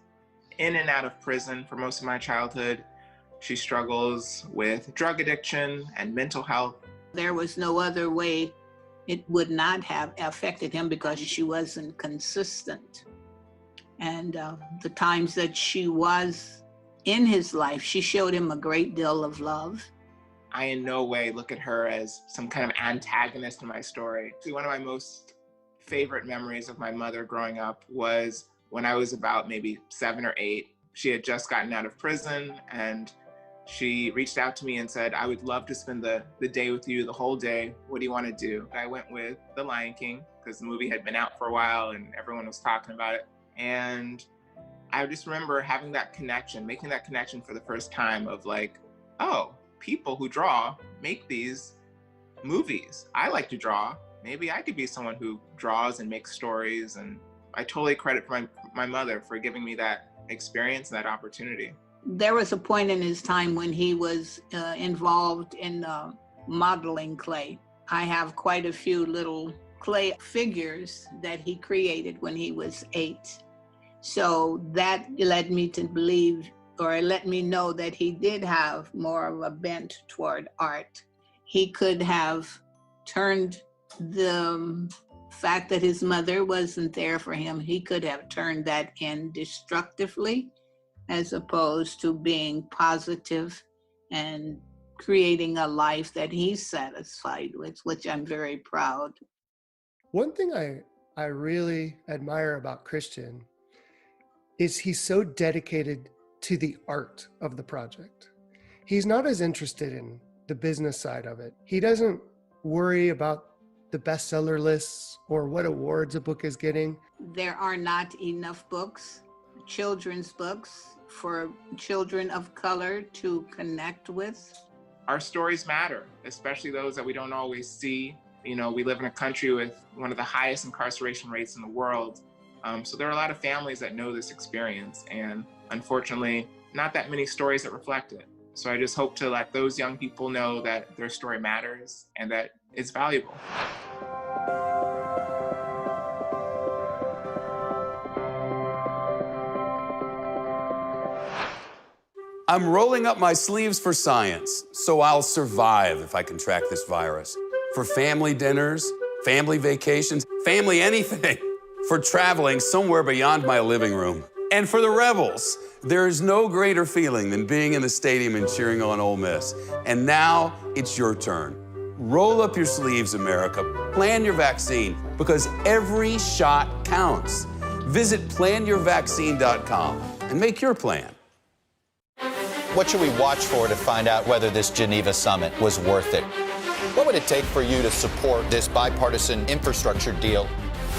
in and out of prison for most of my childhood. She struggles with drug addiction and mental health. There was no other way it would not have affected him because she wasn't consistent. And the times that she was in his life, she showed him a great deal of love. I in no way look at her as some kind of antagonist in my story. One of my most favorite memories of my mother growing up was when I was about maybe 7 or 8. She had just gotten out of prison and she reached out to me and said, I would love to spend the day with you, the whole day. What do you want to do? I went with The Lion King because the movie had been out for a while and everyone was talking about it. And I just remember having that connection, making that connection for the first time of like, oh, people who draw make these movies. I like to draw. Maybe I could be someone who draws and makes stories. And I totally credit my mother for giving me that experience and that opportunity. There was a point in his time when he was involved in modeling clay. I have quite a few little clay figures that he created when he was 8. So that led me to believe, or let me know that he did have more of a bent toward art. He could have turned the fact that his mother wasn't there for him, he could have turned that in destructively, as opposed to being positive and creating a life that he's satisfied with, which I'm very proud. One thing I really admire about Christian is he's so dedicated to the art of the project. He's not as interested in the business side of it. He doesn't worry about the bestseller lists or what awards a book is getting. There are not enough books, children's books, for children of color to connect with. Our stories matter, especially those that we don't always see. You know, we live in a country with one of the highest incarceration rates in the world. So there are a lot of families that know this experience, and unfortunately, not that many stories that reflect it. So I just hope to let those young people know that their story matters and that it's valuable. I'm rolling up my sleeves for science, so I'll survive if I contract this virus. For family dinners, family vacations, family anything. For traveling somewhere beyond my living room. And for the Rebels, there is no greater feeling than being in the stadium and cheering on Ole Miss. And now it's your turn. Roll up your sleeves, America. Plan your vaccine, because every shot counts. Visit planyourvaccine.com and make your plan. What should we watch for to find out whether this Geneva summit was worth it? What would it take for you to support this bipartisan infrastructure deal?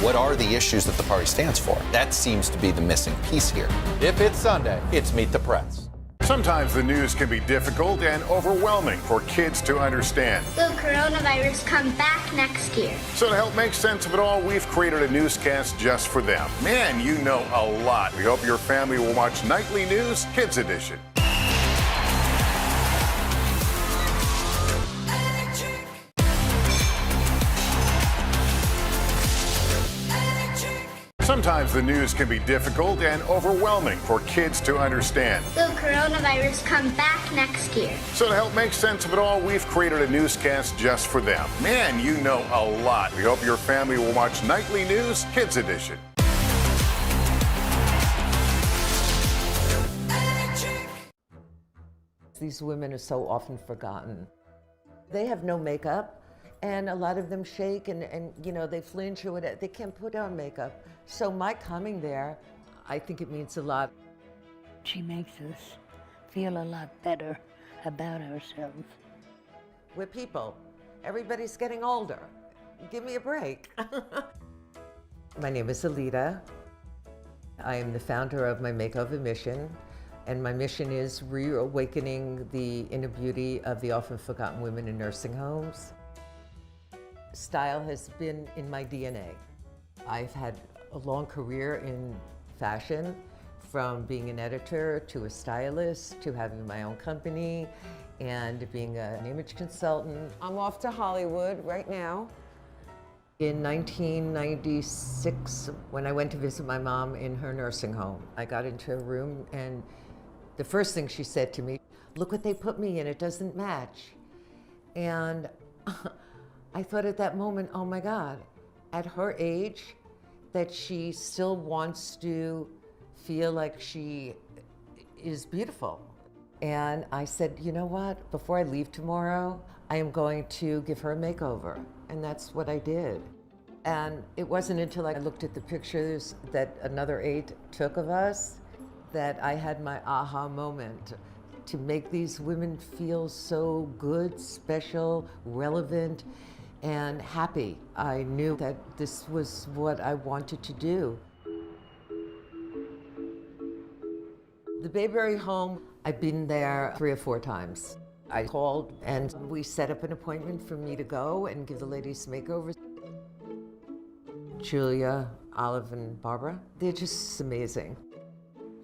What are the issues that the party stands for? That seems to be the missing piece here. If it's Sunday, it's Meet the Press. Sometimes the news can be difficult and overwhelming for kids to understand. Will coronavirus come back next year? So to help make sense of it all, we've created a newscast just for them. Man, you know a lot. We hope your family will watch Nightly News Kids Edition. Sometimes the news can be difficult and overwhelming for kids to understand. Will coronavirus come back next year? So to help make sense of it all, we've created a newscast just for them. Man, you know a lot. We hope your family will watch Nightly News Kids Edition. These women are so often forgotten. They have no makeup, and a lot of them shake and you know, they flinch or whatever. They can't put on makeup. So my coming there, I think it means a lot. She makes us feel a lot better about ourselves. We're people. Everybody's getting older. Give me a break. My name is Alita. I am the founder of My Makeover Mission, and my mission is reawakening the inner beauty of the often forgotten women in nursing homes. Style has been in my DNA. I've had a long career in fashion, from being an editor to a stylist to having my own company and being an image consultant. I'm off to Hollywood right now. In 1996, when I went to visit my mom in her nursing home, I got into a room and the first thing she said to me, "Look what they put me in, it doesn't match." And I thought at that moment, oh my God, at her age, that she still wants to feel like she is beautiful. And I said, you know what, before I leave tomorrow, I am going to give her a makeover. And that's what I did. And it wasn't until I looked at the pictures that another 8 took of us that I had my aha moment. To make these women feel so good, special, relevant, and happy. I knew that this was what I wanted to do. The Bayberry home, I've been there 3 or 4 times. I called and we set up an appointment for me to go and give the ladies makeovers. Julia, Olive, and Barbara, they're just amazing.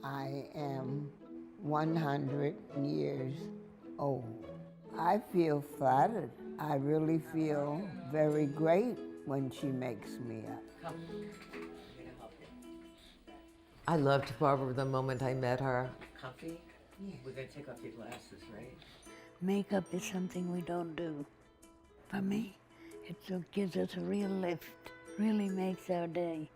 I am 100 years old. I feel flattered. I really feel very great when she makes me up. I loved Barbara the moment I met her. Comfy? We're gonna take off your glasses, right? Makeup is something we don't do. For me, it gives us a real lift, really makes our day.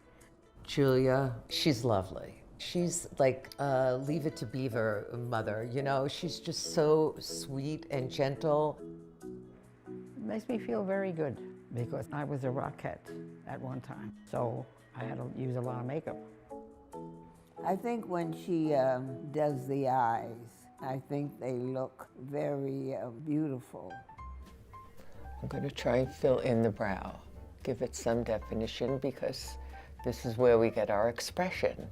Julia, she's lovely. She's like Leave It to Beaver mother, you know? She's just so sweet and gentle. It makes me feel very good because I was a rockette at one time, so I had to use a lot of makeup. I think when she does the eyes, I think they look very beautiful. I'm going to try and fill in the brow, give it some definition because this is where we get our expression.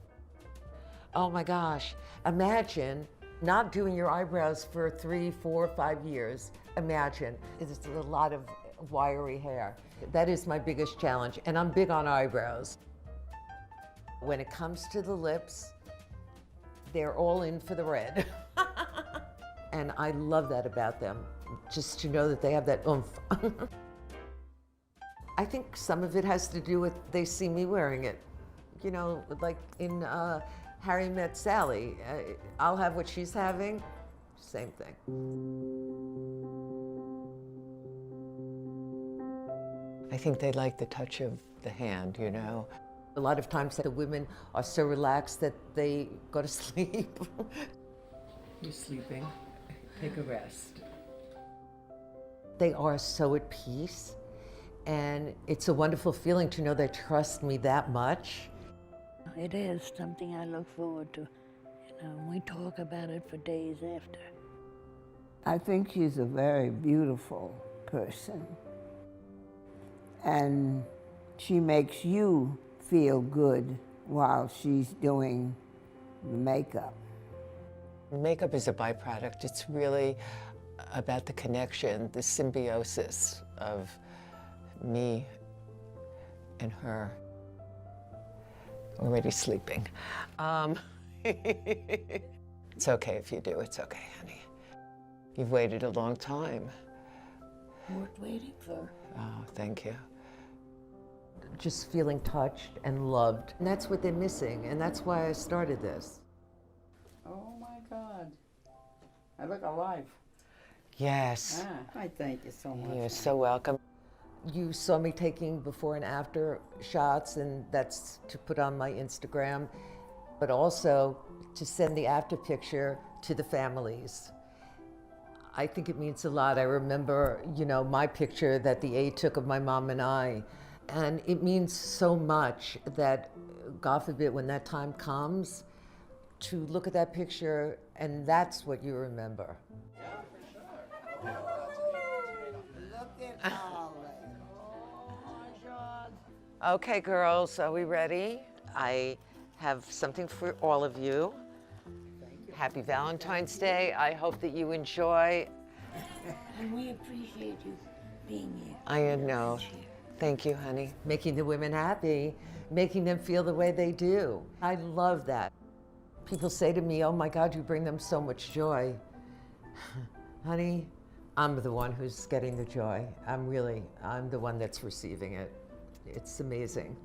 Oh my gosh, imagine not doing your eyebrows for 3, 4, 5 years. Imagine, it's a lot of wiry hair. That is my biggest challenge, and I'm big on eyebrows. When it comes to the lips, they're all in for the red. And I love that about them, just to know that they have that oomph. I think some of it has to do with they see me wearing it. You know, like in Harry Met Sally, I'll have what she's having, same thing. I think they like the touch of the hand, you know. A lot of times the women are so relaxed that they go to sleep. You're sleeping. Take a rest. They are so at peace, and it's a wonderful feeling to know they trust me that much. It is something I look forward to. You know, we talk about it for days after. I think she's a very beautiful person. And she makes you feel good while she's doing the makeup. Makeup is a byproduct. It's really about the connection, the symbiosis of me and her. Already sleeping. It's okay if you do. It's okay, honey. You've waited a long time. Worth waiting for. Oh, thank you. Just feeling touched and loved. And that's what they're missing, and that's why I started this. Oh my God. I look alive. Yes. I thank you so much. You're so welcome. You saw me taking before and after shots, and that's to put on my Instagram, but also to send the after picture to the families. I think it means a lot. I remember, you know, my picture that the aide took of my mom and I, and it means so much that, God forbid, when that time comes, to look at that picture, and that's what you remember. Okay, girls, are we ready? I have something for all of you. Happy Valentine's Day. I hope that you enjoy. And we appreciate you being here. I know. Thank you, honey. Making the women happy, making them feel the way they do. I love that. People say to me, oh my God, you bring them so much joy. Honey, I'm the one who's getting the joy. I'm the one that's receiving it. It's amazing.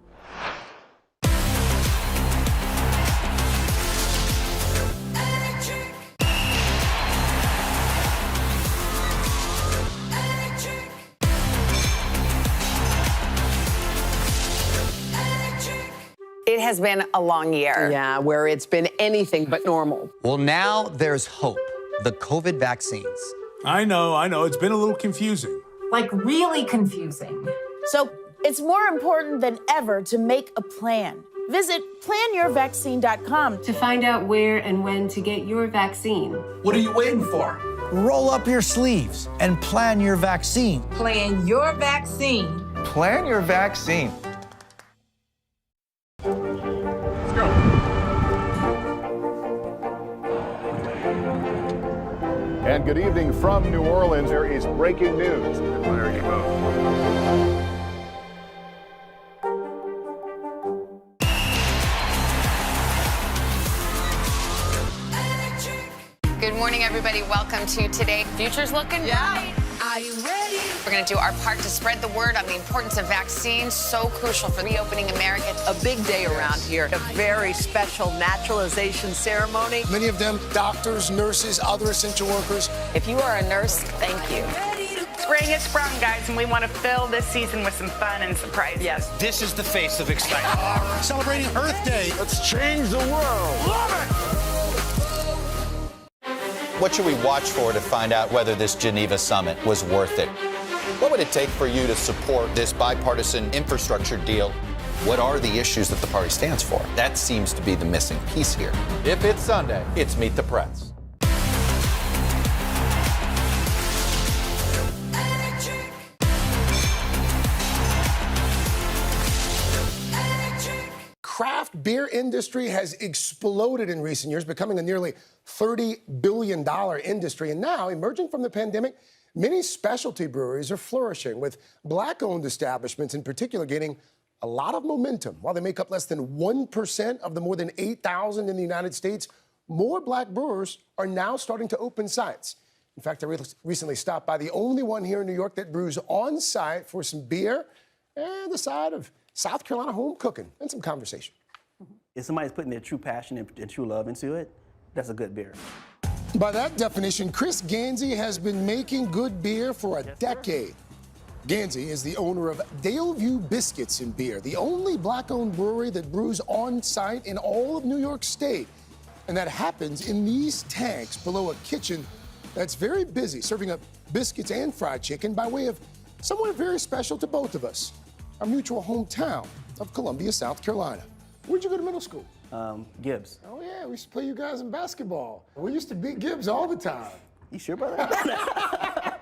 It has been a long year. Yeah, where it's been anything but normal. Well, now there's hope. The COVID vaccines. I know. It's been a little confusing. Like really confusing. So it's more important than ever to make a plan. Visit planyourvaccine.com to find out where and when to get your vaccine. What are you waiting for? Roll up your sleeves and plan your vaccine. Plan your vaccine. Plan your vaccine. Let's go. And good evening from New Orleans. There is breaking news. There you go. Good morning, everybody. everybody. Welcome to Today. Future's looking bright. Are you ready? We're going to do our part to spread the word on the importance of vaccines, so crucial for reopening America. A big day around here, a very special naturalization ceremony. Many of them doctors, nurses, other essential workers. If you are a nurse, thank you. Spring has sprung, guys, and we want to fill this season with some fun and surprises. Yes. This is the face of excitement. Celebrating Earth Day. Let's change the world. Love it! What should we watch for to find out whether this Geneva summit was worth it? What would it take for you to support this bipartisan infrastructure deal? What are the issues that the party stands for? That seems to be the missing piece here. If it's Sunday, it's Meet the Press. Craft beer industry has exploded in recent years, becoming a nearly $30 billion industry. And now, emerging from the pandemic, many specialty breweries are flourishing, with Black-owned establishments in particular gaining a lot of momentum. While they make up less than 1% of the more than 8,000 in the United States, more Black brewers are now starting to open sites. In fact, I recently stopped by the only one here in New York that brews on site for some beer and the side of South Carolina home cooking and some conversation. If somebody's putting their true passion and true love into it, that's a good beer. By that definition, Chris Gansey has been making good beer for a decade. Gansey is the owner of Daleview Biscuits and Beer, the only Black-owned brewery that brews on site in all of New York State. And that happens in these tanks below a kitchen that's very busy, serving up biscuits and fried chicken by way of someone very special to both of us, our mutual hometown of Columbia, South Carolina. Where'd you go to middle school? Gibbs. Oh, yeah, we used to play you guys in basketball. We used to beat Gibbs all the time. You sure about that?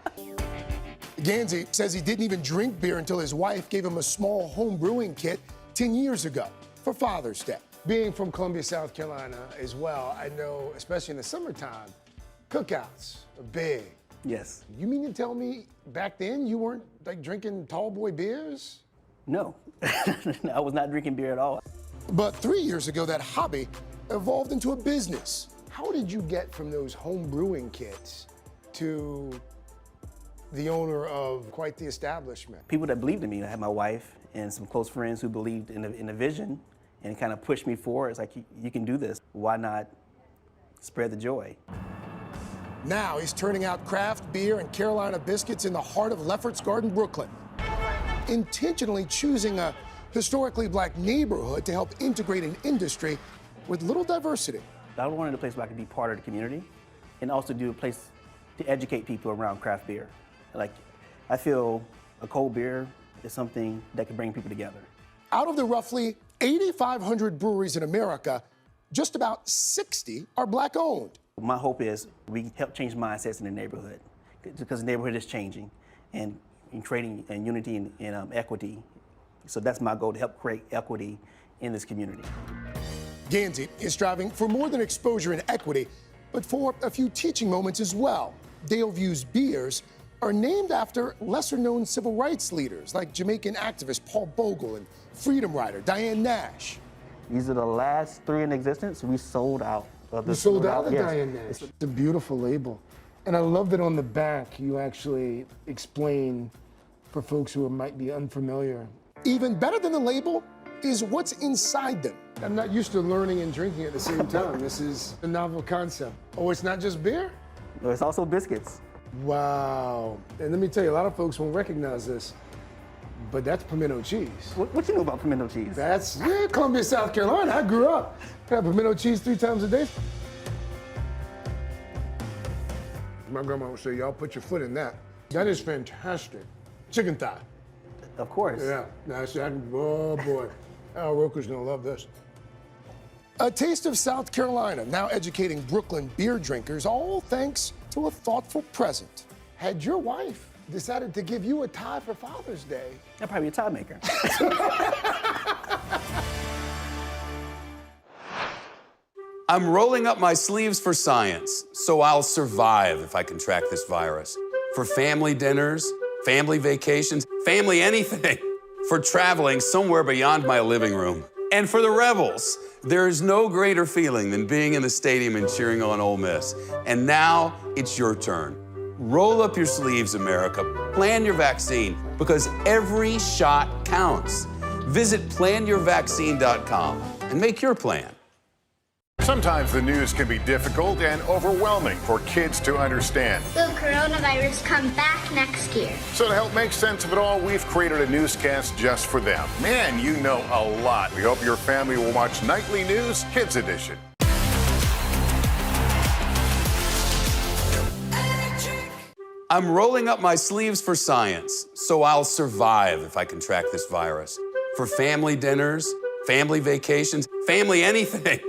Gansey says he didn't even drink beer until his wife gave him a small home brewing kit 10 years ago for Father's Day. Being from Columbia, South Carolina as well, I know, especially in the summertime, cookouts are big. Yes. You mean to tell me back then you weren't like drinking tall boy beers? No, I was not drinking beer at all. But 3 years ago, that hobby evolved into a business. How did you get from those home brewing kits to the owner of quite the establishment? People that believed in me. I had my wife and some close friends who believed in the vision and kind of pushed me forward. It's like, you can do this. Why not spread the joy? Now he's turning out craft beer and Carolina biscuits in the heart of Lefferts Garden, Brooklyn, intentionally choosing a historically Black neighborhood to help integrate an industry with little diversity. I wanted a place where I could be part of the community and also do a place to educate people around craft beer. Like, I feel a cold beer is something that can bring people together. Out of the roughly 8,500 breweries in America, just about 60 are Black-owned. My hope is we can help change mindsets in the neighborhood, because the neighborhood is changing and creating unity and equity. So that's my goal, to help create equity in this community. Gansey is striving for more than exposure and equity, but for a few teaching moments as well. Daleview's beers are named after lesser-known civil rights leaders like Jamaican activist Paul Bogle and freedom rider Diane Nash. These are the last 3 in existence. We sold out of this. You sold out of yes. Diane Nash. It's a beautiful label. And I love that on the back you actually explain for folks who might be unfamiliar. Even better than the label is what's inside them. I'm not used to learning and drinking at the same time. This is a novel concept. Oh, it's not just beer? No, it's also biscuits. Wow. And let me tell you, a lot of folks won't recognize this, but that's pimento cheese. What you know about pimento cheese? That's, Columbia, South Carolina. I grew up. I had pimento cheese 3 times a day. My grandma would say, y'all put your foot in that. That is fantastic. Chicken thigh. Of course. Yeah, oh boy. Al Roker's gonna love this. A taste of South Carolina, now educating Brooklyn beer drinkers, all thanks to a thoughtful present. Had your wife decided to give you a tie for Father's Day? I'd probably be a tie maker. I'm rolling up my sleeves for science, so I'll survive if I contract this virus. For family dinners, family vacations, family anything. For traveling somewhere beyond my living room. And for the rebels, There is no greater feeling than being in the stadium and cheering on Ole Miss. And now it's your turn. Roll up your sleeves, America. Plan your vaccine, because every shot counts. Visit planyourvaccine.com and make your plan. Sometimes the news can be difficult and overwhelming for kids to understand. Will coronavirus come back next year? So to help make sense of it all, we've created a newscast just for them. Man, you know a lot. We hope your family will watch Nightly News Kids Edition. I'm rolling up my sleeves for science, so I'll survive if I contract this virus. For family dinners, family vacations, family anything.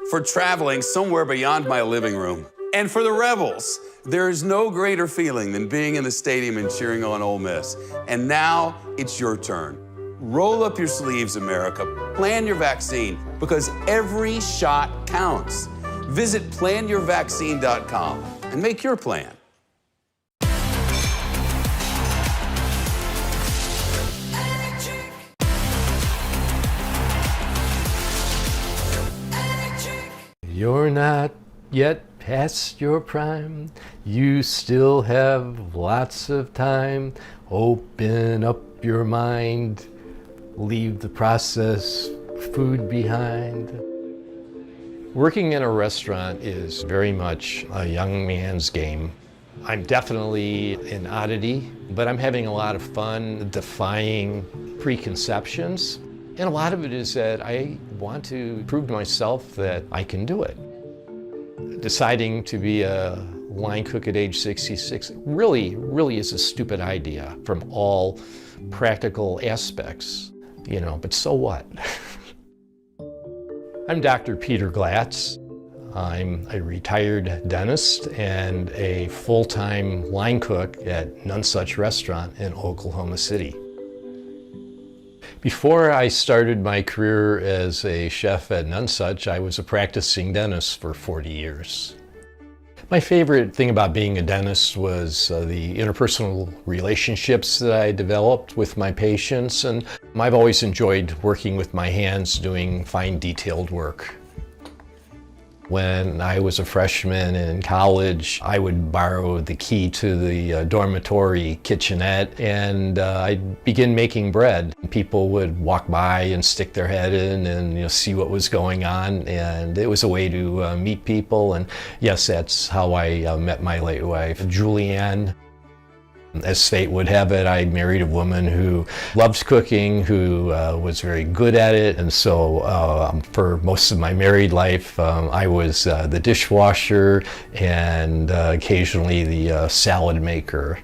For traveling somewhere beyond my living room. And for the Rebels, there is no greater feeling than being in the stadium and cheering on Ole Miss. And now it's your turn. Roll up your sleeves, America. Plan your vaccine, because every shot counts. Visit planyourvaccine.com and make your plan. You're not yet past your prime. You still have lots of time. Open up your mind. Leave the processed food behind. Working in a restaurant is very much a young man's game. I'm definitely an oddity, but I'm having a lot of fun defying preconceptions. And a lot of it is that I want to prove to myself that I can do it. Deciding to be a line cook at age 66 really is a stupid idea from all practical aspects, but so what? I'm Dr. Peter Glatz. I'm a retired dentist and a full-time line cook at Nonesuch Restaurant in Oklahoma City. Before I started my career as a chef at Nonesuch, I was a practicing dentist for 40 years. My favorite thing about being a dentist was the interpersonal relationships that I developed with my patients, and I've always enjoyed working with my hands, doing fine detailed work. When I was a freshman in college, I would borrow the key to the dormitory kitchenette and I'd begin making bread. People would walk by and stick their head in and see what was going on, and it was a way to meet people. And yes, that's how I met my late wife, Julianne. As fate would have it, I married a woman who loved cooking, who was very good at it, and so for most of my married life, I was the dishwasher and occasionally the salad maker.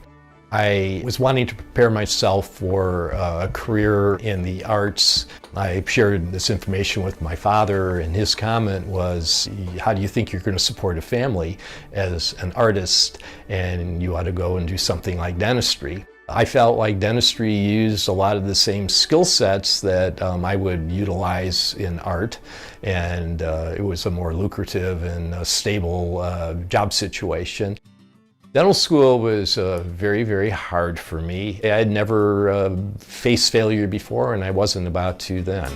I was wanting to prepare myself for a career in the arts. I shared this information with my father, and his comment was, how do you think you're going to support a family as an artist, and you ought to go and do something like dentistry. I felt like dentistry used a lot of the same skill sets that I would utilize in art, and it was a more lucrative and stable job situation. Dental school was very, very hard for me. I had never faced failure before, and I wasn't about to then.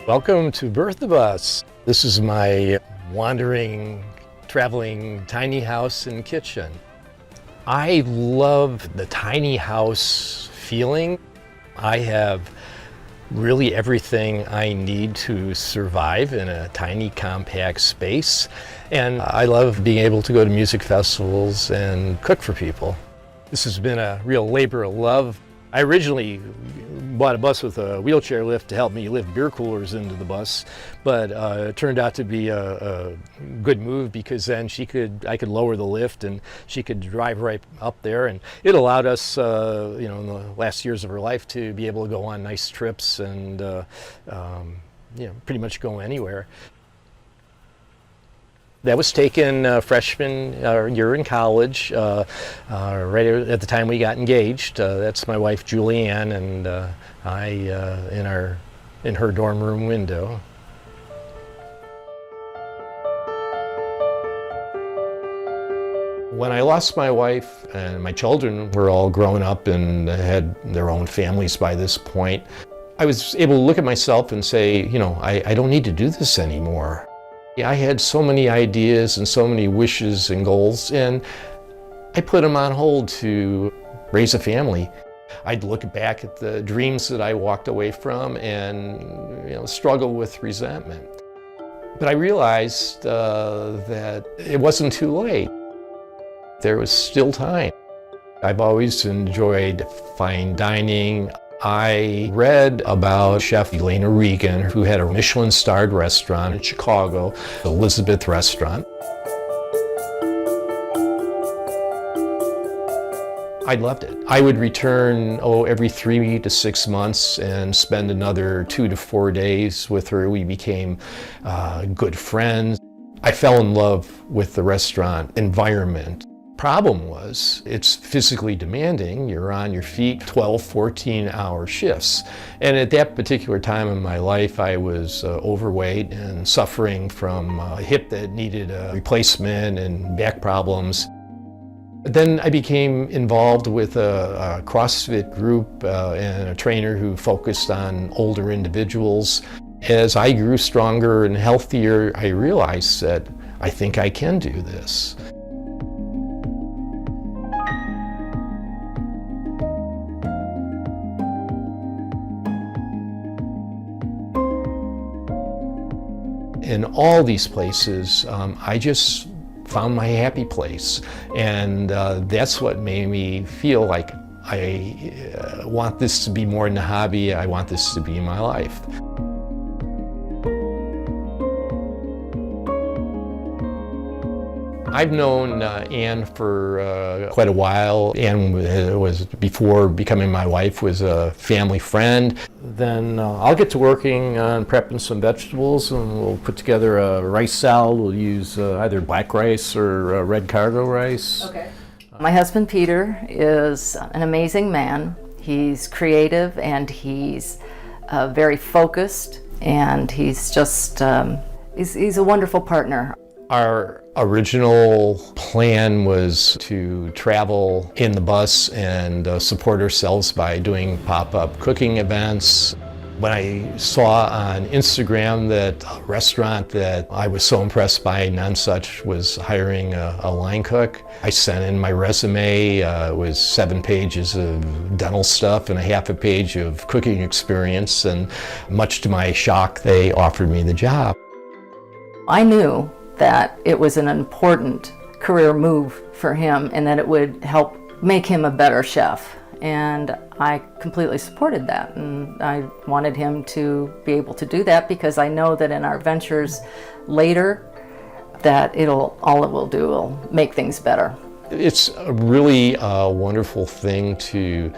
Welcome to Birth of Us. This is my wandering, traveling tiny house and kitchen. I love the tiny house feeling. I have really everything I need to survive in a tiny, compact space. And I love being able to go to music festivals and cook for people. This has been a real labor of love. I originally bought a bus with a wheelchair lift to help me lift beer coolers into the bus, but it turned out to be a good move because then I could lower the lift and she could drive right up there, and it allowed us, in the last years of her life to be able to go on nice trips and pretty much go anywhere. That was taken freshman year in college, right at the time we got engaged. That's my wife Julianne, and I in her dorm room window. When I lost my wife and my children were all grown up and had their own families by this point, I was able to look at myself and say, you know, I don't need to do this anymore. I had so many ideas and so many wishes and goals, and I put them on hold to raise a family. I'd look back at the dreams that I walked away from and, you know, struggle with resentment. But I realized that it wasn't too late. There was still time. I've always enjoyed fine dining. I read about Chef Elena Regan, who had a Michelin-starred restaurant in Chicago, the Elizabeth Restaurant. I loved it. I would return, every 3 to 6 months and spend another 2 to 4 days with her. We became good friends. I fell in love with the restaurant environment. Problem was, it's physically demanding. You're on your feet 12, 14-hour shifts. And at that particular time in my life, I was overweight and suffering from a hip that needed a replacement and back problems. Then I became involved with a CrossFit group and a trainer who focused on older individuals. As I grew stronger and healthier, I realized that I think I can do this. In all these places, I just found my happy place, and that's what made me feel like I want this to be more than a hobby. I want this to be my life. I've known Ann for quite a while. Ann was, before becoming my wife, was a family friend. Then I'll get to working on prepping some vegetables, and we'll put together a rice salad. We'll use either black rice or red cargo rice. Okay. My husband Peter is an amazing man. He's creative and he's very focused, and he's just he's a wonderful partner. Our original plan was to travel in the bus and support ourselves by doing pop-up cooking events. When I saw on Instagram that a restaurant that I was so impressed by, Nonsuch, was hiring a line cook, I sent in my resume. It was 7 pages of dental stuff and a half a page of cooking experience, and much to my shock, they offered me the job. I knew that it was an important career move for him and that it would help make him a better chef. And I completely supported that, and I wanted him to be able to do that because I know that in our ventures later that all it will do will make things better. It's a really wonderful thing to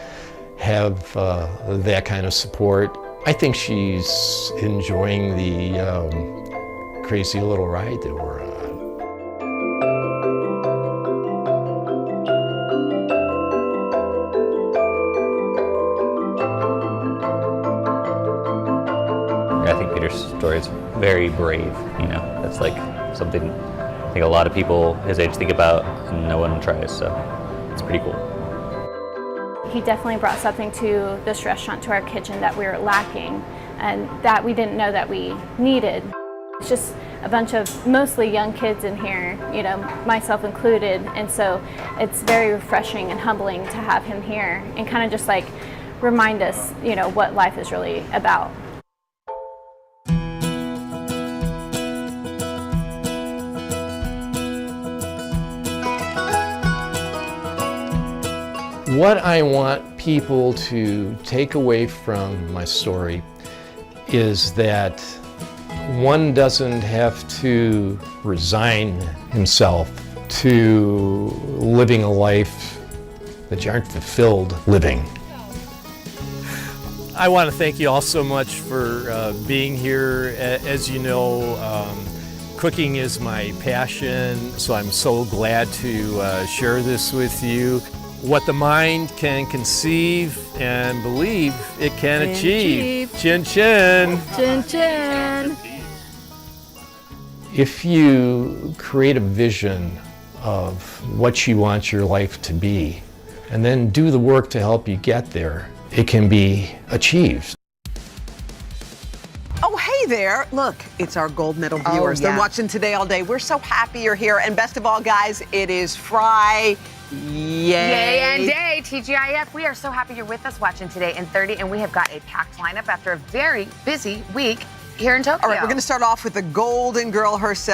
have that kind of support. I think she's enjoying the crazy little ride that we're on. I think Peter's story is very brave, you know. That's like something I think a lot of people his age think about and no one tries, so it's pretty cool. He definitely brought something to this restaurant, to our kitchen, that we were lacking and that we didn't know that we needed. It's just a bunch of mostly young kids in here, you know, myself included, and so it's very refreshing and humbling to have him here and kind of just like remind us, you know, what life is really about. What I want people to take away from my story is that one doesn't have to resign himself to living a life that you aren't fulfilled living. I want to thank you all so much for being here. As you know, cooking is my passion, so I'm so glad to share this with you. What the mind can conceive and believe, it can achieve. Chin chin. Chin chin. If you create a vision of what you want your life to be, and then do the work to help you get there, it can be achieved. Oh, hey there. Look, it's our gold medal viewers. yeah. They're watching Today All Day. We're so happy you're here. And best of all, guys, it is Friday. Yay and day, TGIF. We are so happy you're with us watching Today in 30, and we have got a packed lineup after a very busy week here in Tokyo. All right, we're going to start off with the golden girl herself.